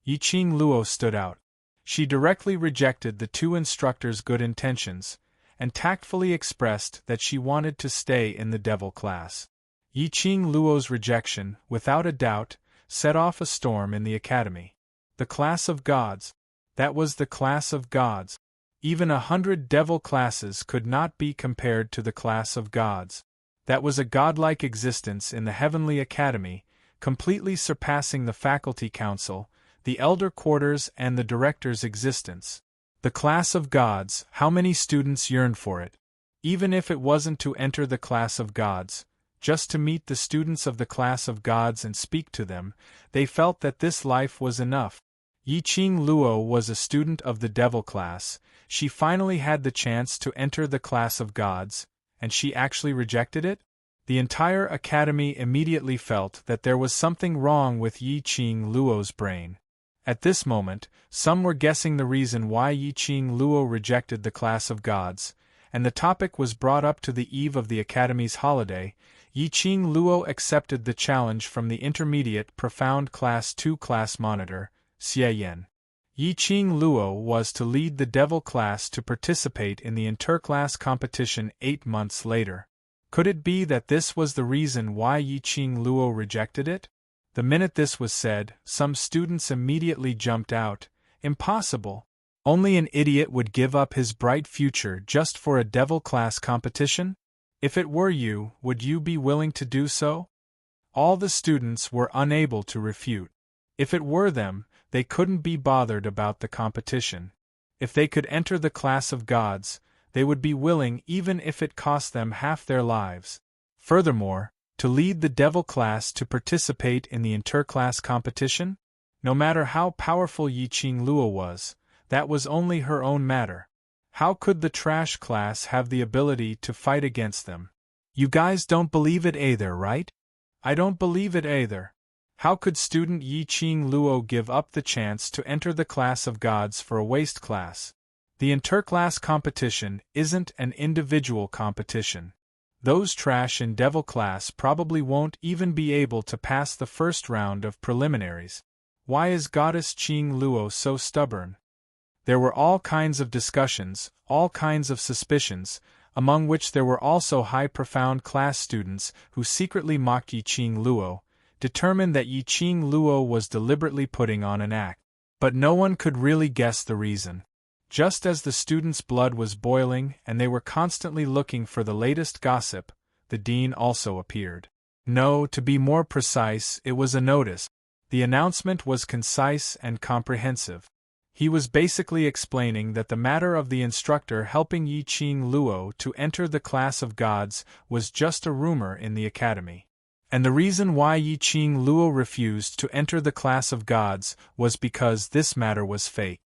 Yiqing Luo stood out. She directly rejected the 2 instructors' good intentions, and tactfully expressed that she wanted to stay in the devil class. Yiqing Luo's rejection, without a doubt, set off a storm in the academy. The class of gods. That was the class of gods. Even 100 devil classes could not be compared to the class of gods. That was a godlike existence in the heavenly academy, completely surpassing the faculty council, the elder quarters and the director's existence. The class of gods, how many students yearned for it? Even if it wasn't to enter the class of gods, just to meet the students of the class of gods and speak to them, they felt that this life was enough. Yiqing Luo was a student of the devil class. She finally had the chance to enter the class of gods, and she actually rejected it? The entire academy immediately felt that there was something wrong with Yiqing Luo's brain. At this moment, some were guessing the reason why Yiqing Luo rejected the class of gods, and the topic was brought up to the eve of the academy's holiday. Yiqing Luo accepted the challenge from the intermediate profound class 2 class monitor, Xie Yan. Yi-Ching Luo was to lead the Devil class to participate in the interclass competition 8 months later. Could it be that this was the reason why Yi-Ching Luo rejected it? The minute this was said, some students immediately jumped out. Impossible! Only an idiot would give up his bright future just for a Devil class competition? If it were you, would you be willing to do so? All the students were unable to refute. If it were them, they couldn't be bothered about the competition. If they could enter the class of gods, they would be willing even if it cost them half their lives. Furthermore, to lead the Devil class to participate in the interclass competition? No matter how powerful Yi-Ching Luo was, that was only her own matter. How could the trash class have the ability to fight against them? You guys don't believe it either, right? I don't believe it either. How could student Yi-Ching Luo give up the chance to enter the class of gods for a waste class? The interclass competition isn't an individual competition. Those trash in Devil class probably won't even be able to pass the first round of preliminaries. Why is Goddess Ching Luo so stubborn? There were all kinds of discussions, all kinds of suspicions, among which there were also high-profound class students who secretly mocked Yi-Ching Luo, determined that Yi-Ching Luo was deliberately putting on an act. But no one could really guess the reason. Just as the students' blood was boiling and they were constantly looking for the latest gossip, the dean also appeared. No, to be more precise, it was a notice. The announcement was concise and comprehensive. He was basically explaining that the matter of the instructor helping Yi-Ching Luo to enter the class of gods was just a rumor in the academy. And the reason why Yi-Ching Luo refused to enter the class of gods was because this matter was fake.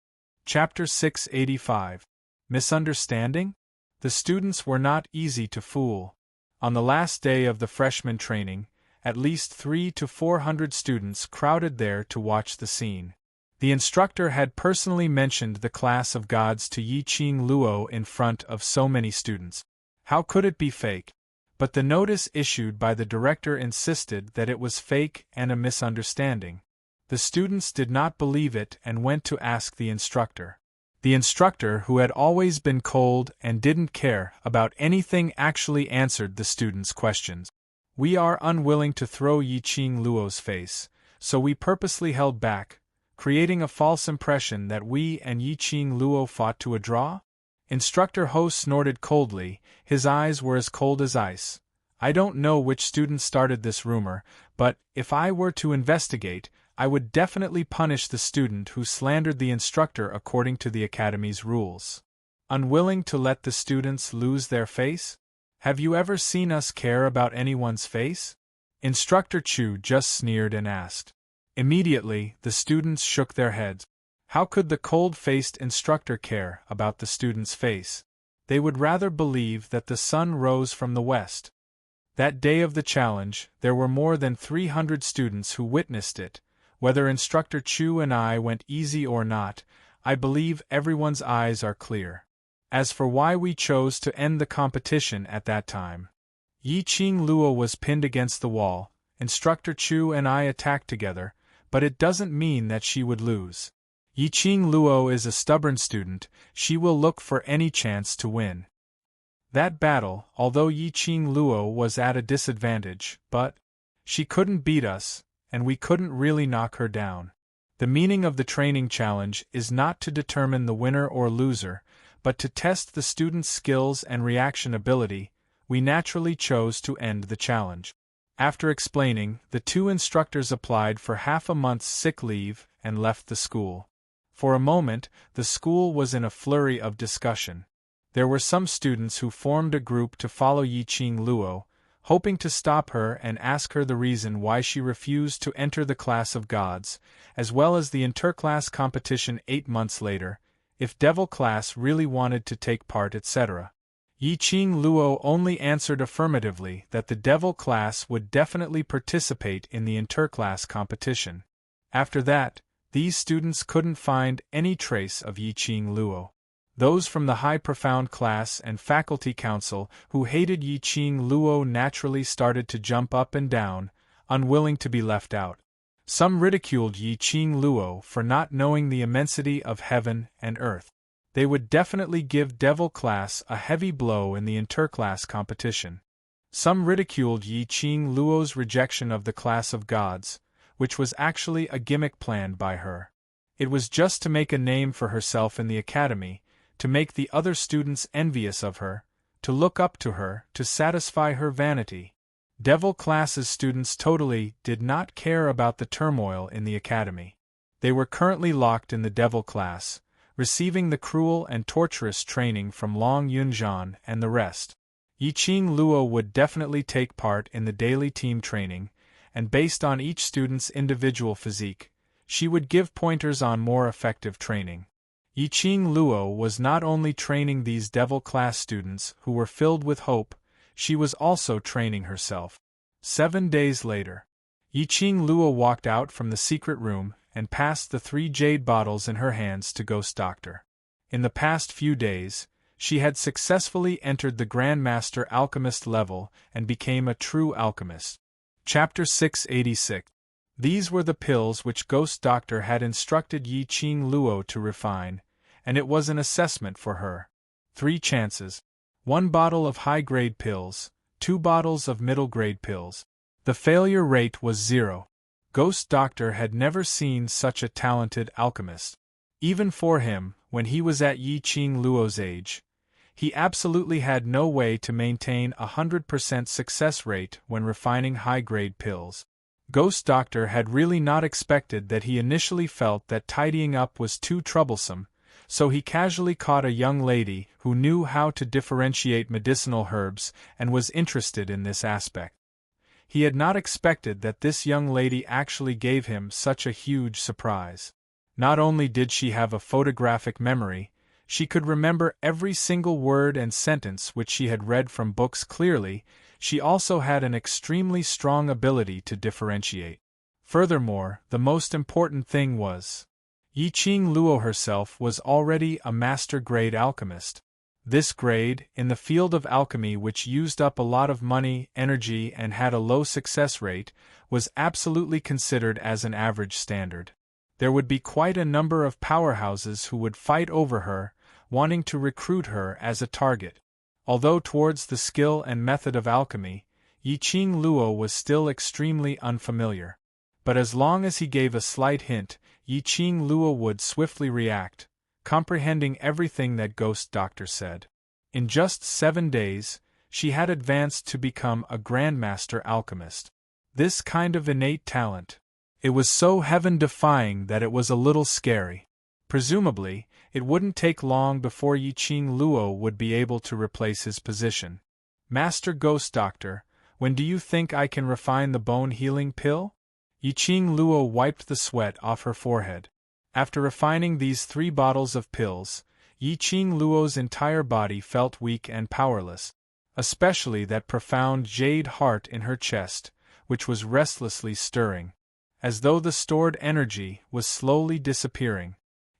Chapter 685. Misunderstanding? The students were not easy to fool. On the last day of the freshman training, at least 300 to 400 students crowded there to watch the scene. The instructor had personally mentioned the class of gods to Yi-Ching Luo in front of so many students. How could it be fake? But the notice issued by the director insisted that it was fake and a misunderstanding. The students did not believe it and went to ask the instructor. The instructor, who had always been cold and didn't care about anything, actually answered the students' questions. We are unwilling to throw Yi-Ching Luo's face, so we purposely held back, creating a false impression that we and Yi-Ching Luo fought to a draw? Instructor Ho snorted coldly, his eyes were as cold as ice. I don't know which student started this rumor, but if I were to investigate, I would definitely punish the student who slandered the instructor according to the academy's rules. Unwilling to let the students lose their face? Have you ever seen us care about anyone's face? Instructor Chu just sneered and asked. Immediately, the students shook their heads. How could the cold-faced instructor care about the student's face? They would rather believe that the sun rose from the west. That day of the challenge, there were more than 300 students who witnessed it. Whether Instructor Chu and I went easy or not, I believe everyone's eyes are clear. As for why we chose to end the competition at that time, Yi-Ching Luo was pinned against the wall, Instructor Chu and I attacked together, but it doesn't mean that she would lose. Yi-Ching Luo is a stubborn student, she will look for any chance to win. That battle, although Yi-Ching Luo was at a disadvantage, but she couldn't beat us, and we couldn't really knock her down. The meaning of the training challenge is not to determine the winner or loser, but to test the student's skills and reaction ability. We naturally chose to end the challenge. After explaining, the two instructors applied for half a month's sick leave and left the school. For a moment, the school was in a flurry of discussion. There were some students who formed a group to follow Yi-Ching Luo, hoping to stop her and ask her the reason why she refused to enter the class of gods, as well as the interclass competition 8 months later, if Devil class really wanted to take part, etc. Yi-Ching Luo only answered affirmatively that the Devil class would definitely participate in the interclass competition. After that, these students couldn't find any trace of Yi-Ching Luo. Those from the high profound class and faculty council who hated Yi-Ching Luo naturally started to jump up and down, unwilling to be left out. Some ridiculed Yi Qing Luo for not knowing the immensity of heaven and earth. They would definitely give Devil Class a heavy blow in the interclass competition. Some ridiculed Yi Qing Luo's rejection of the class of gods, which was actually a gimmick planned by her. It was just to make a name for herself in the academy, to make the other students envious of her, to look up to her, to satisfy her vanity. Devil Class's students totally did not care about the turmoil in the academy. They were currently locked in the Devil Class, receiving the cruel and torturous training from Long Yunzhan and the rest. Yi Qing Luo would definitely take part in the daily team training, and based on each student's individual physique, she would give pointers on more effective training. Yi Qing Luo was not only training these Devil Class students who were filled with hope, she was also training herself. 7 days later, Yi Qing Luo walked out from the secret room and passed the 3 jade bottles in her hands to Ghost Doctor. In the past few days, she had successfully entered the Grandmaster Alchemist level and became a true alchemist. Chapter 686. These were the pills which Ghost Doctor had instructed Yi Qing Luo to refine, and it was an assessment for her. 3 chances. 1 bottle of high-grade pills, 2 bottles of middle-grade pills. The failure rate was 0. Ghost Doctor had never seen such a talented alchemist. Even for him, when he was at Yi Qing Luo's age, he absolutely had no way to maintain a 100% success rate when refining high-grade pills. Ghost Doctor had really not expected that. He initially felt that tidying up was too troublesome, so he casually caught a young lady who knew how to differentiate medicinal herbs and was interested in this aspect. He had not expected that this young lady actually gave him such a huge surprise. Not only did she have a photographic memory, she could remember every single word and sentence which she had read from books clearly. She also had an extremely strong ability to differentiate. Furthermore, the most important thing was, Yi Qing Luo herself was already a master-grade alchemist. This grade, in the field of alchemy which used up a lot of money, energy and had a low success rate, was absolutely considered as an average standard. There would be quite a number of powerhouses who would fight over her, wanting to recruit her as a target. Although towards the skill and method of alchemy, Yi Qing Luo was still extremely unfamiliar. But as long as he gave a slight hint, Yi Qing Luo would swiftly react, comprehending everything that Ghost Doctor said. In just 7 days, she had advanced to become a Grandmaster Alchemist. This kind of innate talent, it was so heaven-defying that it was a little scary. Presumably, it wouldn't take long before Yi Qing Luo would be able to replace his position. Master Ghost Doctor, when do you think I can refine the bone-healing pill? Yi Qing Luo wiped the sweat off her forehead. After refining these 3 bottles of pills, Yi Qing Luo's entire body felt weak and powerless, especially that profound jade heart in her chest, which was restlessly stirring, as though the stored energy was slowly disappearing.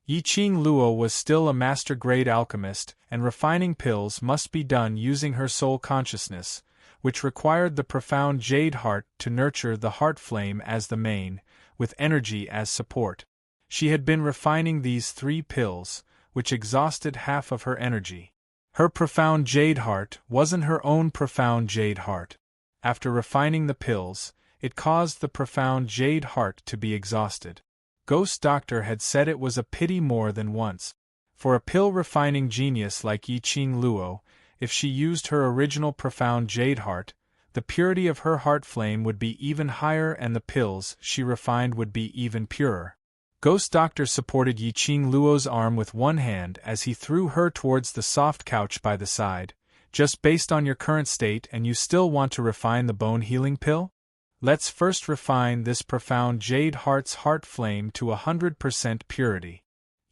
Yi Qing Luo was still a master-grade alchemist, and refining pills must be done using her soul consciousness, which required the profound jade heart to nurture the heart flame as the main, with energy as support. She had been refining these 3 pills, which exhausted half of her energy. Her profound jade heart wasn't her own profound jade heart. After refining the pills, it caused the profound jade heart to be exhausted. Ghost Doctor had said it was a pity more than once. For a pill-refining genius like Yi Qing Luo, if she used her original profound jade heart, the purity of her heart flame would be even higher and the pills she refined would be even purer. Ghost Doctor supported Yi Qing Luo's arm with one hand as he threw her towards the soft couch by the side. Just based on your current state and you still want to refine the bone-healing pill? Let's first refine this profound jade heart's heart flame to 100% purity.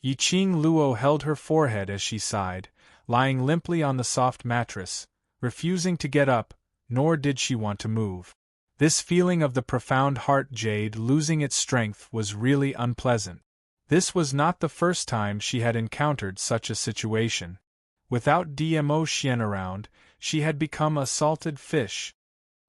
Yi Qing Luo held her forehead as she sighed, lying limply on the soft mattress, refusing to get up, nor did she want to move. This feeling of the profound heart jade losing its strength was really unpleasant. This was not the first time she had encountered such a situation. Without Dmo Xian around, she had become a salted fish.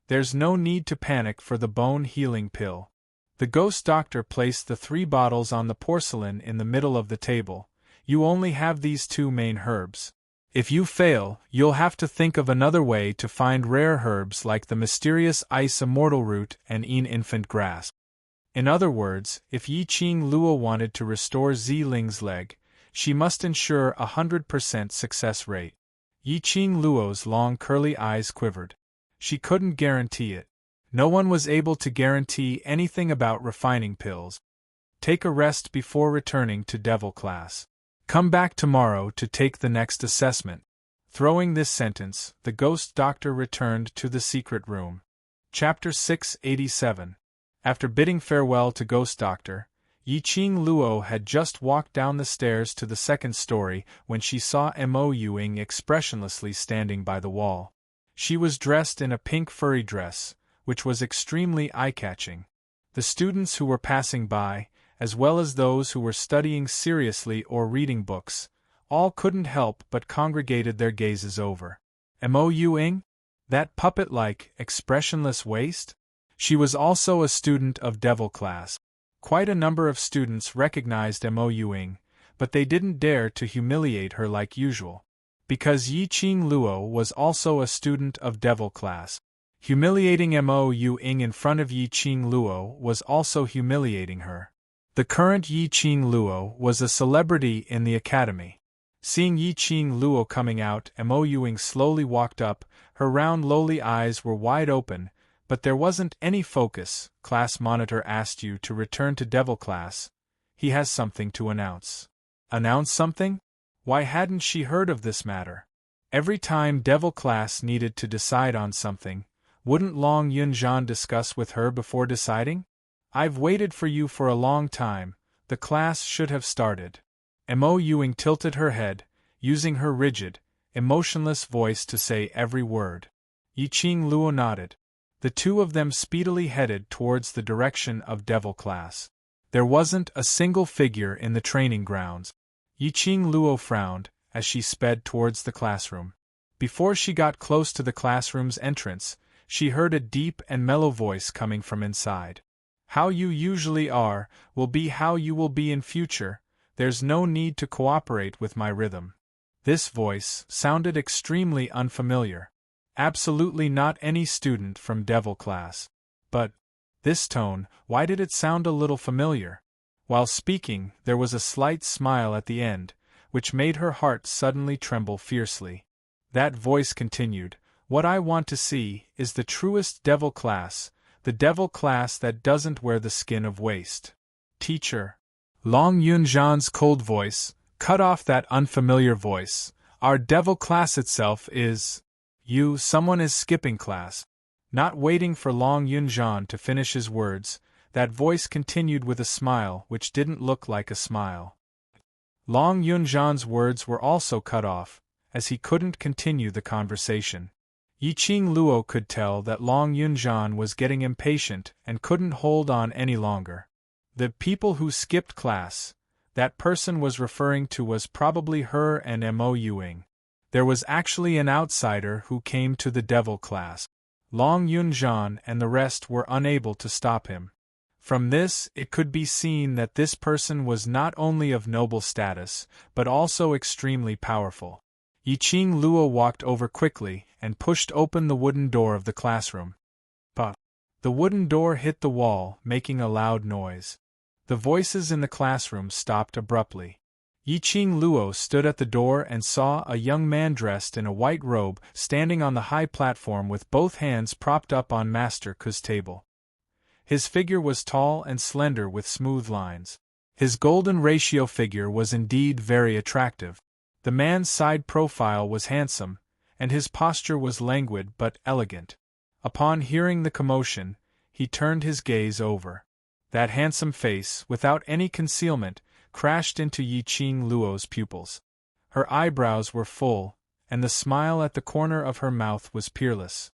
There's no need to panic for the bone-healing pill. The ghost doctor placed the 3 bottles on the porcelain in the middle of the table. You only have these 2 main herbs. If you fail, you'll have to think of another way to find rare herbs like the mysterious ice immortal root and infant grass. In other words, if Yi Qing Luo wanted to restore Zi Ling's leg, she must ensure 100% success rate. Yi Qing Luo's long curly eyes quivered. She couldn't guarantee it. No one was able to guarantee anything about refining pills. Take a rest before returning to Devil class. Come back tomorrow to take the next assessment. Throwing this sentence, the ghost doctor returned to the secret room. Chapter 687. After bidding farewell to Ghost Doctor, Yi Qing Luo had just walked down the stairs to the 2nd story when she saw Mo Yuing expressionlessly standing by the wall. She was dressed in a pink furry dress, which was extremely eye-catching. The students who were passing by, as well as those who were studying seriously or reading books, all couldn't help but congregated their gazes over Mo Yuing? That puppet-like, expressionless waist? She was also a student of Devil class. Quite a number of students recognized Mo Yuing, but they didn't dare to humiliate her like usual. Because Yi Qing Luo was also a student of Devil class. Humiliating Mo Yuing in front of Yi Qing Luo was also humiliating her. The current Yi Qing Luo was a celebrity in the academy. Seeing Yi Qing Luo coming out, Mo Yuing slowly walked up, her round lowly eyes were wide open, but there wasn't any focus. Class monitor asked you to return to Devil class. He has something to announce. Announce something? Why hadn't she heard of this matter? Every time Devil class needed to decide on something, wouldn't Long Yunzhan discuss with her before deciding? I've waited for you for a long time, the class should have started. Mo Yuing tilted her head, using her rigid, emotionless voice to say every word. Yi Qing Luo nodded. The 2 of them speedily headed towards the direction of Devil class. There wasn't a single figure in the training grounds. Yi Qing Luo frowned as she sped towards the classroom. Before she got close to the classroom's entrance, she heard a deep and mellow voice coming from inside. How you usually are, will be how you will be in future. There's no need to cooperate with my rhythm. This voice sounded extremely unfamiliar. Absolutely not any student from Devil class. But this tone, why did it sound a little familiar? While speaking, there was a slight smile at the end, which made her heart suddenly tremble fiercely. That voice continued, "What I want to see is the truest Devil class, the Devil class that doesn't wear the skin of waste." Teacher. Long Yunzhan's cold voice cut off that unfamiliar voice. Our Devil class itself is... Someone is skipping class. Not waiting for Long Yunzhan to finish his words, that voice continued with a smile which didn't look like a smile. Long Yunzhan's words were also cut off, as he couldn't continue the conversation. Yi Qing Luo could tell that Long Yunzhan was getting impatient and couldn't hold on any longer. The people who skipped class, that person was referring to was probably her and Mo Yuing. There was actually an outsider who came to the Devil class. Long Yunzhan and the rest were unable to stop him. From this, it could be seen that this person was not only of noble status, but also extremely powerful. Yi Qing Luo walked over quickly and pushed open the wooden door of the classroom. But the wooden door hit the wall, making a loud noise. The voices in the classroom stopped abruptly. Yi Qing Luo stood at the door and saw a young man dressed in a white robe standing on the high platform with both hands propped up on Master Ku's table. His figure was tall and slender with smooth lines. His golden ratio figure was indeed very attractive. The man's side profile was handsome, and his posture was languid but elegant. Upon hearing the commotion, he turned his gaze over. That handsome face, without any concealment, crashed into Yi Qing Luo's pupils. Her eyebrows were full, and the smile at the corner of her mouth was peerless.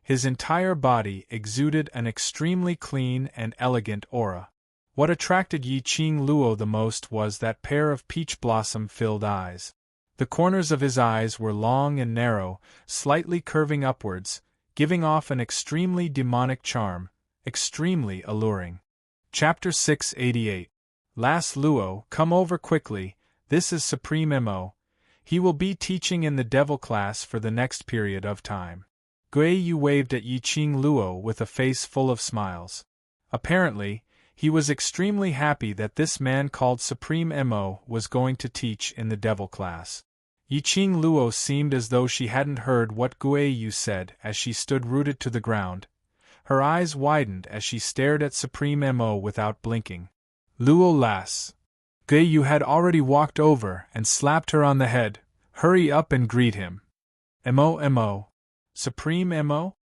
His entire body exuded an extremely clean and elegant aura. What attracted Yi Qing Luo the most was that pair of peach blossom-filled eyes. The corners of his eyes were long and narrow, slightly curving upwards, giving off an extremely demonic charm, extremely alluring. Chapter 688. Last Luo, come over quickly, this is Supreme Mo. He will be teaching in the devil class for the next period of time. Gui Yu waved at Yiqing Luo with a face full of smiles. Apparently, he was extremely happy that this man called Supreme Mo was going to teach in the devil class. Yiqing Luo seemed as though she hadn't heard what Gui Yu said as she stood rooted to the ground. Her eyes widened as she stared at Supreme Mo without blinking. Luo lass. Gui Yu had already walked over and slapped her on the head. Hurry up and greet him. Mo. Supreme Mo?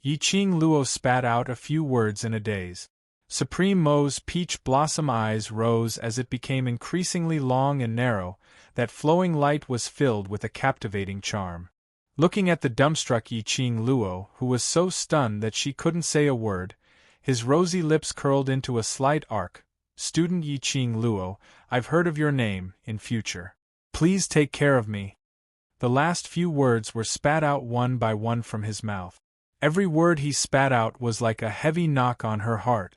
Yiqing Luo spat out a few words in a daze. Supreme Mo's peach blossom eyes rose as it became increasingly long and narrow. That flowing light was filled with a captivating charm. Looking at the dumbstruck Yiqing Luo, who was so stunned that she couldn't say a word, his rosy lips curled into a slight arc. Student Yiqing Luo, I've heard of your name. In future, please take care of me. The last few words were spat out one by one from his mouth. Every word he spat out was like a heavy knock on her heart.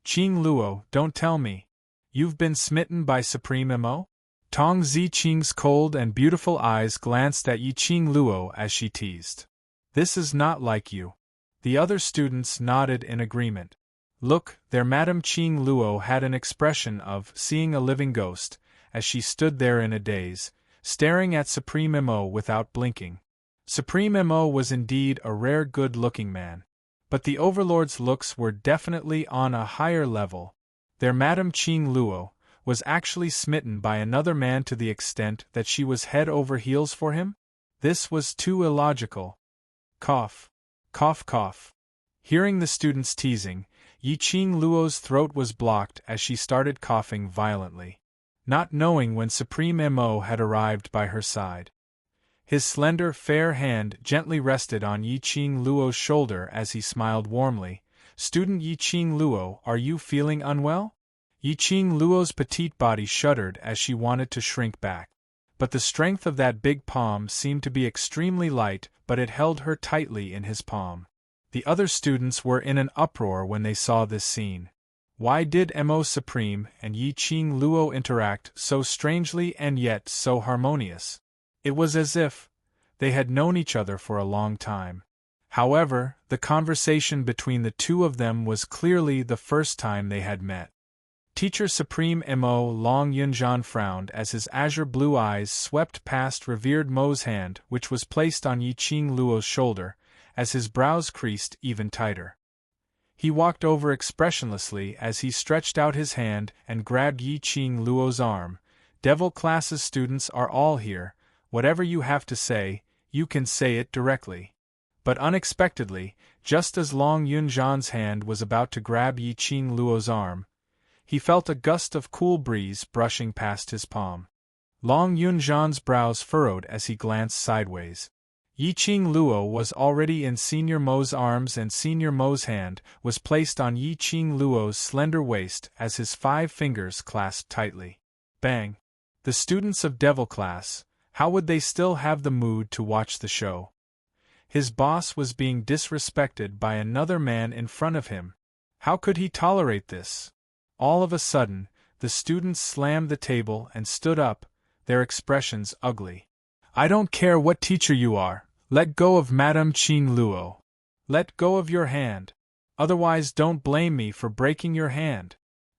Qing Luo, don't tell me. You've been smitten by Supreme Mo? Tong Ziqing's cold and beautiful eyes glanced at Yiqing Luo as she teased. This is not like you. The other students nodded in agreement. Look, there Madame Qing Luo had an expression of seeing a living ghost, as she stood there in a daze, staring at Supreme Mo without blinking. Supreme Mo was indeed a rare good-looking man. But the Overlord's looks were definitely on a higher level. Their Madame Qing Luo was actually smitten by another man to the extent that she was head over heels for him? This was too illogical. Cough. Cough cough. Hearing the students teasing, Yiqing Luo's throat was blocked as she started coughing violently, not knowing when Supreme Mo had arrived by her side. His slender, fair hand gently rested on Yiqing Luo's shoulder as he smiled warmly. Student Yiqing Luo, are you feeling unwell? Yiqing Luo's petite body shuddered as she wanted to shrink back. But the strength of that big palm seemed to be extremely light, but it held her tightly in his palm. The other students were in an uproar when they saw this scene. Why did Mo Supreme and Yiqing Luo interact so strangely and yet so harmonious? It was as if they had known each other for a long time. However, the conversation between the two of them was clearly the first time they had met. Teacher Supreme Mo Long Yunjian frowned as his azure blue eyes swept past revered Mo's hand, which was placed on Yiqing Luo's shoulder, as his brows creased even tighter. He walked over expressionlessly as he stretched out his hand and grabbed Yiqing Luo's arm. Devil classes students are all here. Whatever you have to say, you can say it directly. But unexpectedly, just as Long Yunjian's hand was about to grab Yiqing Luo's arm, he felt a gust of cool breeze brushing past his palm. Long Yunjian's brows furrowed as he glanced sideways. Yiqing Luo was already in Senior Mo's arms and Senior Mo's hand was placed on Yiqing Luo's slender waist as his 5 fingers clasped tightly. Bang! The students of Devil Class, how would they still have the mood to watch the show? His boss was being disrespected by another man in front of him. How could he tolerate this? All of a sudden, the students slammed the table and stood up, their expressions ugly. I don't care what teacher you are, let go of Madame Qing Luo. Let go of your hand. Otherwise don't blame me for breaking your hand.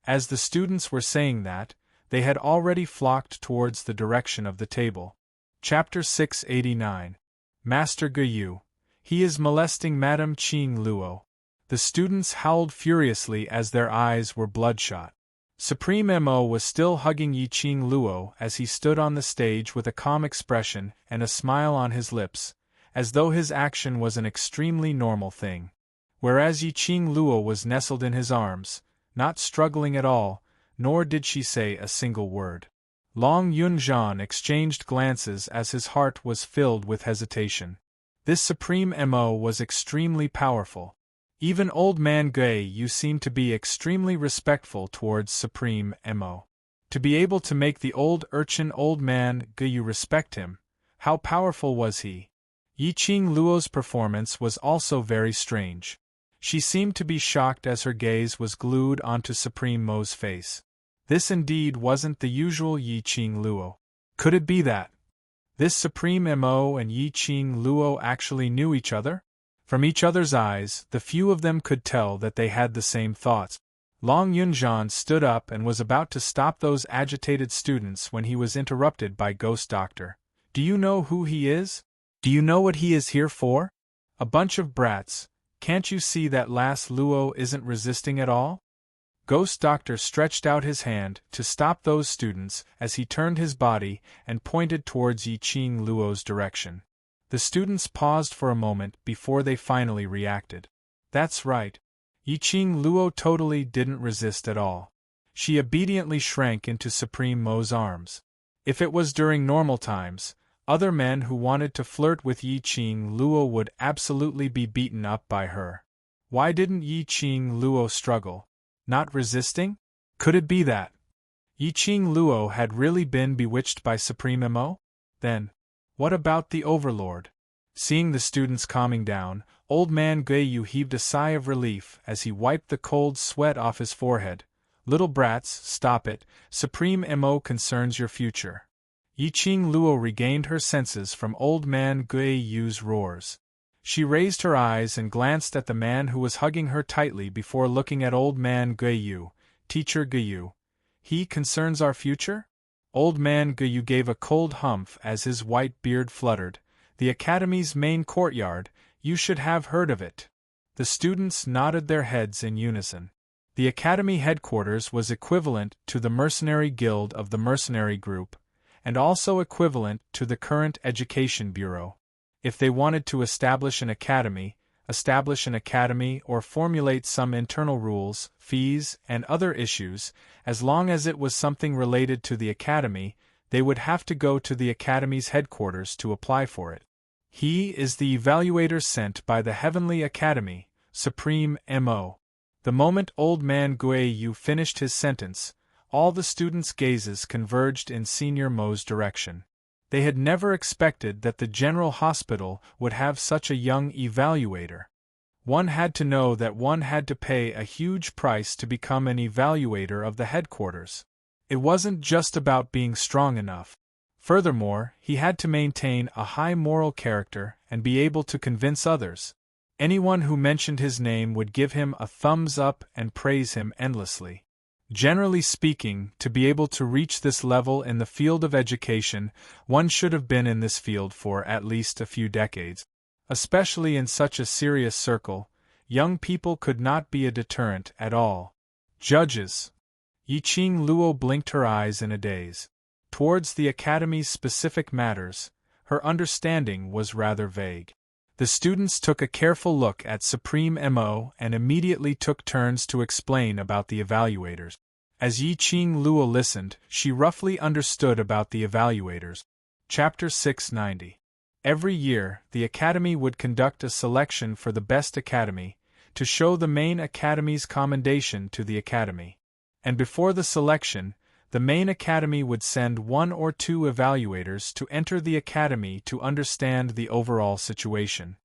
As the students were saying that, they had already flocked towards the direction of the table. Chapter 689. Master Guyu. He is molesting Madame Qing Luo. The students howled furiously as their eyes were bloodshot. Supreme Mo was still hugging Yiqing Luo as he stood on the stage with a calm expression and a smile on his lips, as though his action was an extremely normal thing. Whereas Yiqing Luo was nestled in his arms, not struggling at all, nor did she say a single word. Long Yunjian exchanged glances as his heart was filled with hesitation. This Supreme Mo was extremely powerful. Even old man Gui Yu seemed to be extremely respectful towards Supreme Mo. To be able to make the old man Gui Yu respect him, how powerful was he? Yiqing Luo's performance was also very strange. She seemed to be shocked as her gaze was glued onto Supreme Mo's face. This indeed wasn't the usual Yi Qing Luo. Could it be that this Supreme Mo and Yi Qing Luo actually knew each other? From each other's eyes, the few of them could tell that they had the same thoughts. Long Yunzhan stood up and was about to stop those agitated students when he was interrupted by Ghost Doctor. Do you know who he is? Do you know what he is here for? A bunch of brats. Can't you see that last Luo isn't resisting at all? Ghost Doctor stretched out his hand to stop those students as he turned his body and pointed towards Yi Qing Luo's direction. The students paused for a moment before they finally reacted. That's right. Yi Qing Luo totally didn't resist at all. She obediently shrank into Supreme Mo's arms. If it was during normal times, other men who wanted to flirt with Yi Qing Luo would absolutely be beaten up by her. Why didn't Yi Qing Luo struggle? Not resisting? Could it be that Yi Qing Luo had really been bewitched by Supreme Mo? Then, what about the Overlord? Seeing the students calming down, Old Man Guiyu heaved a sigh of relief as he wiped the cold sweat off his forehead. Little brats, stop it. Supreme Mo concerns your future. Yi Qing Luo regained her senses from Old Man Guiyu's roars. She raised her eyes and glanced at the man who was hugging her tightly before looking at Old Man Guiyu. Teacher Guiyu. He concerns our future? Old Man Guiyu gave a cold humph as his white beard fluttered. The academy's main courtyard, you should have heard of it. The students nodded their heads in unison. The academy headquarters was equivalent to the mercenary guild of the mercenary group, and also equivalent to the current education bureau. If they wanted to establish an academy or formulate some internal rules, fees, and other issues, as long as it was something related to the academy, they would have to go to the academy's headquarters to apply for it. He is the evaluator sent by the Heavenly Academy, Supreme Mo. The moment Old Man Guiyu finished his sentence, all the students' gazes converged in Senior Mo's direction. They had never expected that the General Hospital would have such a young evaluator. One had to know that one had to pay a huge price to become an evaluator of the headquarters. It wasn't just about being strong enough. Furthermore, he had to maintain a high moral character and be able to convince others. Anyone who mentioned his name would give him a thumbs up and praise him endlessly. Generally speaking, to be able to reach this level in the field of education, one should have been in this field for at least a few decades. Especially in such a serious circle, young people could not be a deterrent at all. Judges. Yi Qing Luo blinked her eyes in a daze. Towards the academy's specific matters, her understanding was rather vague. The students took a careful look at Supreme Mo and immediately took turns to explain about the evaluators. As Yi Qing Luo listened, she roughly understood about the evaluators. Chapter 690. Every year, the academy would conduct a selection for the best academy, to show the main academy's commendation to the academy. And before the selection, the main academy would send 1 or 2 evaluators to enter the academy to understand the overall situation.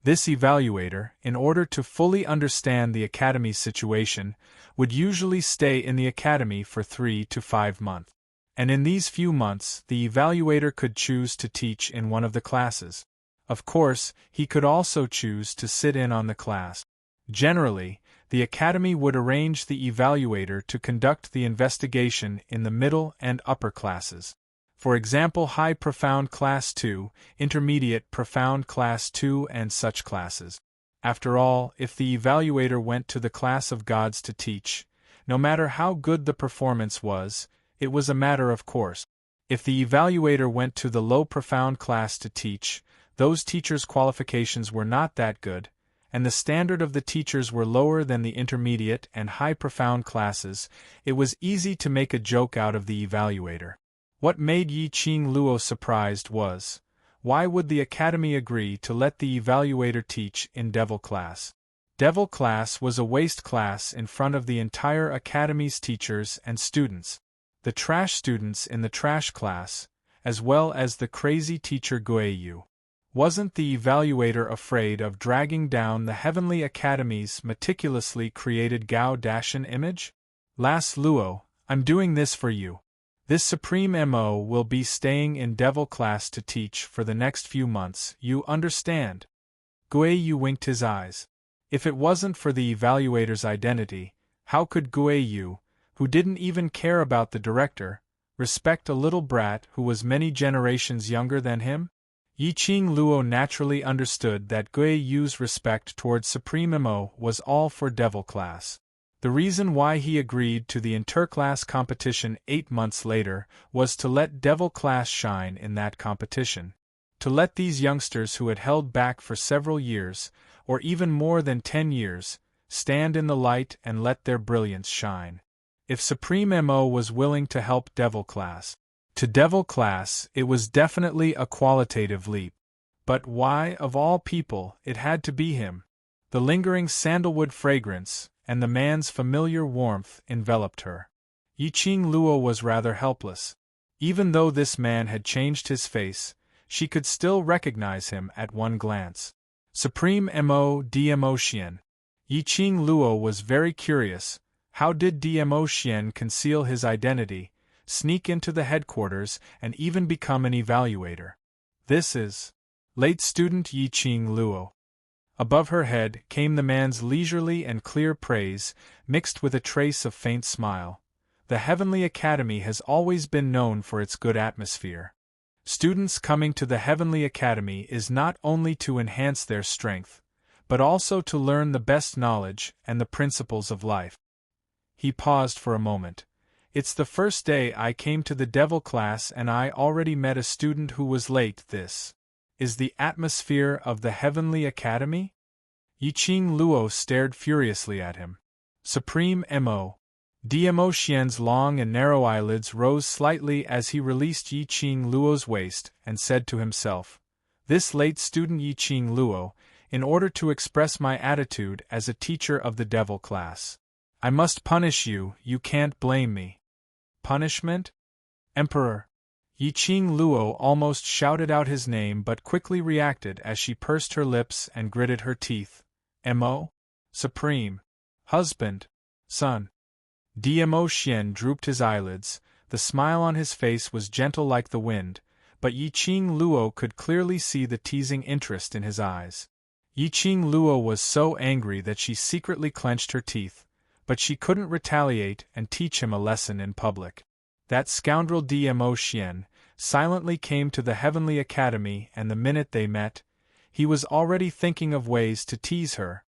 This evaluator, in order to fully understand the academy's situation, would usually stay in the academy for 3 to 5 months. And in these few months, the evaluator could choose to teach in one of the classes. Of course, he could also choose to sit in on the class. Generally, the academy would arrange the evaluator to conduct the investigation in the middle and upper classes. For example, High Profound Class 2, Intermediate Profound Class 2 and such classes. After all, if the evaluator went to the class of gods to teach, no matter how good the performance was, it was a matter of course. If the evaluator went to the low profound class to teach, those teachers' qualifications were not that good, and the standard of the teachers were lower than the intermediate and high profound classes, it was easy to make a joke out of the evaluator. What made Yi Qing Luo surprised was, why would the academy agree to let the evaluator teach in Devil class? Devil class was a waste class in front of the entire academy's teachers and students. The trash students in the trash class, as well as the crazy teacher Guiyu. Wasn't the evaluator afraid of dragging down the Heavenly Academy's meticulously created Gao-Dashan image? Las Luo, I'm doing this for you. This Supreme Mo will be staying in Devil class to teach for the next few months, you understand? Gui Yu winked his eyes. If it wasn't for the evaluator's identity, how could Gui Yu, who didn't even care about the director, respect a little brat who was many generations younger than him? Yiqing Luo naturally understood that Gui Yu's respect towards Supreme Mo was all for Devil class. The reason why he agreed to the interclass competition 8 months later was to let Devil class shine in that competition. To let these youngsters who had held back for several years, or even more than 10 years, stand in the light and let their brilliance shine. If Supreme Mo was willing to help Devil class, to Devil class it was definitely a qualitative leap. But why, of all people, it had to be him? The lingering sandalwood fragrance and the man's familiar warmth enveloped her. Yiqing Luo was rather helpless. Even though this man had changed his face, she could still recognize him at one glance. Supreme Mo Dmo Xian. Yiqing Luo was very curious. How did Dmo Xian conceal his identity, sneak into the headquarters, and even become an evaluator? This is late student Yiqing Luo. Above her head came the man's leisurely and clear praise, mixed with a trace of faint smile. The Heavenly Academy has always been known for its good atmosphere. Students coming to the Heavenly Academy is not only to enhance their strength, but also to learn the best knowledge and the principles of life. He paused for a moment. It's the first day I came to the Devil class and I already met a student who was late. This is the atmosphere of the Heavenly Academy? Yiqing Luo stared furiously at him. Supreme Mo. Dmo Xian's long and narrow eyelids rose slightly as he released Yiqing Luo's waist and said to himself, "This late student Yiqing Luo, in order to express my attitude as a teacher of the Devil class. I must punish you, you can't blame me." Punishment? Emperor. Yiqing Luo almost shouted out his name but quickly reacted as she pursed her lips and gritted her teeth. Mo? Supreme. Husband. Son. Dmo Xian drooped his eyelids. The smile on his face was gentle like the wind, but Yiqing Luo could clearly see the teasing interest in his eyes. Yiqing Luo was so angry that she secretly clenched her teeth, but she couldn't retaliate and teach him a lesson in public. That scoundrel Dmo Xian silently came to the Heavenly Academy, and the minute they met, he was already thinking of ways to tease her,